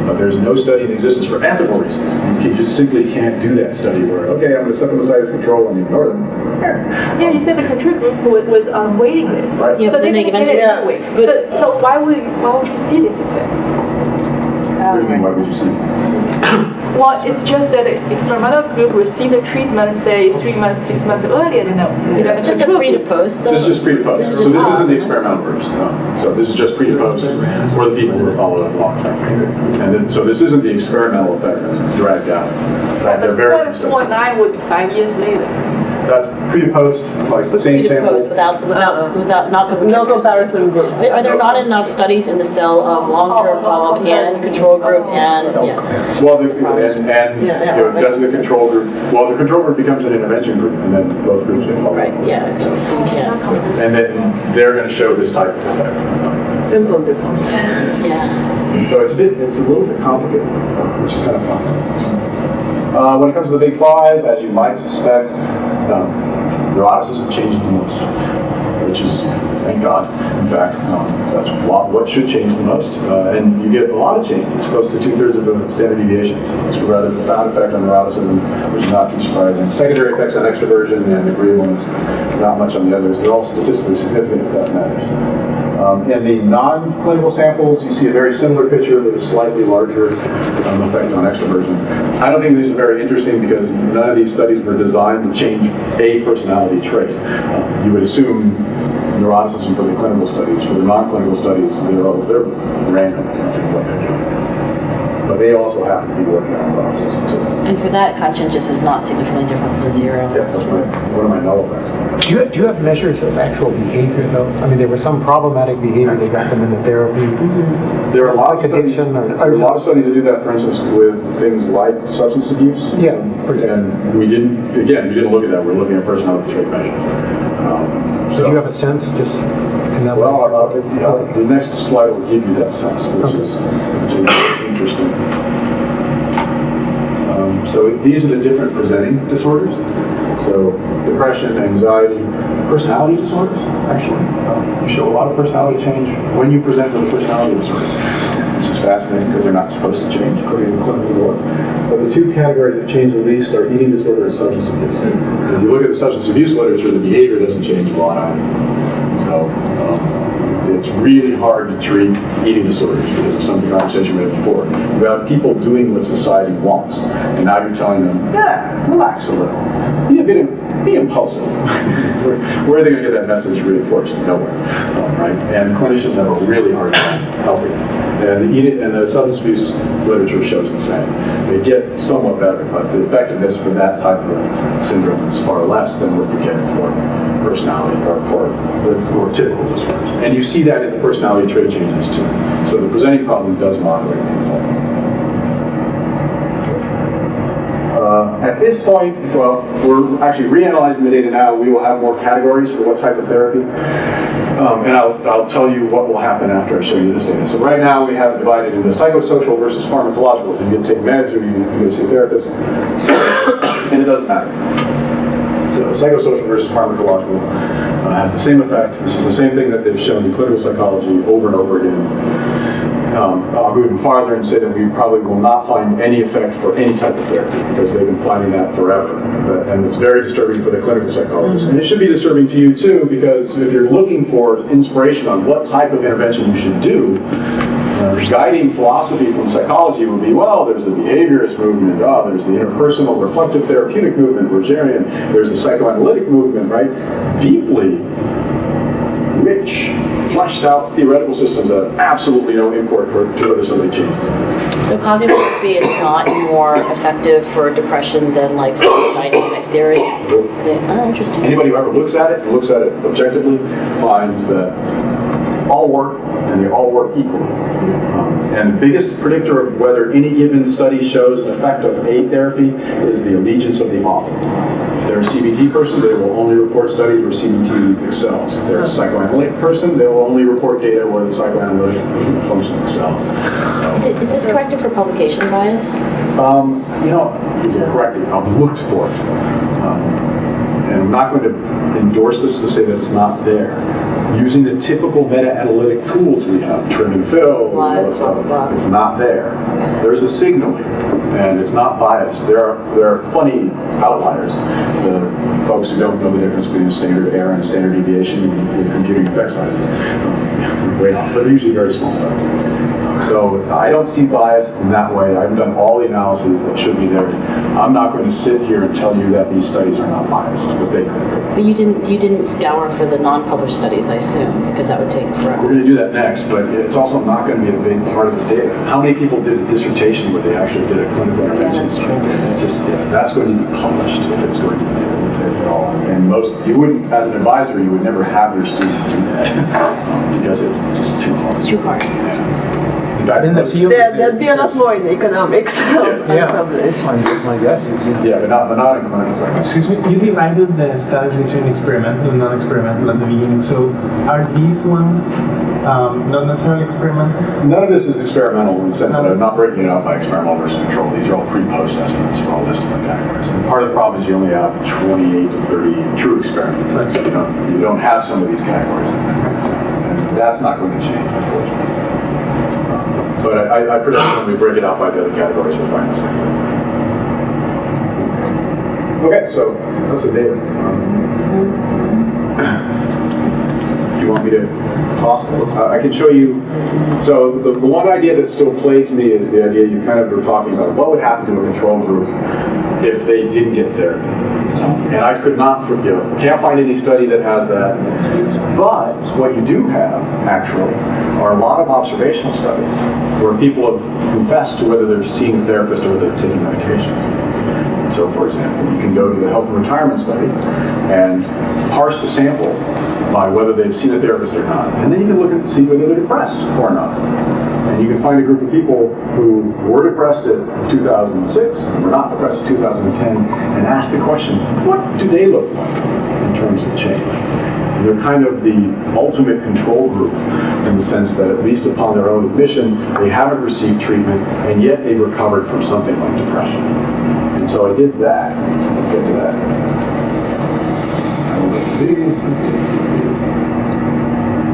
But there's no study in existence for ethical reasons. You just simply can't do that study where, okay, I'm going to set them aside as control and ignore them. Yeah, you said the control group was on waiting list. Right. Yeah, So but they then can they get it can- anyway. So why would you see this effect? What do you mean, why would you see? Well, it's just that the experimental group received the treatment, say, 3 months, 6 months earlier than the Is this just a control pre to group. post, though? This is just pre to post. So this isn't the experimental groups. No. So this is just pre to post for the people who are followed up long term. And then, so this isn't the experimental effect dragged out. They're very different studies. 0.49 would be 5 years later. That's pre to post, like the same Pre to sample. post without not No comparison group. Are there not enough studies in the cell of long-term follow-up and control group and Well, does the control group? Well, the control group becomes an intervention group, and then both groups get followed. Right, yeah, so you can't. And then they're going to show this type of effect. Simple difference. Yeah. So it's a little bit complicated, which is kind of fun. When it comes to the big five, as you might suspect, neuroticism have changed the most, which is, thank God. In fact, that's what should change the most. And you get a lot of change. It's close to 2/3 of the standard deviations. It's a rather profound effect on neuroticism, which is not too surprising. Secondary effects on extroversion and agreeableness, not much on the others. They're all statistically significant if that matters. In the non-clinical samples, you see a very similar picture with a slightly larger effect on extroversion. I don't think these are very interesting because none of these studies were designed to change a personality trait. You would assume neuroticism for the clinical studies. For the non-clinical studies, they're random in what they're doing. But they also happen to be working on neuroticism too. And for that, conscientious is not significantly different from zero. Yeah, that's one of my null effects. Do you have measures of actual behavior, though? I mean, there was some problematic behavior, they got them into therapy. There are a lot of Like studies. addiction or- There are a lot of studies that do that, for instance, with things like substance abuse. Yeah, for example. And we didn't look at that. We're looking at personality trait measures. Do you have a sense, just in that? Well, the next slide will give you that sense, which is interesting. So these are the different presenting disorders. So depression, anxiety, personality disorders, actually. You show a lot of personality change when you present with a personality disorder, which is fascinating because they're not supposed to change according to clinical law. But the two categories that change the least are eating disorder and substance abuse. If you look at the substance abuse literature, the behavior doesn't change a lot either. So it's really hard to treat eating disorders because of some of the conversation we had before. You have people doing what society wants, And now you're telling them, yeah, relax a little. Be impulsive. Where are they going to get that message reinforced? Nowhere, right? And clinicians have a really hard time helping. And the substance abuse literature shows the same. They get somewhat better, but the effectiveness for that type of syndrome is far less than what you get for personality or for the more typical disorders. And you see that in the personality trait changes too. So the presenting problem does moderate the effect. At this point, well, we're actually reanalyzing the data now. We will have more categories for what type of therapy. And I'll tell you what will happen after I show you this data. So right now we have it divided into psychosocial versus pharmacological. You get to take meds or you go see a therapist. And it doesn't matter. So psychosocial versus pharmacological has the same effect. This is the same thing that they've shown in clinical psychology over and over again. I'll go even farther and say that we probably will not find any effect for any type of therapy because they've been finding that forever. And it's very disturbing for the clinical psychologists. And it should be disturbing to you too, because if you're looking for inspiration on what type of intervention you should do, the guiding philosophy from psychology would be, well, there's the behaviorist movement, there's the interpersonal reflective therapeutic movement, Rogerian, there's the psychoanalytic movement, right? Deeply rich, fleshed out theoretical systems that have absolutely no import to other somebody changes. So cognitive therapy is not more effective for depression than like dynamic theory? Interesting. Anybody who ever looks at it objectively finds that they all work and they all work equally. And the biggest predictor of whether any given study shows an effect of a therapy is the allegiance of the author. If they're a CBT person, they will only report studies where CBT excels. If they're a psychoanalytic person, they will only report data where the psychoanalytic function excels. Is this corrected for publication bias? It's corrected. I've looked for it. And I'm not going to endorse this to say that it's not there. Using the typical meta-analytic tools we have, trim and fill, all that stuff, it's not there. There's a signaling, and it's not biased. There are funny outliers. The folks who don't know the difference between a standard error and a standard deviation in computing effect sizes. Way off, but they're usually very small studies. So I don't see bias in that way. I've done all the analyses that should be there. I'm not going to sit here and tell you that these studies are not biased, because they could be. But you didn't scour for the non-published studies, I assume, because that would take forever. We're going to do that next, but it's also not going to be a big part of the data. How many people did a dissertation where they actually did a clinical intervention? Yeah, that's true. That's going to be published if it's going to be at all. And you wouldn't, as an advisor, you would never have your student do that because it's just too hard. It's too hard. In fact, in the field, there'd be a lot more in economics published. My guess is, but not in clinical psychology. Excuse me, you divided the studies between experimental and non-experimental at the beginning. So are these ones not necessarily experimental? None of this is experimental in the sense that I'm not breaking it up by experimental versus control. These are all pre-post estimates for all this different categories. And part of the problem is you only have 28 to 30 true experiments. Right. So you don't have some of these categories. And that's not going to change, unfortunately. But I predict when we break it out by the other categories, we'll find the same thing. Okay, so that's the data. Do you want me to talk? I can show you. So the one idea that still plagues me is the idea you kind of were talking about. What would happen to a control group if they didn't get therapy? And I could not, can't find any study that has that. But what you do have, actually, are a lot of observational studies where people have confessed to whether they're seeing a therapist or whether they're taking medications. So, for example, you can go to the health and retirement study and parse the sample by whether they've seen a therapist or not. And then you can look at to see whether they're depressed or not. And you can find a group of people who were depressed in 2006 and were not depressed in 2010 and ask the question, what do they look like in terms of change? And they're kind of the ultimate control group in the sense that at least upon their own admission, they haven't received treatment and yet they've recovered from something like depression. And so I did that. I'll get to that.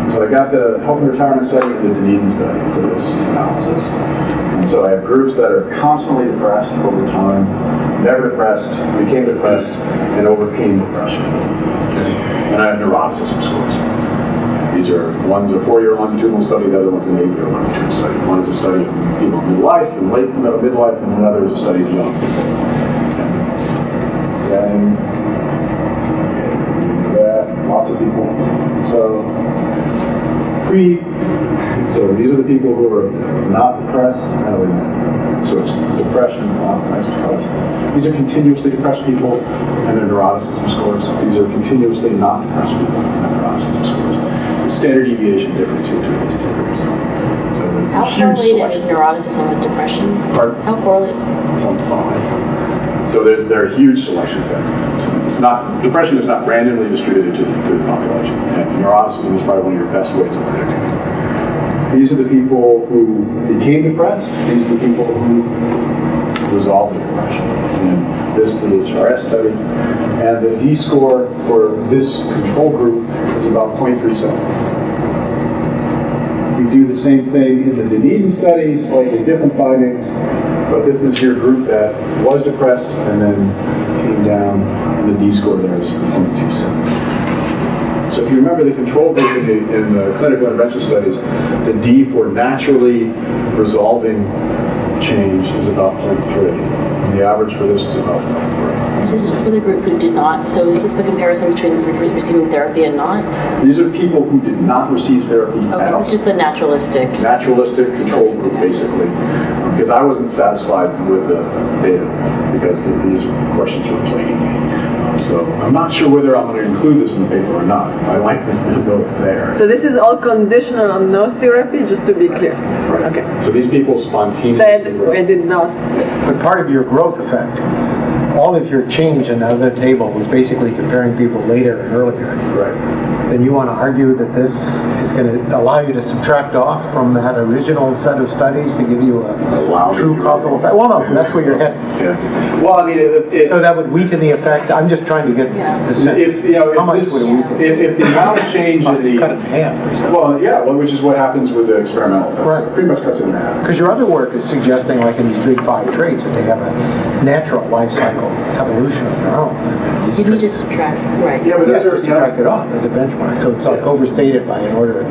So I got the health and retirement study and the Dunedin study for this analysis. And so I have groups that are constantly depressed over time, never depressed, became depressed, and overcame depression. And I have neuroticism scores. These are, one's a 4-year longitudinal study, the other one's an 8-year longitudinal study. One is a study of people in midlife and late midlife, and another is a study of young people. and lots of people. So these are the people who are not depressed. So it's depression, depressed. These are continuously depressed people and their neuroticism scores. These are continuously not depressed people and their neuroticism scores. So standard deviation difference between these two groups. So how correlated is neuroticism with depression? Pardon? How correlated? 0.5. So there are huge selection effects. It's not, depression is not randomly distributed to the population. And neuroticism is probably one of your best ways of predicting it. These are the people who became depressed. These are the people who resolved the depression. And this is the HRS study. And the D-score for this control group is about 0.37. We do the same thing in the Dunedin study, slightly different findings, but this is your group that was depressed and then came down, and the D-score there is 0.27. So if you remember the control group in the clinical intervention studies, the D for naturally resolving change is about 0.3, and the average for this is about 0.3. Is this for the group who did not? So is this the comparison between receiving therapy and not? These are people who did not receive therapy at all. Okay, so it's just the naturalistic Control group, basically. Because I wasn't satisfied with the data, because these questions were plaguing me. So I'm not sure whether I'm going to include this in the paper or not. I like to know it's there. So this is all conditional on no therapy, just to be clear. Right. Okay. So these people spontaneously said I did not. But part of your growth effect, all of your change in the other table was basically comparing people later and earlier. Right. Then you want to argue that this is going to allow you to subtract off from that original set of studies to give you a true causal effect. Well, no, that's where you're heading. Yeah. Well, I mean, so that would weaken the effect. I'm just trying to get the sense. How much would it weaken? If the amount of change in the cut it in half or something. Well, yeah, which is what happens with the experimental effect. Right. It pretty much cuts it in half. Because your other work is suggesting, like in these big 5 traits, that they have a natural life cycle evolution of their own. You need to subtract, right? Yeah, but those are subtract it off as a benchmark. So it's like overstated by an order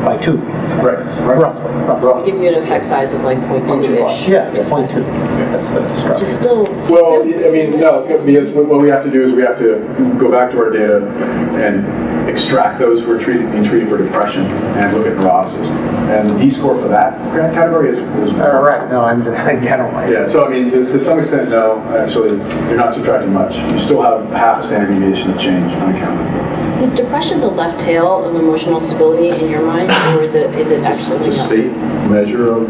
by 2. Right. Roughly. Give you an effect size of like 0.2-ish. Yeah, 0.2. That's the structure. Just still. Well, I mean, no, because what we have to do is we have to go back to our data and extract those who are being treated for depression and look at neuroticism. And the D-score for that category is right. No, I don't like it. Yeah, so I mean, to some extent, no, actually, you're not subtracting much. You still have half a standard deviation of change unaccounted for. Is depression the left tail of emotional stability in your mind, or is it actually? It's a state measure of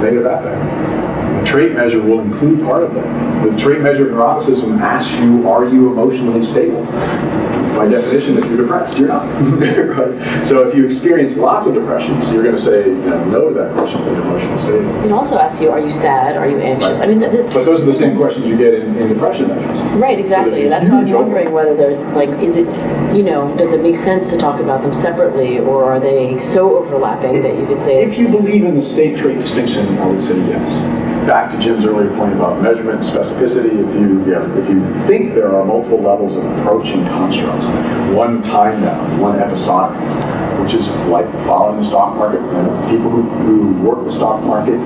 negative affect. The trait measure will include part of that. The trait measure of neuroticism asks you, are you emotionally stable? By definition, if you're depressed, you're not. Right? So if you experience lots of depressions, you're going to say no to that question of emotional stable. It also asks you, are you sad? Are you anxious? Right. I mean, but those are the same questions you get in depression measures. Right, exactly. So that's why I'm wondering whether there's like, is it, does it make sense to talk about them separately, or are they so overlapping that you could say? If you believe in the state trait distinction, I would say yes. Back to Jim's earlier point about measurement, specificity, if you think there are multiple levels of approaching constructs, one time bound, one episodic, which is like following the stock market. People who work the stock market,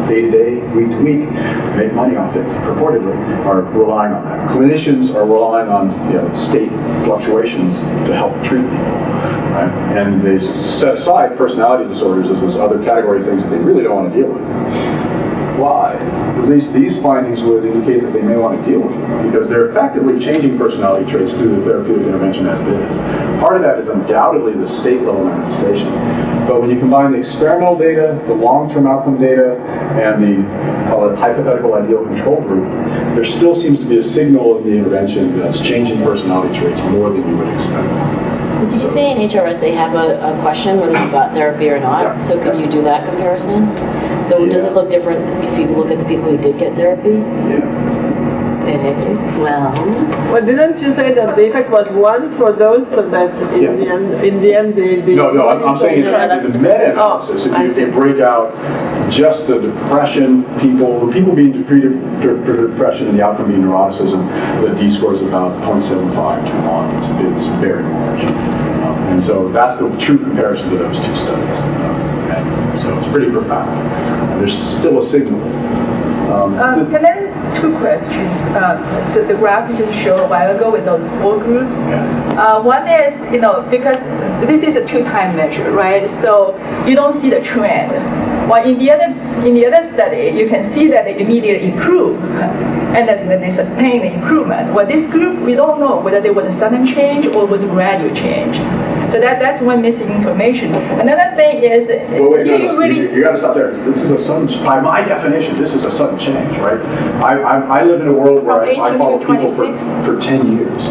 day to day, week to week, make money off it, purportedly, are relying on that. Clinicians are relying on state fluctuations to help treat people. Right? And they set aside personality disorders as this other category of things that they really don't want to deal with. Why? At least these findings would indicate that they may want to deal with it, because they're effectively changing personality traits through the therapeutic intervention as it is. Part of that is undoubtedly the state level manifestation. But when you combine the experimental data, the long-term outcome data, and the, let's call it hypothetical ideal control group, there still seems to be a signal in the intervention that's changing personality traits more than you would expect. Did you say in HRS they have a question whether you got therapy or not? Yeah. So could you do that comparison? So does this look different if you look at the people who did get therapy? Yeah. Okay. Well, didn't you say that the effect was 1 for those, so that in the end they No, I'm saying in the meta-analysis, if you break out just the depression, people being treated for depression and the outcome being neuroticism, the D-score is about 0.75 to 1. It's very large. And so that's the true comparison to those two studies. And so it's pretty profound. And there's still a signal. two questions. The graph you just showed a while ago with those 4 groups. One is, because this is a 2-time measure, right? So you don't see the trend. While in the other study, you can see that they immediately improve, and then they sustain the improvement. Well, this group, we don't know whether there was a sudden change or was a gradual change. So that's one missing information. Another thing is, you got to stop there. This is a sudden, by my definition, this is a sudden change, right? I live in a world where I follow people for 10 years.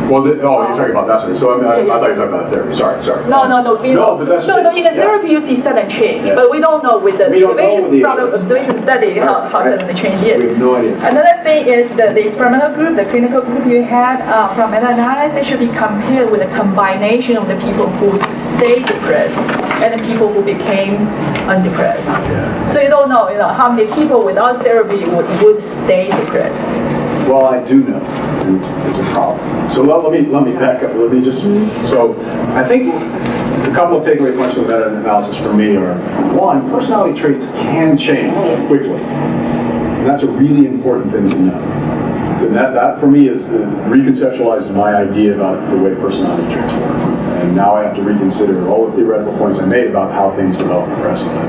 Well, you're talking about that. So I thought you were talking about therapy. Sorry. No. But that's in the therapy you see sudden change, but we don't know with the observation study how sudden the change is. We have no idea. Another thing is the experimental group, the clinical group you had from meta-analysis should be compared with a combination of the people who stayed depressed and the people who became undepressed. Yeah. So you don't know, how many people without therapy would stay depressed. Well, I do know, and it's a problem. So let me back up. So I think a couple of takeaway points from the meta-analysis for me are, one, personality traits can change quickly. And that's a really important thing to know. So that for me reconceptualizes my idea about the way personality traits work. And now I have to reconsider all the theoretical points I made about how things develop progressively.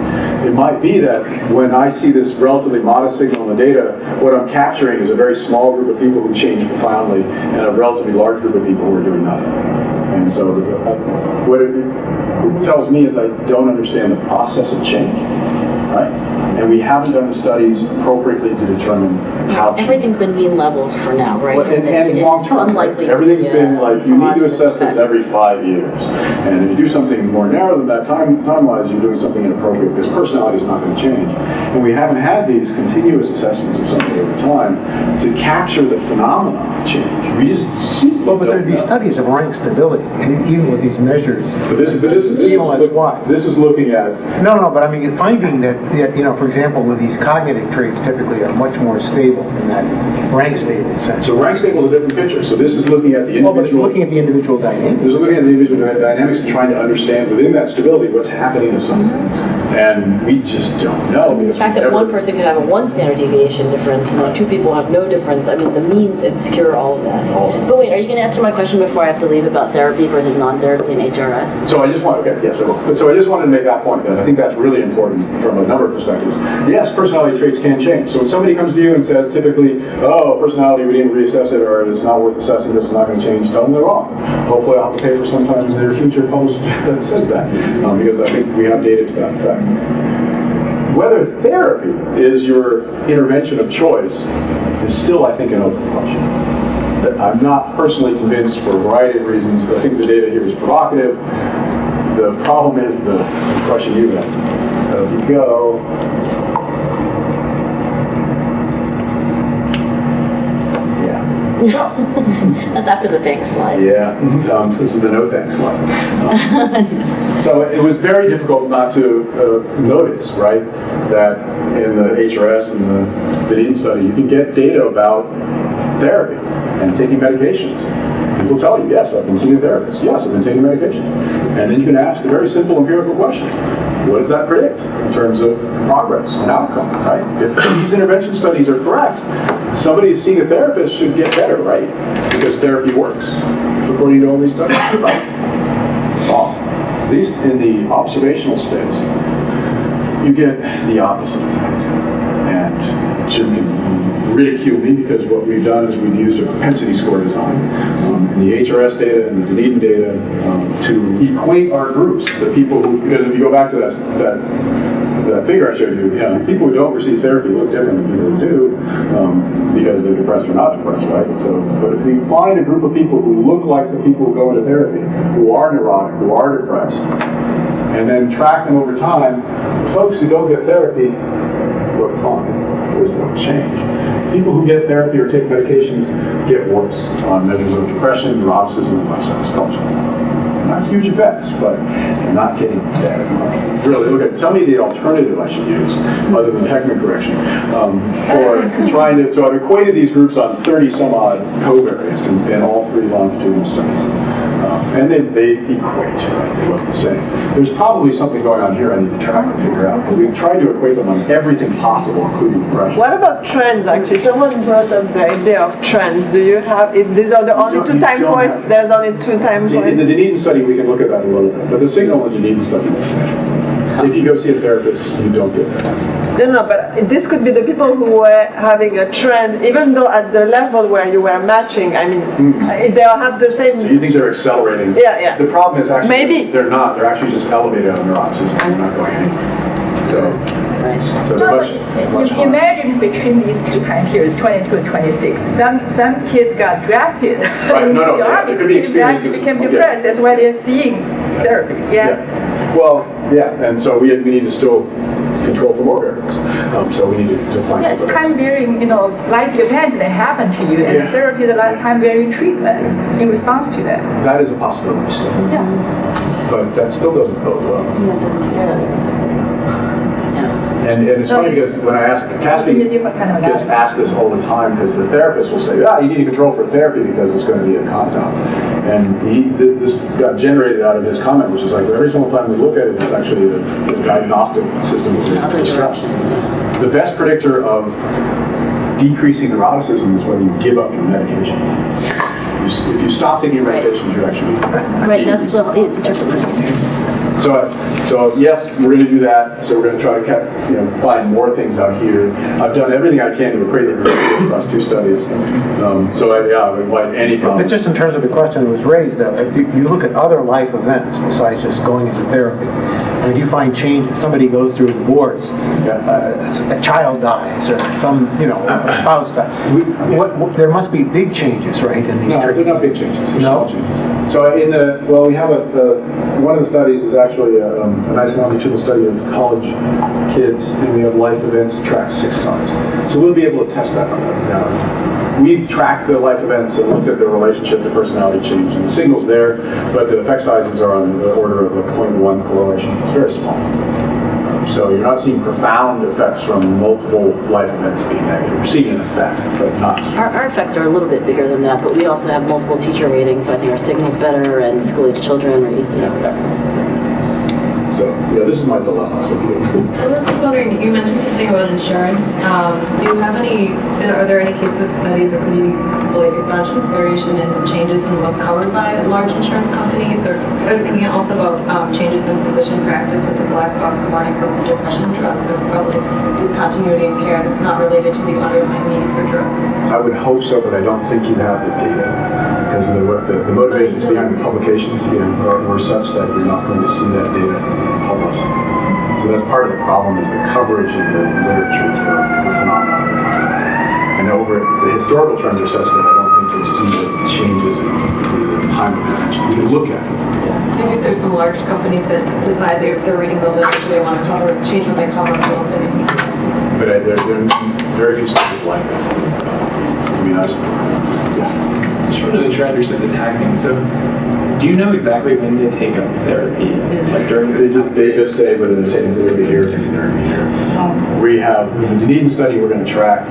It might be that when I see this relatively modest signal in the data, what I'm capturing is a very small group of people who change profoundly and a relatively large group of people who are doing nothing. And so what it tells me is I don't understand the process of change, right? And we haven't done the studies appropriately to determine how everything's been mean leveled for now, right? Well, and long term, everything's been like, you need to assess this every 5 years. And if you do something more narrow than that, time-wise, you're doing something inappropriate because personality is not going to change. And we haven't had these continuous assessments of something over time to capture the phenomena of change. We just see. Well, but there are these studies of rank stability, and even with these measures. But this is looking at. No, but I mean, finding that for example, with these cognitive traits typically are much more stable in that rank stable sense. So rank stable is a different picture. So this is looking at the individual. Well, but it's looking at the individual dynamics. This is looking at the individual dynamics and trying to understand within that stability what's happening to someone. And we just don't know. The fact that one person could have a 1 standard deviation difference and then 2 people have no difference, I mean, the means obscure all of that. But wait, are you going to answer my question before I have to leave about therapy versus non-therapy in HRS? So I just want to make that point that I think that's really important from a number of perspectives. Yes, personality traits can change. So when somebody comes to you and says typically, personality, we didn't reassess it, or it's not worth assessing, this is not going to change, tell them they're wrong. Hopefully I'll have a paper sometime in the near future published that says that, because I think we have data to that effect. Whether therapy is your intervention of choice is still, I think, an open question. I'm not personally convinced for a variety of reasons. I think the data here is provocative. The problem is the question you had. So if you go. That's after the thanks slide. Yeah, this is the no thanks slide. So it was very difficult not to notice, right, that in the HRS and the Dunedin study, you can get data about therapy and taking medications. People tell you, yes, I've been seeing a therapist. Yes, I've been taking medications. And then you can ask a very simple empirical question. What does that predict in terms of progress and outcome, right? If these intervention studies are correct, somebody who's seeing a therapist should get better, right? Because therapy works, according to all these studies, right? Wrong. At least in the observational space, you get the opposite effect. And Jim can ridicule me because what we've done is we've used a propensity score design in the HRS data and the Dunedin data to equate our groups, the people who, because if you go back to that figure I showed you, people who don't receive therapy look different than people who do because they're depressed or not depressed, right? So, but if you find a group of people who look like the people who go into therapy, who are neurotic, who are depressed, and then track them over time, the folks who don't get therapy look fine. There's no change. People who get therapy or take medications get worse on measures of depression, neuroticism, and life satisfaction. Not huge effects, but they're not getting better. Really, tell me the alternative I should use, other than Heckman correction, for trying to, so I've equated these groups on 30 some odd covariates in all 3 longitudinal studies. And they equate, right? They look the same. There's probably something going on here I need to try and figure out. But we've tried to equate them on everything possible, including depression. What about trends, actually? Someone brought up the idea of trends. Do you have, these are the only two time points? There's only 2 time points? In the Dunedin study, we can look at that a little bit. But the signal in the Dunedin study is the same. If you go see a therapist, you don't get that. No, but this could be the people who were having a trend, even though at the level where you were matching, I mean, they all have the same... So you think they're accelerating? Yeah, yeah. The problem is actually Maybe. they're not. They're actually just elevated on neuropsis. They're not going anywhere. So they're much higher. Imagine between these 2 time periods, 22 and 26, some kids got drafted. Right, no, yeah, there could be experiences. They became depressed. That's why they're seeing therapy. Yeah. Well, yeah, and so we need to still control for more variables. So we need to find. Yeah, it's time varying, life events that happen to you, and therapy is a time varying treatment in response to that. That is a possibility still. Yeah. But that still doesn't bode well. And it's funny because when I ask, Caspi gets asked this all the time because the therapist will say, you need to control for therapy because it's going to be a confound. And this got generated out of his comment, which is like, every single time we look at it, it's actually the diagnostic system of distress. The best predictor of decreasing neuroticism is whether you give up your medication. If you stop taking your medications, you're actually Right, that's the interpretation. So yes, we're going to do that. So we're going to try to find more things out here. I've done everything I can to equate it across 2 studies. I would invite any comment. But just in terms of the question that was raised, though, if you look at other life events besides just going into therapy, and you find changes, somebody goes through a divorce, a child dies, or some, a spouse dies. There must be big changes, right, in these treatments? They're not big changes. They're small changes. So we have one of the studies is actually a nice longitudinal study of college kids, and we have life events tracked 6 times. So we'll be able to test that on that. We've tracked the life events and looked at the relationship to personality change, and the signal's there, but the effect sizes are on the order of a 0.1 correlation. It's very small. So you're not seeing profound effects from multiple life events being negative. You're seeing an effect, but not. Our effects are a little bit bigger than that, but we also have multiple teacher ratings, so I think our signal's better, and school-age children are easy. So this is my dilemma. So I was just wondering, you mentioned something about insurance. Are there any cases of studies, or could you exploit exogenous variation and changes in what's covered by large insurance companies? Or I was thinking also about changes in physician practice with the black box warning for depression drugs. There's probably discontinuity in care that's not related to the underlying need for drugs. I would hope so, but I don't think you have the data because the motivations behind the publications were such that you're not going to see that data published. So that's part of the problem is the coverage in the literature for the phenomenon. And over the historical trends are such that I don't think you'll see the changes in the time of intervention. You can look at it. Maybe if there's some large companies that decide they're reading the literature, they want to change what they cover a little bit. But there are very few studies like that. I mean, I just wanted to try to understand the timing. So, do you know exactly when they take up therapy? Like during this time? They just say whether they're taking therapy here or taking therapy here. We have, in the Dunedin study, we're going to track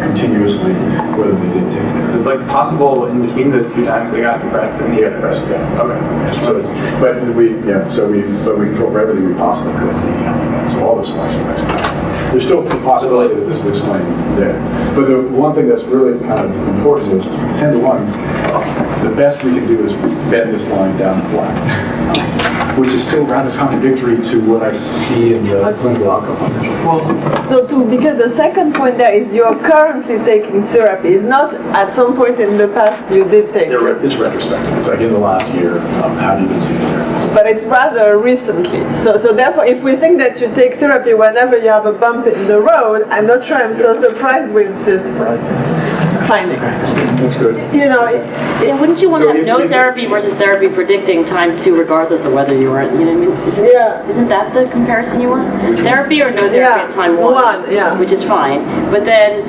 continuously whether they did take therapy. It's like possible in between those 2 times they got depressed and got depressed, Okay. So we control for everything we possibly could. So all the selection effects. There's still a possibility that this is explained there. But the one thing that's really kind of important is 10 to 1. The best we can do is bend this line down flat, which is still rather contradictory to what I see in the clinical outcome literature. Because the second point there is you're currently taking therapy. It's not at some point in the past you did take therapy. It's retrospective. It's like in the last year, have you been seeing therapist? But it's rather recently. So therefore, if we think that you take therapy whenever you have a bump in the road, I'm not sure I'm so surprised with this finding. That's good. Wouldn't you want to have no therapy versus therapy predicting time 2 regardless of whether you were, Isn't that the comparison you want? Therapy or no therapy at time 1? Which is fine. But then,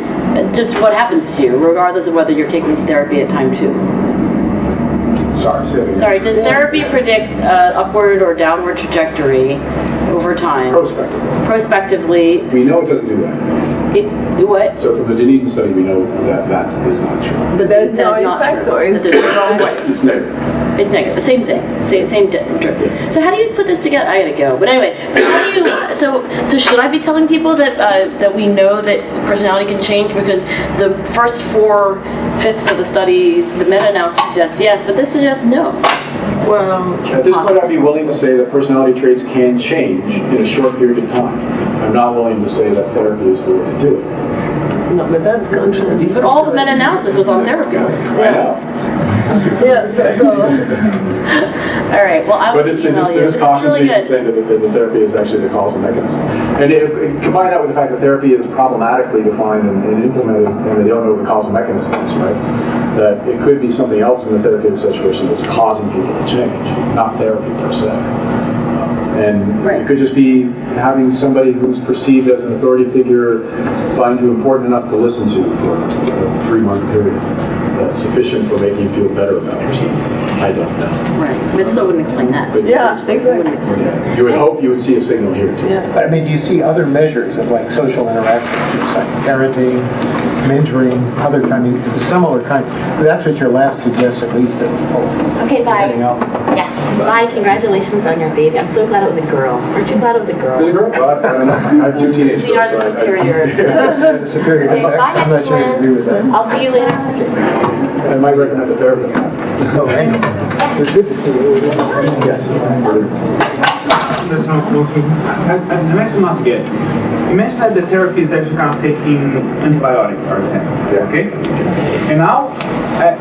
just what happens to you regardless of whether you're taking therapy at time 2? Sorry, does therapy predict upward or downward trajectory over time? Prospectively. Prospectively. We know it doesn't do that. What? So from the Dunedin study, we know that that is not true. But there's no That is not effect, true. or is it the wrong way? It's negative. It's negative. Same thing. Same. So how do you put this together? I gotta go. But anyway, how do you? So should I be telling people that we know that personality can change because the first 4/5 of the studies, the meta-analysis suggests yes, but this suggests no. Well, At this point, I'd be willing to say that personality traits can change in a short period of time. I'm not willing to say that therapy is the way to do it. no, but that's contradictory. But all the meta-analysis was on therapy. I know. Yeah, so All right. Well, I will But it's email you. this This is cautions really me from good. saying that the therapy is actually the causal mechanism. And combine that with the fact that therapy is problematically defined and implemented, and they don't know the causal mechanism is, right? That it could be something else in the therapeutic situation that's causing people to change, not therapy per se. And it could just be having somebody who's perceived as an authority figure find you important enough to listen to for a 3-month period. That's sufficient for making you feel better about yourself. I don't know. Right. But still wouldn't explain that. But yeah, exactly. you would hope you would see a signal here too. Yeah. I mean, do you see other measures of like social interaction, like parenting, mentoring, other kind of, it's a similar kind? That's what your last suggests, at least. Okay, bye. Heading out. Yeah. Bye. Congratulations on your baby. I'm so glad it was a girl. Aren't you glad it was a girl? Really, bro? Well, I have 2 teenage We are girls. the superior. The superior Okay, sex, bye, I'm not sure I agree with that. I'll see you later. I might recommend a therapist. So, anyway, it's good to see you. Yes. That's not working. I'm actually not get. You mentioned that the therapy is actually kind of taking antibiotics, for example. Yeah. Okay? And now,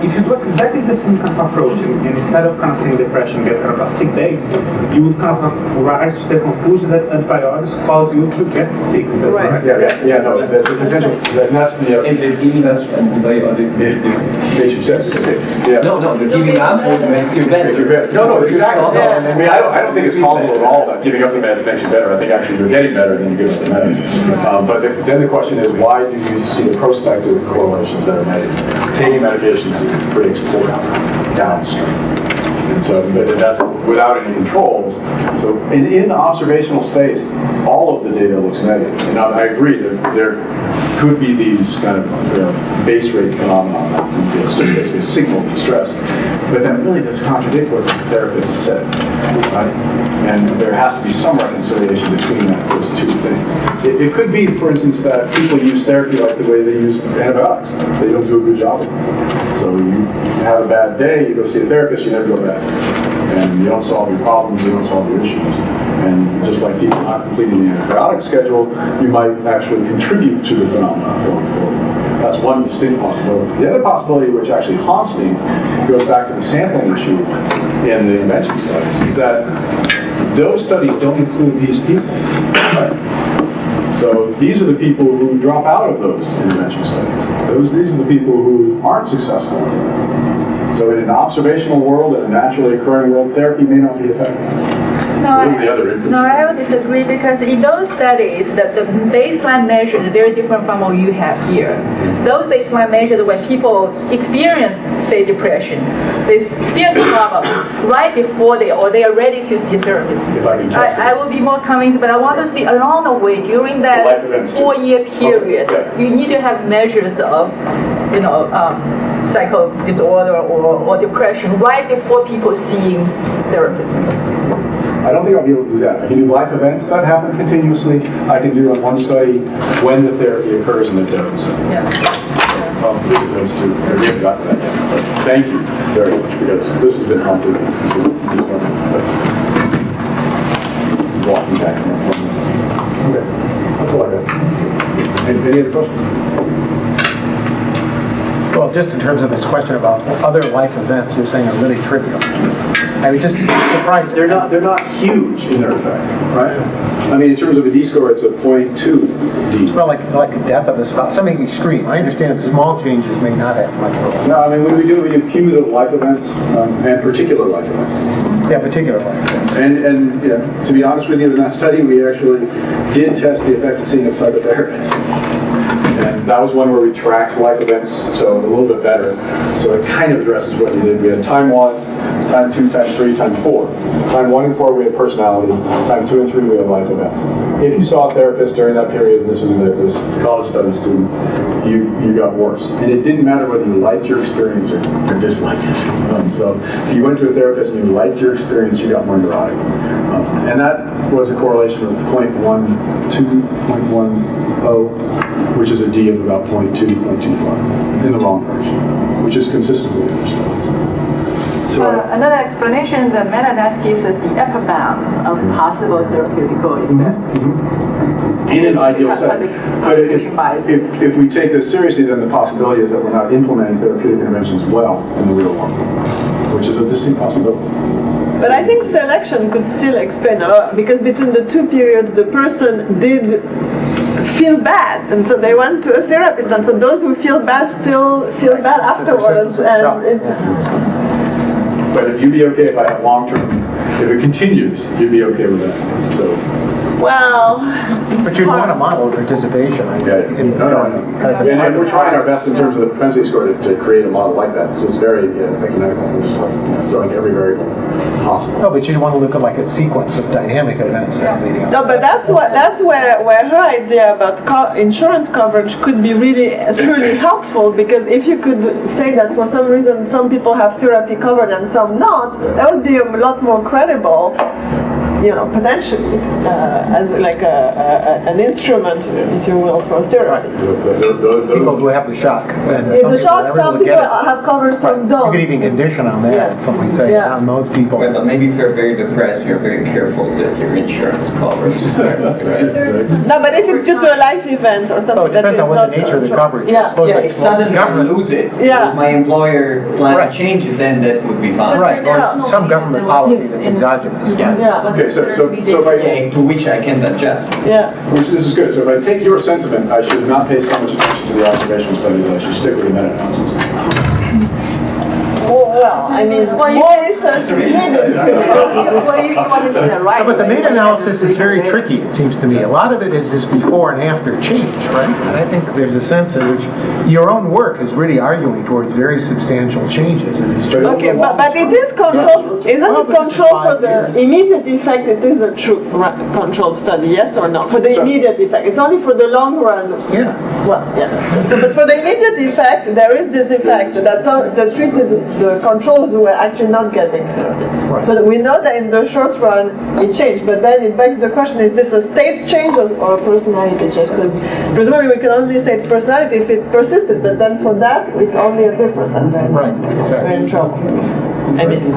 if you do exactly the same kind of approach, and instead of kind of saying depression, get kind of a sick days, you would kind of rise to the conclusion that antibiotics cause you to get sick. Is that Right. correct? Yeah, no, the potential, that's the, And they're giving us antibiotics. makes you sick. Yeah. No, they're giving up what makes you better. No, exactly. I mean, I don't think it's causal at all that giving up the meds makes you better. I think actually you're getting better than you give up the meds. But then the question is, why do you see the prospective correlations that are made? Taking medications predicts poor outcome downstream. And so that's without any controls. So in the observational space, all of the data looks negative. And I agree that there could be these kind of base rate phenomena. It's just basically a signal of distress. But that really does contradict what the therapist said, right? And there has to be some reconciliation between those two things. It could be, for instance, that people use therapy like the way they use antibiotics. They don't do a good job of it. So you have a bad day, you go see a therapist, you never go back. And you don't solve your problems, you don't solve your issues. And just like people not completing the antibiotic schedule, you might actually contribute to the phenomenon going forward. That's one distinct possibility. The other possibility, which actually haunts me, goes back to the sampling issue in the intervention studies, is that those studies don't include these people, right? So these are the people who drop out of those intervention studies. These are the people who aren't successful. So in an observational world, in a naturally occurring world, therapy may not be effective. No, I would disagree because in those studies, the baseline measure is very different from what you have here. Those baseline measures when people experience, say, depression, they experience a problem right before they are ready to see a therapist. If I can test I will be more convinced, but I want to see along the way during that 4-year period, you need to have measures of, psycho disorder or depression right before people seeing therapists. I don't think I'll be able to do that. I can do life events that happen continuously. I can do on one study when the therapy occurs and the dose. Yeah. Probably the dose too. We haven't got to that yet. But thank you very much because this has been haunted since we started. So, walking back. Okay, that's all I got. Any other questions? Well, just in terms of this question about other life events, you're saying are really trivial. I was just surprised. They're not huge in their effect, right? I mean, in terms of a D-score, it's a 0.2 D. Well, like a death of a spouse, something extreme. I understand small changes may not have much role. No, I mean, we do cumulative life events and particular life events. Yeah, particular life events. And to be honest with you, in that study, we actually did test the efficacy of psychotherapy. And that was one where we tracked life events, so a little bit better. So it kind of addresses what you did. We had time 1, time 2, time 3, time 4. Time 1 and 4 we had personality. Time 2 and 3 we had life events. If you saw a therapist during that period, and this is this college study student, you got worse. And it didn't matter whether you liked your experience or disliked it. So if you went to a therapist and you liked your experience, you got more neurotic. And that was a correlation of 0.12, 0.10, which is a D of about 0.2, 0.25 in the wrong direction, which is consistent with the other stuff. So another explanation, the meta-analysis gives us the upper bound of possible therapeutical effect. In an ideal setting. But if we take this seriously, then the possibility is that we're not implementing therapeutic interventions well in the real world, which is a distinct possibility. But I think selection could still explain a lot, because between the two periods, the person did feel bad, and so they went to a therapist, and so those who feel bad still feel bad afterwards. But if you'd be okay if I have long-term, if it continues, you'd be okay with that. So. Well, but you'd want a model of participation, I think. And we're trying our best in terms of the propensity score to create a model like that. So it's very economical. We're just like throwing every variable possible. No, but you want to look at like a sequence of dynamic events. No, but that's where her idea about insurance coverage could be really truly helpful, because if you could say that for some reason some people have therapy covered and some not, that would be a lot more credible. Potentially, as like an instrument, if you will, for therapy. People who have the shock. Some people have covered, some don't. You could even condition on that. Yeah. Something say on those people. Well, but maybe if you're very depressed, you're very careful that your insurance covers. Right? No, but if it's due to a life event or something, it depends on what the nature of the coverage is. If suddenly I lose it, if my employer plan changes, then that would be fine. Right. Or some government policy that's exogenous. Okay, so if I to which I can't adjust. This is good. So if I take your sentiment, I should not pay so much attention to the observational studies. I should stick with the meta-analysis. Well, I mean, more research is needed. But the meta-analysis is very tricky, it seems to me. A lot of it is this before and after change, right? And I think there's a sense in which your own work is really arguing towards very substantial changes. Okay, but it is controlled, isn't it controlled for the immediate effect? It is a true controlled study, yes or no? For the immediate effect. It's only for the long run. Yeah. Well, yeah. So, but for the immediate effect, there is this effect that the controls were actually not getting therapy. Right. So we know that in the short run it changed, but then it begs the question, is this a state change or a personality change? Because presumably we can only say it's personality if it persisted, but then for that it's only a difference, and then we're in trouble. I mean,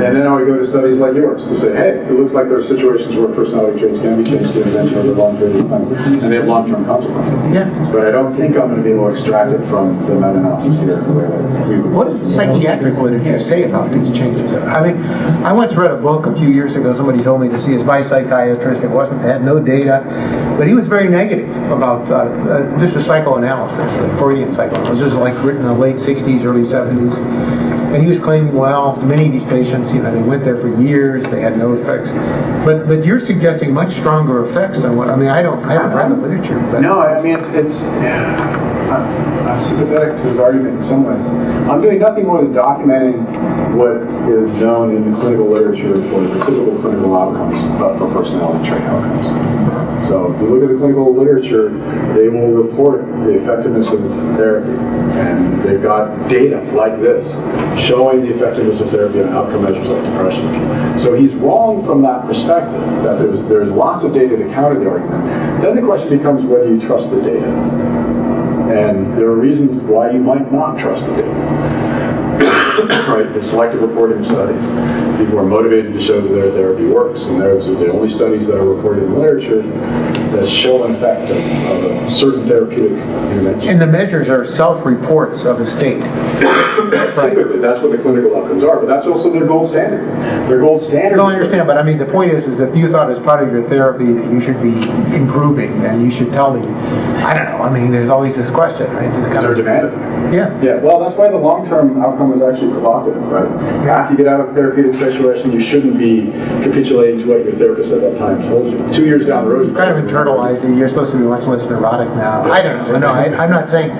and then I would go to studies like yours to say, hey, it looks like there are situations where personality traits can be changed to intervention over a long period of time, and they have long-term consequences. Yeah. But I don't think I'm going to be able to extract it from the meta-analysis here. What does the psychiatric literature say about these changes? I mean, I once read a book a few years ago. Somebody told me to see his by psychiatrist. It had no data, but he was very negative about this was psychoanalysis, like Freudian psychoanalysis. This was like written in the late '60s, early '70s. And he was claiming, well, many of these patients, they went there for years, they had no effects. But you're suggesting much stronger effects than what, I haven't read the literature. But no, I mean, I'm sympathetic to his argument in some ways. I'm doing nothing more than documenting what is known in the clinical literature for the typical clinical outcomes for personality trait outcomes. So if you look at the clinical literature, they will report the effectiveness of therapy. And they've got data like this showing the effectiveness of therapy on outcome measures like depression. So he's wrong from that perspective, that there's lots of data to counter the argument. Then the question becomes whether you trust the data. And there are reasons why you might not trust the data. Right, the selective reporting of studies. People are motivated to show that their therapy works, and those are the only studies that are reported in the literature that show an effect of a certain therapeutic intervention. And the measures are self-reports of the state. Typically, that's what the clinical outcomes are, but that's also their gold standard. Their gold standard. No, I understand, but I mean, the point is if you thought as part of your therapy that you should be improving, then you should tell me. I don't know. I mean, there's always this question, right? It's Is there a demand effect? Yeah. Yeah, well, that's why the long-term outcome is actually provocative, right? After you get out of a therapeutic situation, you shouldn't be capitulating to what your therapist at that time told you. 2 years down the road, You've kind of internalized it. You're supposed to be much less neurotic now. I don't know. No, I'm not saying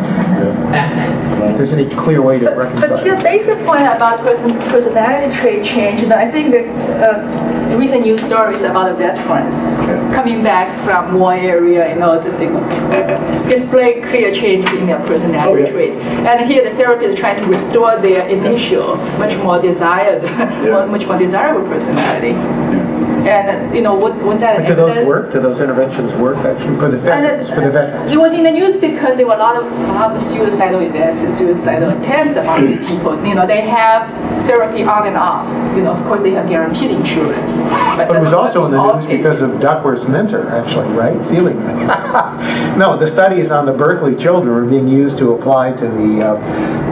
there's any clear way to reconcile. But to your basic point about personality trait change, I think the recent news stories about the veterans coming back from war area, they display clear change in their personality trait. And here the therapist is trying to restore their initial, much more desired, much more desirable personality. And would that But do those work? Do those interventions work actually for the veterans? It was in the news because there were a lot of suicidal events and suicidal attempts among people. They have therapy on and off. Of course they have guaranteed insurance. But it was also in the news because of Duckworth's mentor, actually, right? Sealing. No, the studies on the Berkeley children were being used to apply to the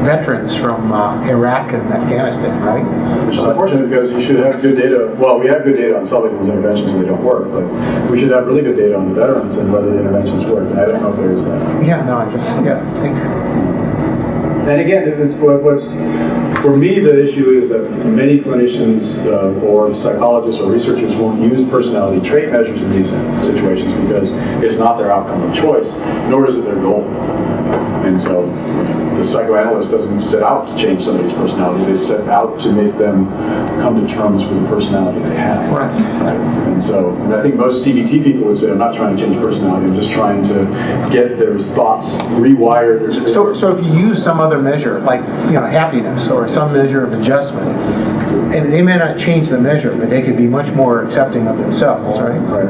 veterans from Iraq and Afghanistan, right? Which is unfortunate because you should have good data. Well, we have good data on Seligman's interventions and they don't work, but we should have really good data on the veterans and whether the interventions work. And I don't know if there is that. Yeah, no, I think. And again, what's for me the issue is that many clinicians or psychologists or researchers won't use personality trait measures in these situations because it's not their outcome of choice, nor is it their goal. And so the psychoanalyst doesn't set out to change somebody's personality, they set out to make them come to terms with the personality they have. Right. And I think most CBT people would say, I'm not trying to change personality, I'm just trying to get their thoughts rewired. So if you use some other measure, like happiness or some measure of adjustment, and they may not change the measure, but they could be much more accepting of themselves, right? Right.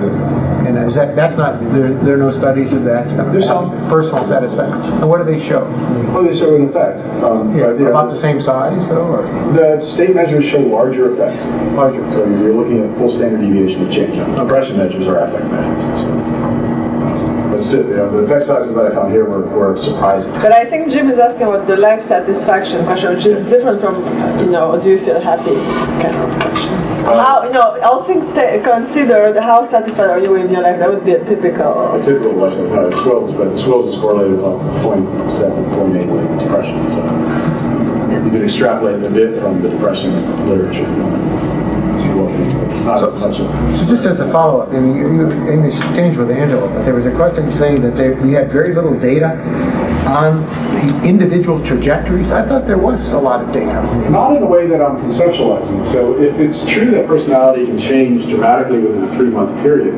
And that's not, there are no studies of that There's some. Personal satisfaction. And what do they show? Oh, they show an effect. About the same size, though? Or? The state measures show larger effects. Larger. So you're looking at full standard deviation of change. Depression measures are affect measures. But still, the effect sizes that I found here were surprising. But I think Jim is asking about the life satisfaction question, which is different from, do you feel happy kind of question. How, all things considered, how satisfied are you with your life? That would be a typical. A typical question of swells, but swells is correlated with 0.7, 0.8 with depression. So you can extrapolate a bit from the depression literature. So just as a follow-up, you in exchange with Angela, but there was a question saying that we had very little data on the individual trajectories. I thought there was a lot of data. Not in the way that I'm conceptualizing. So if it's true that personality can change dramatically within a 3-month period,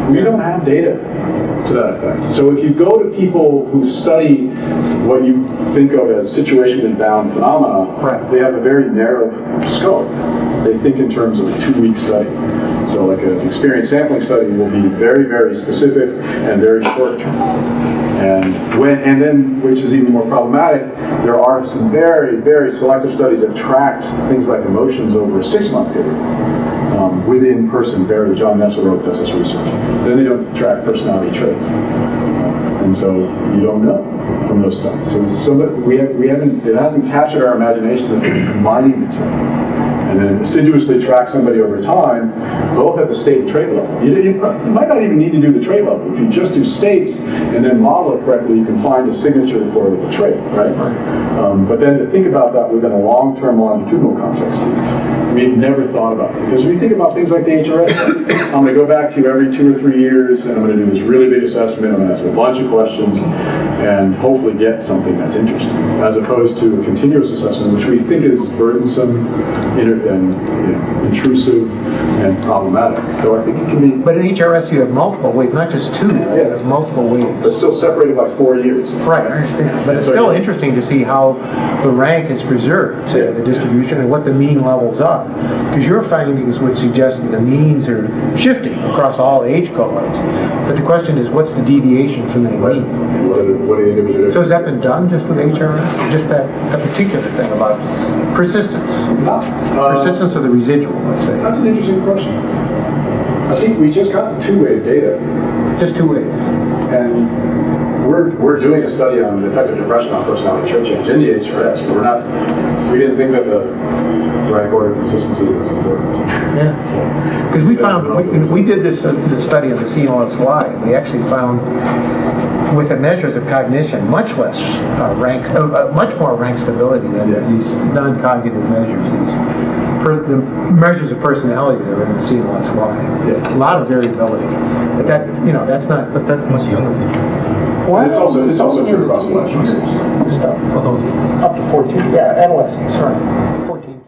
we don't have data to that effect. So if you go to people who study what you think of as situationally bound phenomena, they have a very narrow scope. They think in terms of a 2-week study. So like an experience sampling study will be very, very specific and very short term. And then, which is even more problematic, there are some very, very selective studies that tracked things like emotions over a 6-month period. Within person, John Nesselrode does this research. Then they don't track personality traits. And so you don't know from those studies. So it hasn't captured our imagination that we're combining the two. And then assiduously track somebody over time, both at the state and trait level. You might not even need to do the trait level. If you just do states and then model it correctly, you can find a signature for the trait, right? But then to think about that within a long-term longitudinal context, we've never thought about it. Because when you think about things like the HRS, I'm going to go back to you every 2 or 3 years, and I'm going to do this really big assessment. I'm going to ask a bunch of questions, and hopefully get something that's interesting, as opposed to a continuous assessment, which we think is burdensome, intrusive, and problematic. Though I think it can be. But in HRS, you have multiple waves, not just 2. You have multiple waves. But still separated by 4 years. Right, I understand. But it's still interesting to see how the rank is preserved, the distribution, and what the mean levels are. Because your findings would suggest that the means are shifting across all age cohorts. But the question is, what's the deviation from that mean? And what are the individual? So has that been done just with HRS? Just that particular thing about persistence? Persistence of the residual, let's say. That's an interesting question. I think we just got the 2-wave data. Just 2 waves. And we're doing a study on the effect of depression on personality trait change in the HRS, but we didn't think that the rank order consistency was important. Yeah, because we found, we did this study of the CLSY, and we actually found with the measures of cognition, much less much more rank stability than these non-cognitive measures, the measures of personality that are in the CLSY. A lot of variability, but that, that's much younger people. Well, it's also true across the last years. Up to 14, yeah, adolescents, sorry, 14.